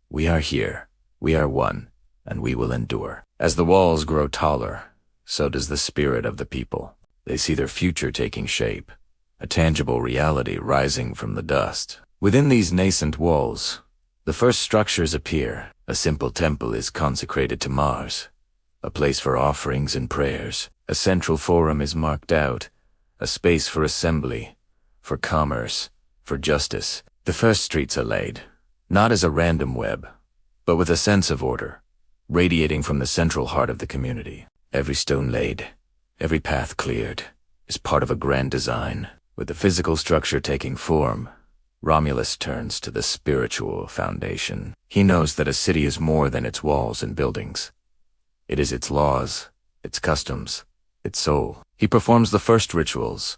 we are here, we are one, and we will endure. As the walls grow taller, so does the spirit of the people. They see their future taking shape, a tangible reality rising from the dust. Within these nascent walls, the first structures appear. A simple temple is consecrated to Mars, a place for offerings and prayers. A central forum is marked out, a space for assembly, for commerce, for justice. The first streets are laid, not as a random web, but with a sense of order, radiating from the central heart of the community. Every stone laid, every path cleared, is part of a grand design. With the physical structure taking form, Romulus turns to the spiritual foundation. He knows that a city is more than its walls and buildings. It is its laws, its customs, its soul. He performs the first rituals,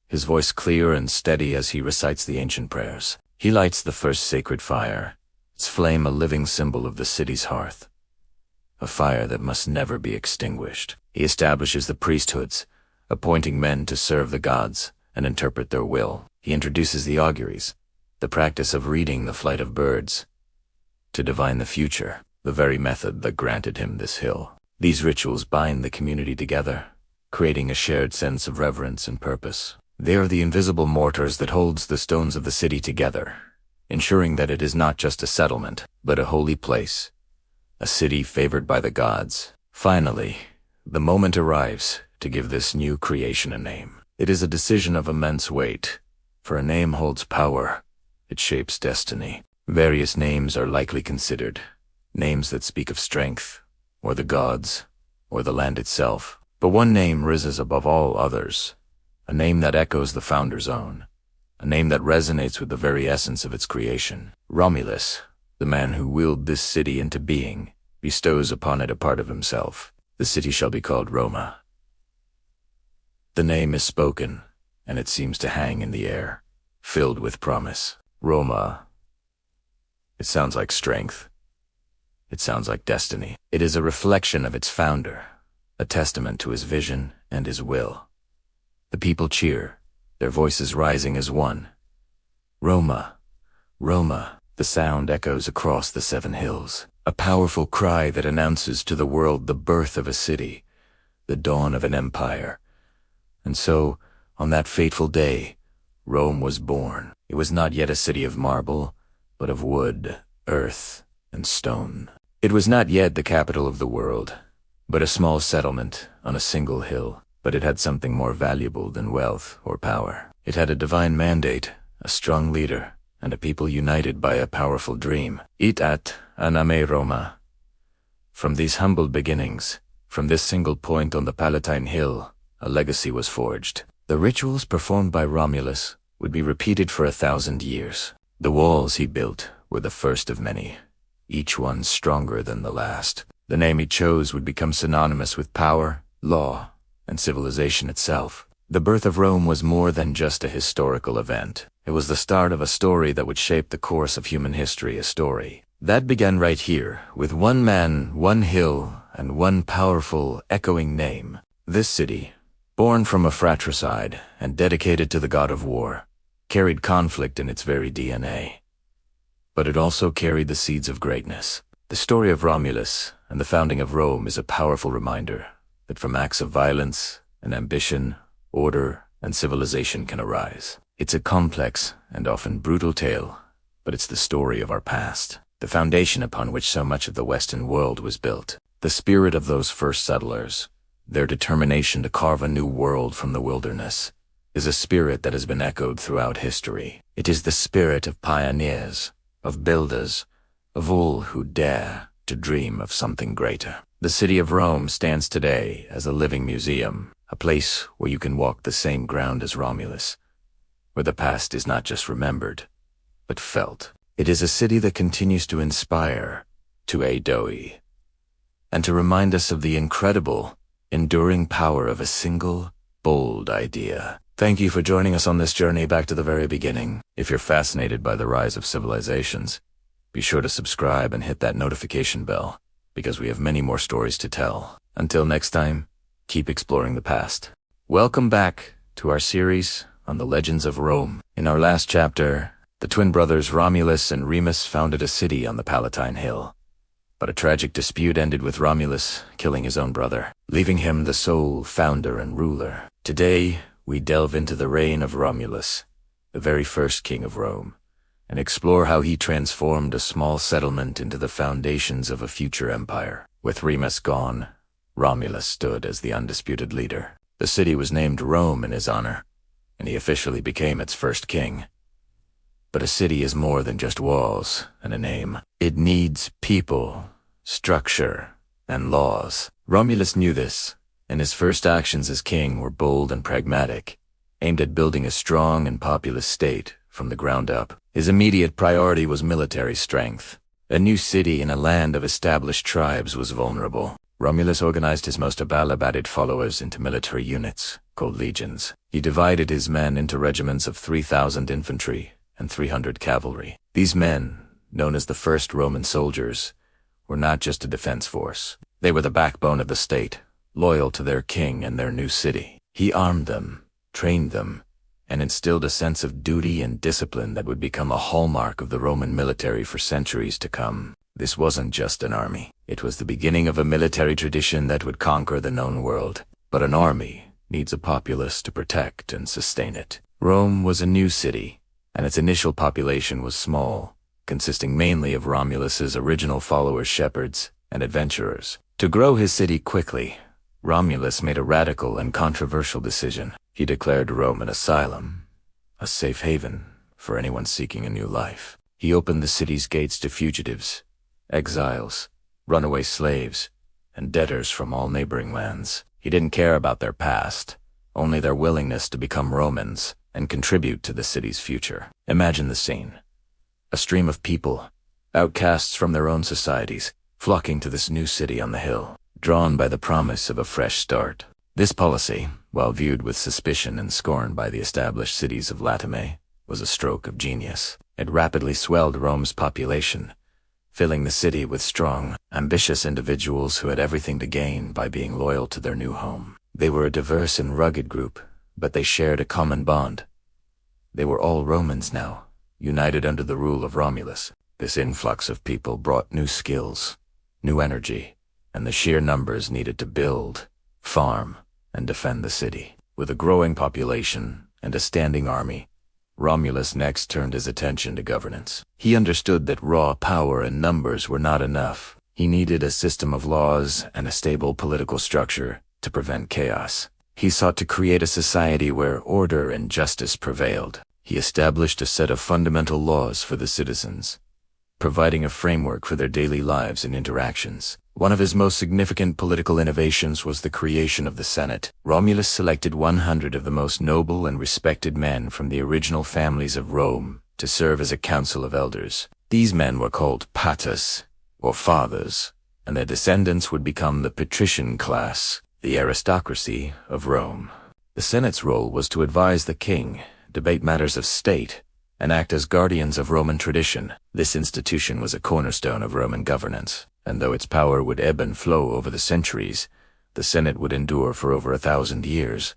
his voice clear and steady as he recites the ancient prayers. He lights the first sacred fire, its flame a living symbol of the city's hearth, a fire that must never be extinguished. He establishes the priesthoods, appointing men to serve the gods and interpret their will. He introduces the auguries, the practice of reading the flight of birds, to divine the future, the very method that granted him this hill. These rituals bind the community together, creating a shared sense of reverence and purpose. They are the invisible mortars that holds the stones of the city together, ensuring that it is not just a settlement, but a holy place, a city favored by the gods. Finally, the moment arrives to give this new creation a name. It is a decision of immense weight, for a name holds power. It shapes destiny. Various names are likely considered, names that speak of strength, or the gods, or the land itself. But one name rises above all others, a name that echoes the founder's own, a name that resonates with the very essence of its creation. Romulus, the man who willed this city into being, bestows upon it a part of himself. The city shall be called Roma. The name is spoken, and it seems to hang in the air, filled with promise. Roma. It sounds like strength. It sounds like destiny. It is a reflection of its founder, a testament to his vision and his will. The people cheer, their voices rising as one. Roma, Roma. The sound echoes across the 7 hills, a powerful cry that announces to the world the birth of a city, the dawn of an empire. And so, on that fateful day, Rome was born. It was not yet a city of marble, but of wood, earth, and stone. It was not yet the capital of the world, but a small settlement on a single hill. But it had something more valuable than wealth or power. It had a divine mandate, a strong leader, and a people united by a powerful dream. Itat aname Roma. From these humble beginnings, from this single point on the Palatine Hill, a legacy was forged. The rituals performed by Romulus would be repeated for 1,000 years. The walls he built were the first of many, each one stronger than the last. The name he chose would become synonymous with power, law, and civilization itself. The birth of Rome was more than just a historical event. It was the start of a story that would shape the course of human history, a story that began right here, with one man, one hill, and one powerful, echoing name. This city, born from a fratricide and dedicated to the god of war, carried conflict in its very DNA. But it also carried the seeds of greatness. The story of Romulus and the founding of Rome is a powerful reminder that from acts of violence and ambition, order and civilization can arise. It's a complex and often brutal tale, but it's the story of our past, the foundation upon which so much of the Western world was built. The spirit of those first settlers, their determination to carve a new world from the wilderness, is a spirit that has been echoed throughout history. It is the spirit of pioneers, of builders, of all who dare to dream of something greater. The city of Rome stands today as a living museum, a place where you can walk the same ground as Romulus, where the past is not just remembered, but felt. It is a city that continues to inspire, to adoi, and to remind us of the incredible, enduring power of a single, bold idea. Thank you for joining us on this journey back to the very beginning. If you're fascinated by the rise of civilizations, be sure to subscribe and hit that notification bell, because we have many more stories to tell. Until next time, keep exploring the past. Welcome back to our series on the legends of Rome. In our last chapter, the twin brothers Romulus and Remus founded a city on the Palatine Hill. But a tragic dispute ended with Romulus killing his own brother, leaving him the sole founder and ruler. Today, we delve into the reign of Romulus, the very first king of Rome, and explore how he transformed a small settlement into the foundations of a future empire. With Remus gone, Romulus stood as the undisputed leader. The city was named Rome in his honor, and he officially became its first king. But a city is more than just walls and a name. It needs people, structure, and laws. Romulus knew this, and his first actions as king were bold and pragmatic, aimed at building a strong and populous state from the ground up. His immediate priority was military strength. A new city in a land of established tribes was vulnerable. Romulus organized his most abalibated followers into military units, called legions. He divided his men into regiments of 3,000 infantry and 300 cavalry. These men, known as the first Roman soldiers, were not just a defense force. They were the backbone of the state, loyal to their king and their new city. He armed them, trained them, and instilled a sense of duty and discipline that would become a hallmark of the Roman military for centuries to come. This wasn't just an army. It was the beginning of a military tradition that would conquer the known world. But an army needs a populace to protect and sustain it. Rome was a new city, and its initial population was small, consisting mainly of Romulus's original followers, shepherds, and adventurers. To grow his city quickly, Romulus made a radical and controversial decision. He declared Rome an asylum, a safe haven for anyone seeking a new life. He opened the city's gates to fugitives, exiles, runaway slaves, and debtors from all neighboring lands. He didn't care about their past, only their willingness to become Romans and contribute to the city's future. Imagine the scene. A stream of people, outcasts from their own societies, flocking to this new city on the hill, drawn by the promise of a fresh start. This policy, while viewed with suspicion and scorn by the established cities of Latium, was a stroke of genius. It rapidly swelled Rome's population, filling the city with strong, ambitious individuals who had everything to gain by being loyal to their new home. They were a diverse and rugged group, but they shared a common bond. They were all Romans now, united under the rule of Romulus. This influx of people brought new skills, new energy, and the sheer numbers needed to build, farm, and defend the city. With a growing population and a standing army, Romulus next turned his attention to governance. He understood that raw power and numbers were not enough. He needed a system of laws and a stable political structure to prevent chaos. He sought to create a society where order and justice prevailed. He established a set of fundamental laws for the citizens, providing a framework for their daily lives and interactions. One of his most significant political innovations was the creation of the Senate. Romulus selected 100 of the most noble and respected men from the original families of Rome to serve as a council of elders. These men were called patres, or fathers, and their descendants would become the patrician class, the aristocracy of Rome. The Senate's role was to advise the king, debate matters of state, and act as guardians of Roman tradition. This institution was a cornerstone of Roman governance, and though its power would ebb and flow over the centuries, the Senate would endure for over 1,000 years,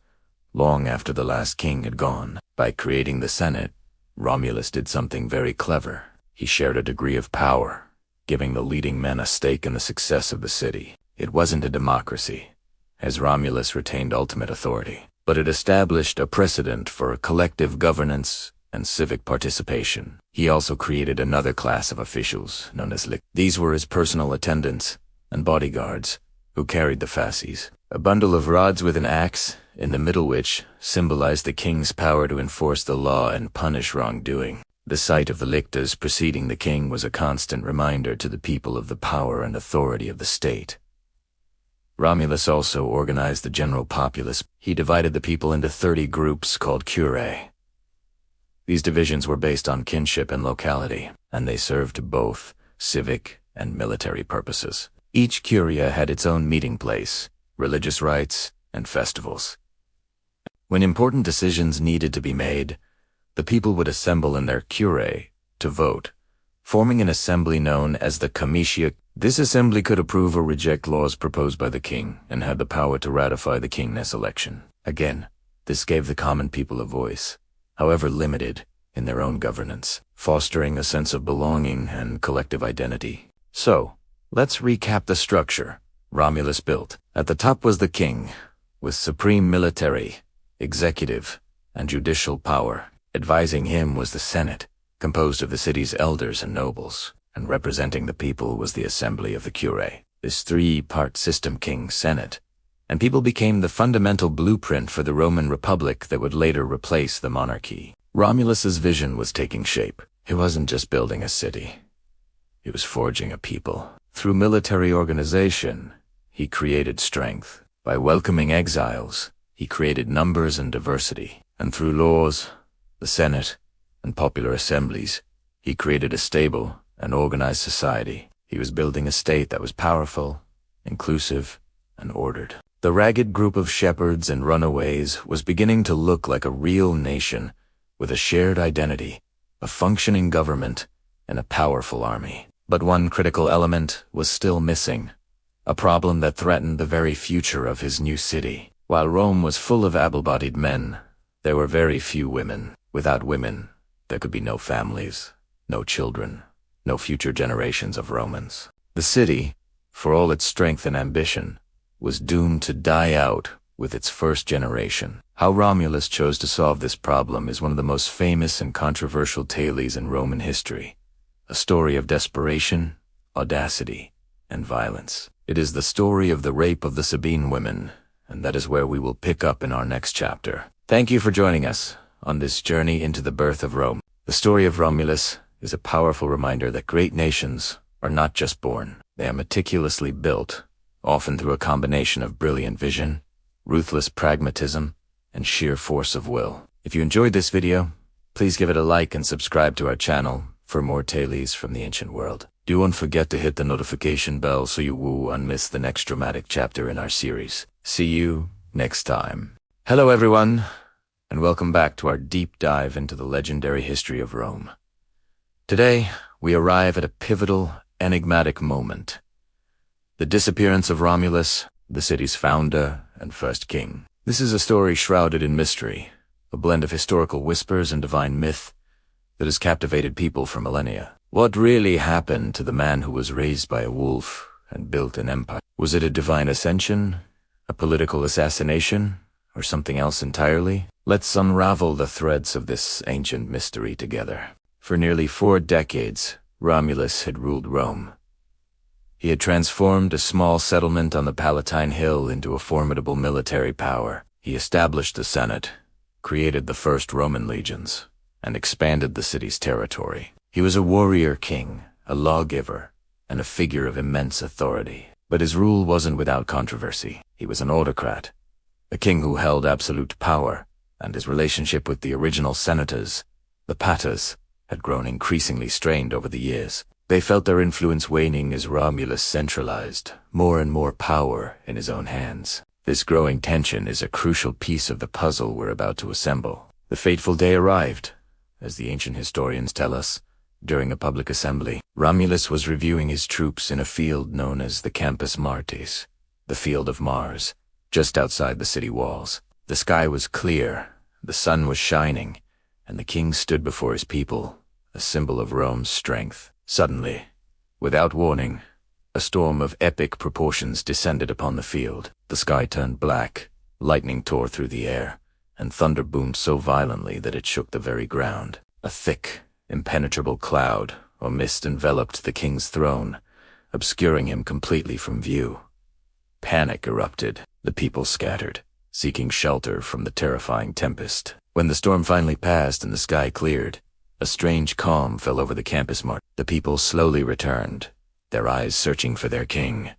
long after the last king had gone. By creating the Senate, Romulus did something very clever. He shared a degree of power, giving the leading men a stake in the success of the city. It wasn't a democracy, as Romulus retained ultimate authority, but it established a precedent for collective governance and civic participation. He also created another class of officials, known as lictors. These were his personal attendants and bodyguards, who carried the fasces, a bundle of rods with an axe, in the middle which symbolized the king's power to enforce the law and punish wrongdoing. The sight of the lictors preceding the king was a constant reminder to the people of the power and authority of the state. Romulus also organized the general populace. He divided the people into 30 groups called curae. These divisions were based on kinship and locality, and they served both civic and military purposes. Each curia had its own meeting place, religious rites, and festivals. When important decisions needed to be made, the people would assemble in their curae to vote, forming an assembly known as the comitia. This assembly could approve or reject laws proposed by the king and had the power to ratify the king's election. Again, this gave the common people a voice, however limited, in their own governance, fostering a sense of belonging and collective identity. So, let's recap the structure Romulus built. At the top was the king, with supreme military, executive, and judicial power. Advising him was the Senate, composed of the city's elders and nobles, and representing the people was the assembly of the curae. This three-part system, king, Senate, and people became the fundamental blueprint for the Roman Republic that would later replace the monarchy. Romulus's vision was taking shape. He wasn't just building a city. He was forging a people. Through military organization, he created strength. By welcoming exiles, he created numbers and diversity. And through laws, the Senate, and popular assemblies, he created a stable and organized society. He was building a state that was powerful, inclusive, and ordered. The ragged group of shepherds and runaways was beginning to look like a real nation, with a shared identity, a functioning government, and a powerful army. But one critical element was still missing, a problem that threatened the very future of his new city. While Rome was full of able-bodied men, there were very few women. Without women, there could be no families, no children, no future generations of Romans. The city, for all its strength and ambition, was doomed to die out with its first generation. How Romulus chose to solve this problem is one of the most famous and controversial tales in Roman history, a story of desperation, audacity, and violence. It is the story of the rape of the Sabine women, and that is where we will pick up in our next chapter. Thank you for joining us on this journey into the birth of Rome. The story of Romulus is a powerful reminder that great nations are not just born. They are meticulously built, often through a combination of brilliant vision, ruthless pragmatism, and sheer force of will. If you enjoyed this video, please give it a like and subscribe to our channel for more tales from the ancient world. Don't forget to hit the notification bell so you won't miss the next dramatic chapter in our series. See you next time. Hello everyone, and welcome back to our deep dive into the legendary history of Rome. Today, we arrive at a pivotal, enigmatic moment. The disappearance of Romulus, the city's founder and first king. This is a story shrouded in mystery, a blend of historical whispers and divine myth that has captivated people for millennia. What really happened to the man who was raised by a wolf and built an empire? Was it a divine ascension, a political assassination, or something else entirely? Let's unravel the threads of this ancient mystery together. For nearly 4 decades, Romulus had ruled Rome. He had transformed a small settlement on the Palatine Hill into a formidable military power. He established the Senate, created the first Roman legions, and expanded the city's territory. He was a warrior king, a lawgiver, and a figure of immense authority. But his rule wasn't without controversy. He was an autocrat, a king who held absolute power, and his relationship with the original senators, the patas, had grown increasingly strained over the years. They felt their influence waning as Romulus centralized more and more power in his own hands. This growing tension is a crucial piece of the puzzle we're about to assemble. The fateful day arrived, as the ancient historians tell us. During a public assembly, Romulus was reviewing his troops in a field known as the Campus Martis, the Field of Mars, just outside the city walls. The sky was clear, the sun was shining, and the king stood before his people, a symbol of Rome's strength. Suddenly, without warning, a storm of epic proportions descended upon the field. The sky turned black, lightning tore through the air, and thunder boomed so violently that it shook the very ground. A thick, impenetrable cloud or mist enveloped the king's throne, obscuring him completely from view. Panic erupted. The people scattered, seeking shelter from the terrifying tempest. When the storm finally passed and the sky cleared, a strange calm fell over the Campus Mart. The people slowly returned, their eyes searching for their king.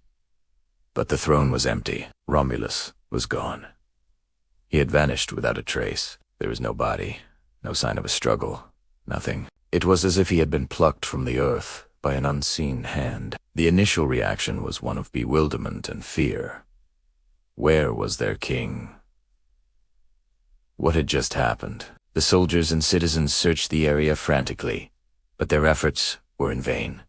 But the throne was empty. Romulus was gone. He had vanished without a trace. There was no body, no sign of a struggle, nothing. It was as if he had been plucked from the earth by an unseen hand. The initial reaction was one of bewilderment and fear. Where was their king? What had just happened? The soldiers and citizens searched the area frantically, but their efforts were in vain.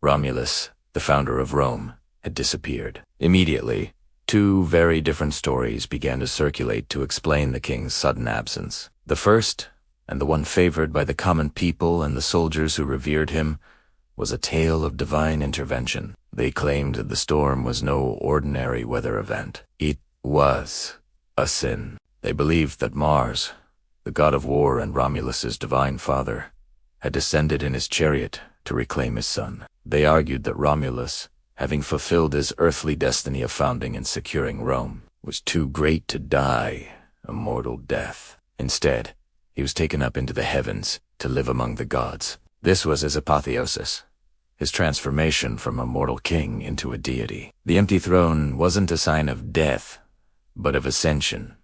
Romulus, the founder of Rome, had disappeared. Immediately, 2 very different stories began to circulate to explain the king's sudden absence. The first, and the one favored by the common people and the soldiers who revered him, was a tale of divine intervention. They claimed that the storm was no ordinary weather event. It was a sin. They believed that Mars, the god of war and Romulus's divine father, had descended in his chariot to reclaim his son. They argued that Romulus, having fulfilled his earthly destiny of founding and securing Rome, was too great to die a mortal death. Instead, he was taken up into the heavens to live among the gods. This was his apotheosis, his transformation from a mortal king into a deity. The empty throne wasn't a sign of death, but of ascension.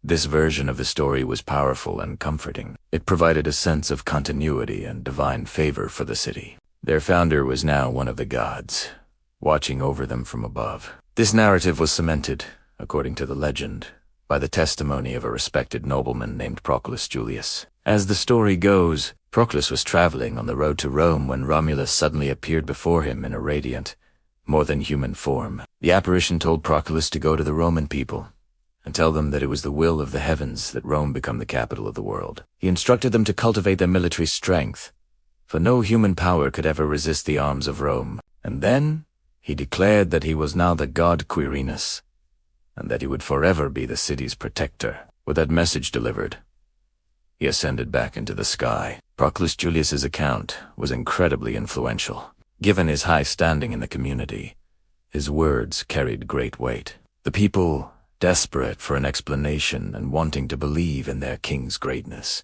This version of the story was powerful and comforting. It provided a sense of continuity and divine favor for the city. Their founder was now one of the gods, watching over them from above. This narrative was cemented, according to the legend, by the testimony of a respected nobleman named Proclus Julius. As the story goes, Proclus was traveling on the road to Rome when Romulus suddenly appeared before him in a radiant, more than human form. The apparition told Proclus to go to the Roman people and tell them that it was the will of the heavens that Rome become the capital of the world. He instructed them to cultivate their military strength, for no human power could ever resist the arms of Rome. And then he declared that he was now the god Quirinus, and that he would forever be the city's protector. With that message delivered, he ascended back into the sky. Proclus Julius's account was incredibly influential. Given his high standing in the community, his words carried great weight. The people, desperate for an explanation and wanting to believe in their king's greatness,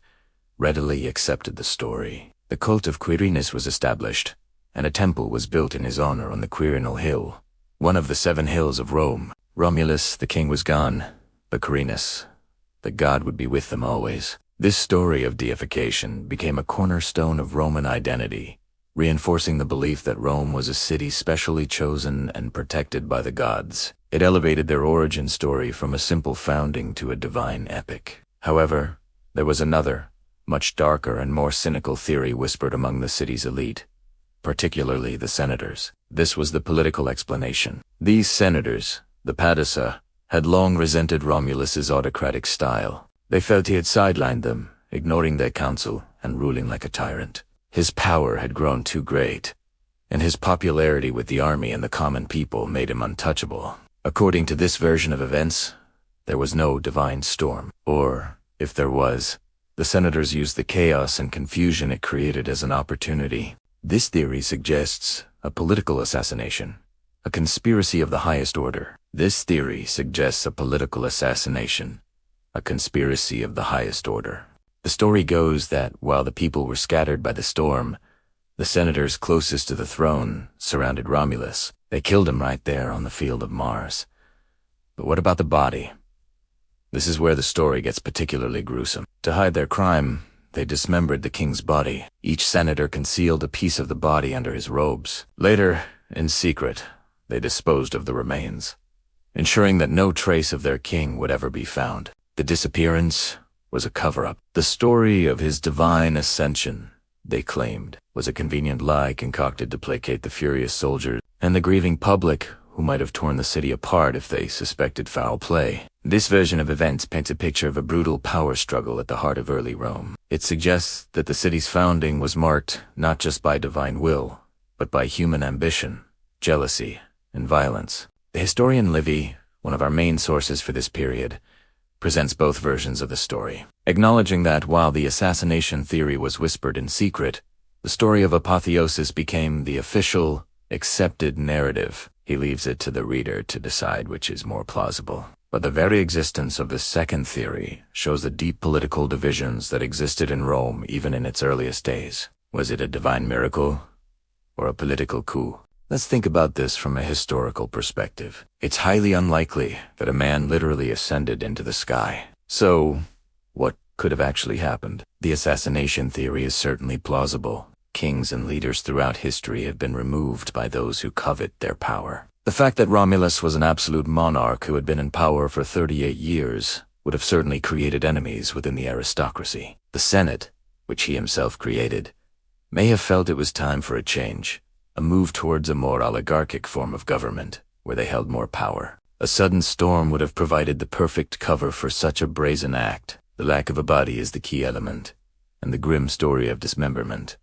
readily accepted the story. The cult of Quirinus was established, and a temple was built in his honor on the Quirinal Hill, one of the 7 hills of Rome. Romulus, the king, was gone, but Quirinus, the god, would be with them always. This story of deification became a cornerstone of Roman identity, reinforcing the belief that Rome was a city specially chosen and protected by the gods. It elevated their origin story from a simple founding to a divine epic. However, there was another, much darker and more cynical theory whispered among the city's elite, particularly the senators. This was the political explanation. These senators, the Padissa, had long resented Romulus's autocratic style. They felt he had sidelined them, ignoring their counsel and ruling like a tyrant. His power had grown too great, and his popularity with the army and the common people made him untouchable. According to this version of events, there was no divine storm. Or, if there was, the senators used the chaos and confusion it created as an opportunity. This theory suggests a political assassination, a conspiracy of the highest order. This theory suggests a political assassination, a conspiracy of the highest order. The story goes that while the people were scattered by the storm, the senators closest to the throne surrounded Romulus. They killed him right there on the field of Mars. But what about the body? This is where the story gets particularly gruesome. To hide their crime, they dismembered the king's body. Each senator concealed a piece of the body under his robes. Later, in secret, they disposed of the remains, ensuring that no trace of their king would ever be found. The disappearance was a cover-up. The story of his divine ascension, they claimed, was a convenient lie concocted to placate the furious soldiers and the grieving public who might have torn the city apart if they suspected foul play. This version of events paints a picture of a brutal power struggle at the heart of early Rome. It suggests that the city's founding was marked not just by divine will, but by human ambition, jealousy, and violence. The historian Livy, one of our main sources for this period, presents both versions of the story, acknowledging that while the assassination theory was whispered in secret, the story of apotheosis became the official, accepted narrative. He leaves it to the reader to decide which is more plausible. But the very existence of this second theory shows the deep political divisions that existed in Rome even in its earliest days. Was it a divine miracle or a political coup? Let's think about this from a historical perspective. It's highly unlikely that a man literally ascended into the sky. So, what could have actually happened? The assassination theory is certainly plausible. Kings and leaders throughout history have been removed by those who covet their power. The fact that Romulus was an absolute monarch who had been in power for 38 years would have certainly created enemies within the aristocracy. The Senate, which he himself created, may have felt it was time for a change, a move towards a more oligarchic form of government, where they held more power. A sudden storm would have provided the perfect cover for such a brazen act. The lack of a body is the key element, and the grim story of dismemberment,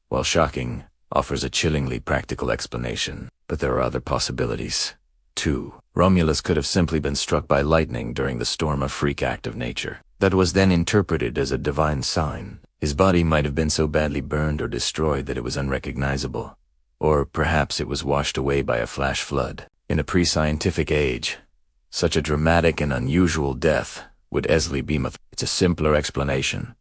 while shocking, offers a chillingly practical explanation. But there are other possibilities, too. Romulus could have simply been struck by lightning during the storm, a freak act of nature that was then interpreted as a divine sign. His body might have been so badly burned or destroyed that it was unrecognizable. Or perhaps it was washed away by a flash flood. In a pre-scientific age, such a dramatic and unusual death would easily be It's a simpler explanation,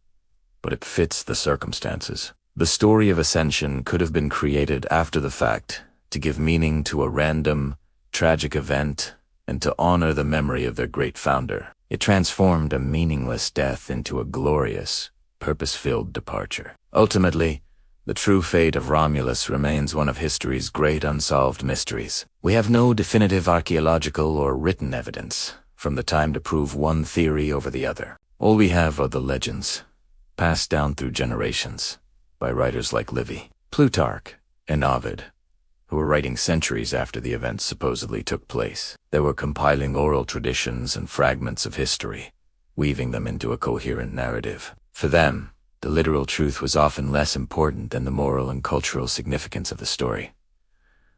but it fits the circumstances. The story of ascension could have been created after the fact to give meaning to a random, tragic event and to honor the memory of their great founder. It transformed a meaningless death into a glorious, purpose-filled departure. Ultimately, The true fate of Romulus remains one of history's great unsolved mysteries. We have no definitive archaeological or written evidence from the time to prove one theory over the other. All we have are the legends, passed down through generations by writers like Livy, Plutarch, and Ovid, who were writing centuries after the events supposedly took place. They were compiling oral traditions and fragments of history, weaving them into a coherent narrative. For them, the literal truth was often less important than the moral and cultural significance of the story.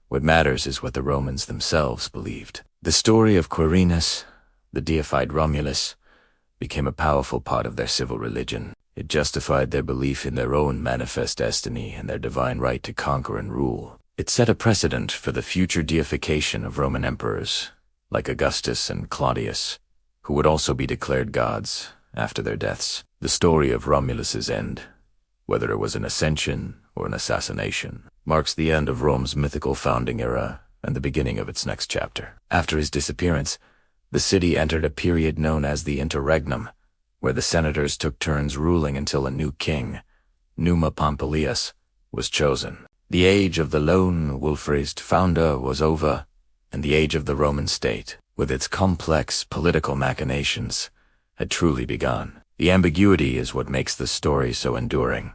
What matters is what the Romans themselves believed. The story of Quirinus, the deified Romulus, became a powerful part of their civil religion. It justified their belief in their own manifest destiny and their divine right to conquer and rule. It set a precedent for the future deification of Roman emperors, like Augustus and Claudius, who would also be declared gods after their deaths. The story of Romulus's end, whether it was an ascension or an assassination, marks the end of Rome's mythical founding era and the beginning of its next chapter. After his disappearance, the city entered a period known as the interregnum, where the senators took turns ruling until a new king, Numa Pompilius, was chosen. The age of the lone wolf-raised founder was over, and the age of the Roman state, with its complex political machinations, had truly begun. The ambiguity is what makes the story so enduring.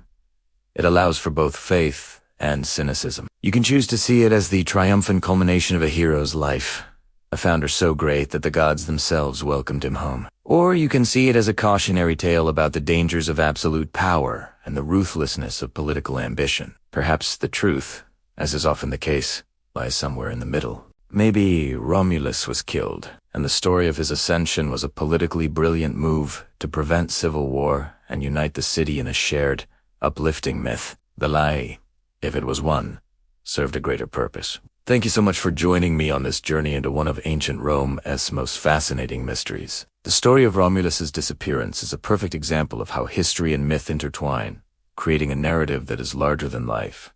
It allows for both faith and cynicism. You can choose to see it as the triumphant culmination of a hero's life, a founder so great that the gods themselves welcomed him home. Or you can see it as a cautionary tale about the dangers of absolute power and the ruthlessness of political ambition. Perhaps the truth, as is often the case, lies somewhere in the middle. Maybe Romulus was killed, and the story of his ascension was a politically brilliant move to prevent civil war and unite the city in a shared, uplifting myth. The lie, if it was one, served a greater purpose. Thank you so much for joining me on this journey into one of ancient Rome's most fascinating mysteries. The story of Romulus's disappearance is a perfect example of how history and myth intertwine, creating a narrative that is larger than life.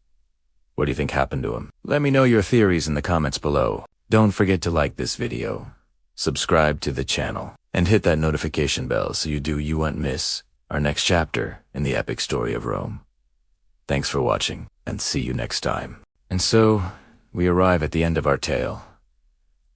What do you think happened to him? Let me know your theories in the comments below. Don't forget to like this video, subscribe to the channel, and hit that notification bell so you won't miss our next chapter in the epic story of Rome. Thanks for watching, and see you next time. And so, we arrive at the end of our tale,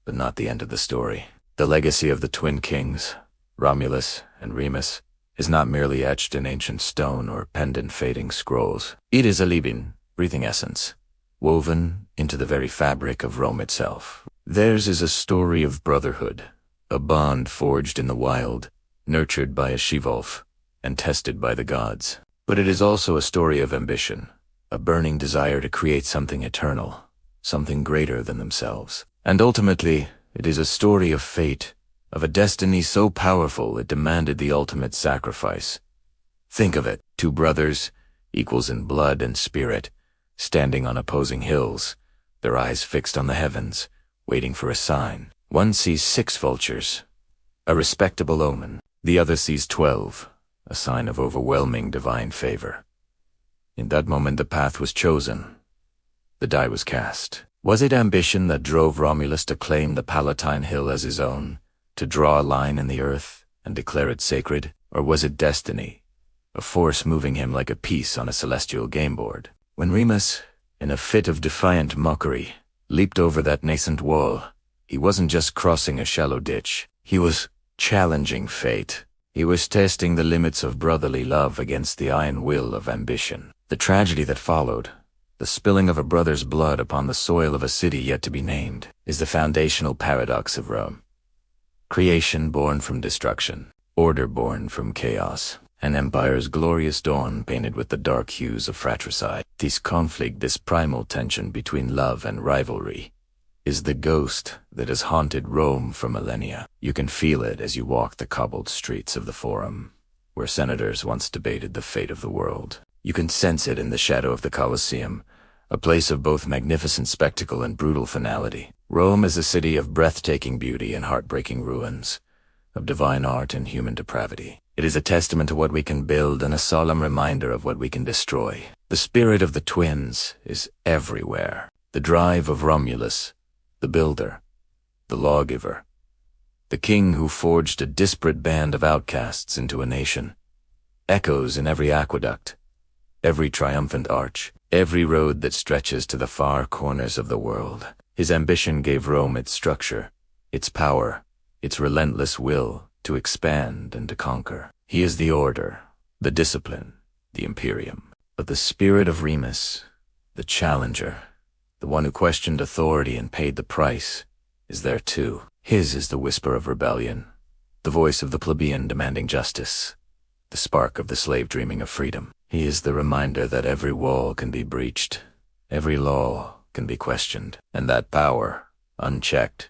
but not the end of the story. The legacy of the twin kings, Romulus and Remus, is not merely etched in ancient stone or penned in fading scrolls. It is a living, breathing essence, woven into the very fabric of Rome itself. Theirs is a story of brotherhood, a bond forged in the wild, nurtured by a shivolf, and tested by the gods. But it is also a story of ambition, a burning desire to create something eternal, something greater than themselves. And ultimately, it is a story of fate, of a destiny so powerful it demanded the ultimate sacrifice. Think of it, two brothers, equals in blood and spirit, standing on opposing hills, their eyes fixed on the heavens, waiting for a sign. One sees 6 vultures, a respectable omen. The other sees 12, a sign of overwhelming divine favor. In that moment the path was chosen. The die was cast. Was it ambition that drove Romulus to claim the Palatine Hill as his own, to draw a line in the earth and declare it sacred? Or was it destiny, a force moving him like a piece on a celestial game board? When Remus, in a fit of defiant mockery, leaped over that nascent wall, he wasn't just crossing a shallow ditch. He was challenging fate. He was testing the limits of brotherly love against the iron will of ambition. The tragedy that followed, the spilling of a brother's blood upon the soil of a city yet to be named, is the foundational paradox of Rome. Creation born from destruction, order born from chaos, an empire's glorious dawn painted with the dark hues of fratricide. This conflict, this primal tension between love and rivalry, is the ghost that has haunted Rome for millennia. You can feel it as you walk the cobbled streets of the Forum, where senators once debated the fate of the world. You can sense it in the shadow of the Colosseum, a place of both magnificent spectacle and brutal finality. Rome is a city of breathtaking beauty and heartbreaking ruins, of divine art and human depravity. It is a testament to what we can build and a solemn reminder of what we can destroy. The spirit of the twins is everywhere. The drive of Romulus, the builder, the lawgiver, the king who forged a disparate band of outcasts into a nation, echoes in every aqueduct, every triumphant arch, every road that stretches to the far corners of the world. His ambition gave Rome its structure, its power, its relentless will to expand and to conquer. He is the order, the discipline, the imperium. But the spirit of Remus, the challenger, the one who questioned authority and paid the price, is there too. His is the whisper of rebellion, the voice of the plebeian demanding justice, the spark of the slave dreaming of freedom. He is the reminder that every wall can be breached, every law can be questioned, and that power, unchecked,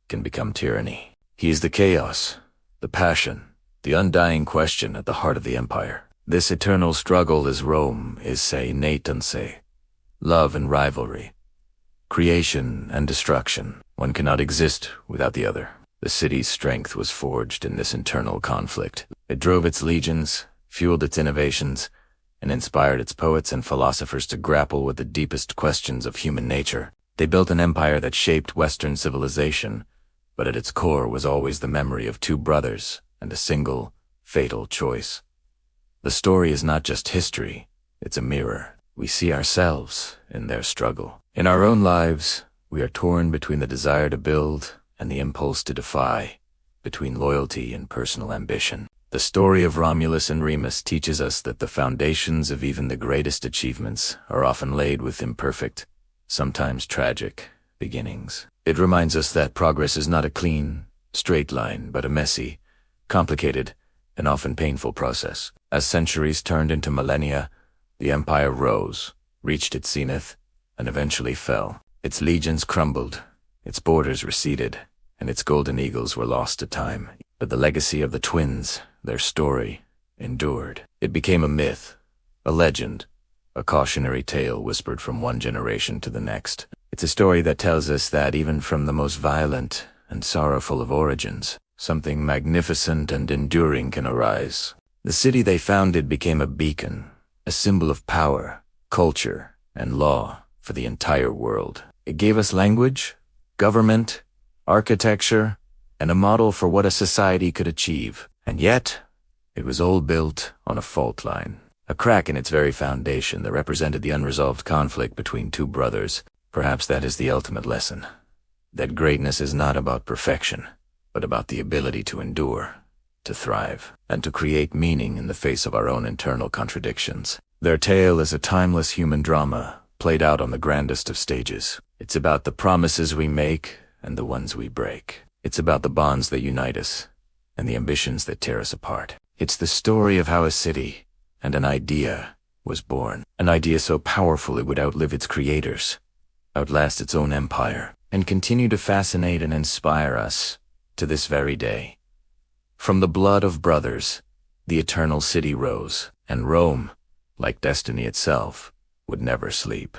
can become tyranny. He is the chaos, the passion, the undying question at the heart of the empire. This eternal struggle is Rome, is se nate and se, love and rivalry, creation and destruction. One cannot exist without the other. The city's strength was forged in this internal conflict. It drove its legions, fueled its innovations, and inspired its poets and philosophers to grapple with the deepest questions of human nature. They built an empire that shaped Western civilization, but at its core was always the memory of two brothers and a single, fatal choice. The story is not just history, it's a mirror. We see ourselves in their struggle. In our own lives, we are torn between the desire to build and the impulse to defy, between loyalty and personal ambition. The story of Romulus and Remus teaches us that the foundations of even the greatest achievements are often laid with imperfect, sometimes tragic, beginnings. It reminds us that progress is not a clean, straight line, but a messy, complicated, and often painful process. As centuries turned into millennia, the empire rose, reached its zenith, and eventually fell. Its legions crumbled, its borders receded, and its golden eagles were lost to time. But the legacy of the twins, their story, endured. It became a myth, a legend, a cautionary tale whispered from one generation to the next. It's a story that tells us that even from the most violent and sorrowful of origins, something magnificent and enduring can arise. The city they founded became a beacon, a symbol of power, culture, and law for the entire world. It gave us language, government, architecture, and a model for what a society could achieve. And yet, it was all built on a fault line, a crack in its very foundation that represented the unresolved conflict between two brothers. Perhaps that is the ultimate lesson, that greatness is not about perfection, but about the ability to endure, to thrive, and to create meaning in the face of our own internal contradictions. Their tale is a timeless human drama, played out on the grandest of stages. It's about the promises we make and the ones we break. It's about the bonds that unite us and the ambitions that tear us apart. It's the story of how a city and an idea was born. An idea so powerful it would outlive its creators, outlast its own empire, and continue to fascinate and inspire us to this very day. From the blood of brothers, the eternal city rose, and Rome, like destiny itself, would never sleep.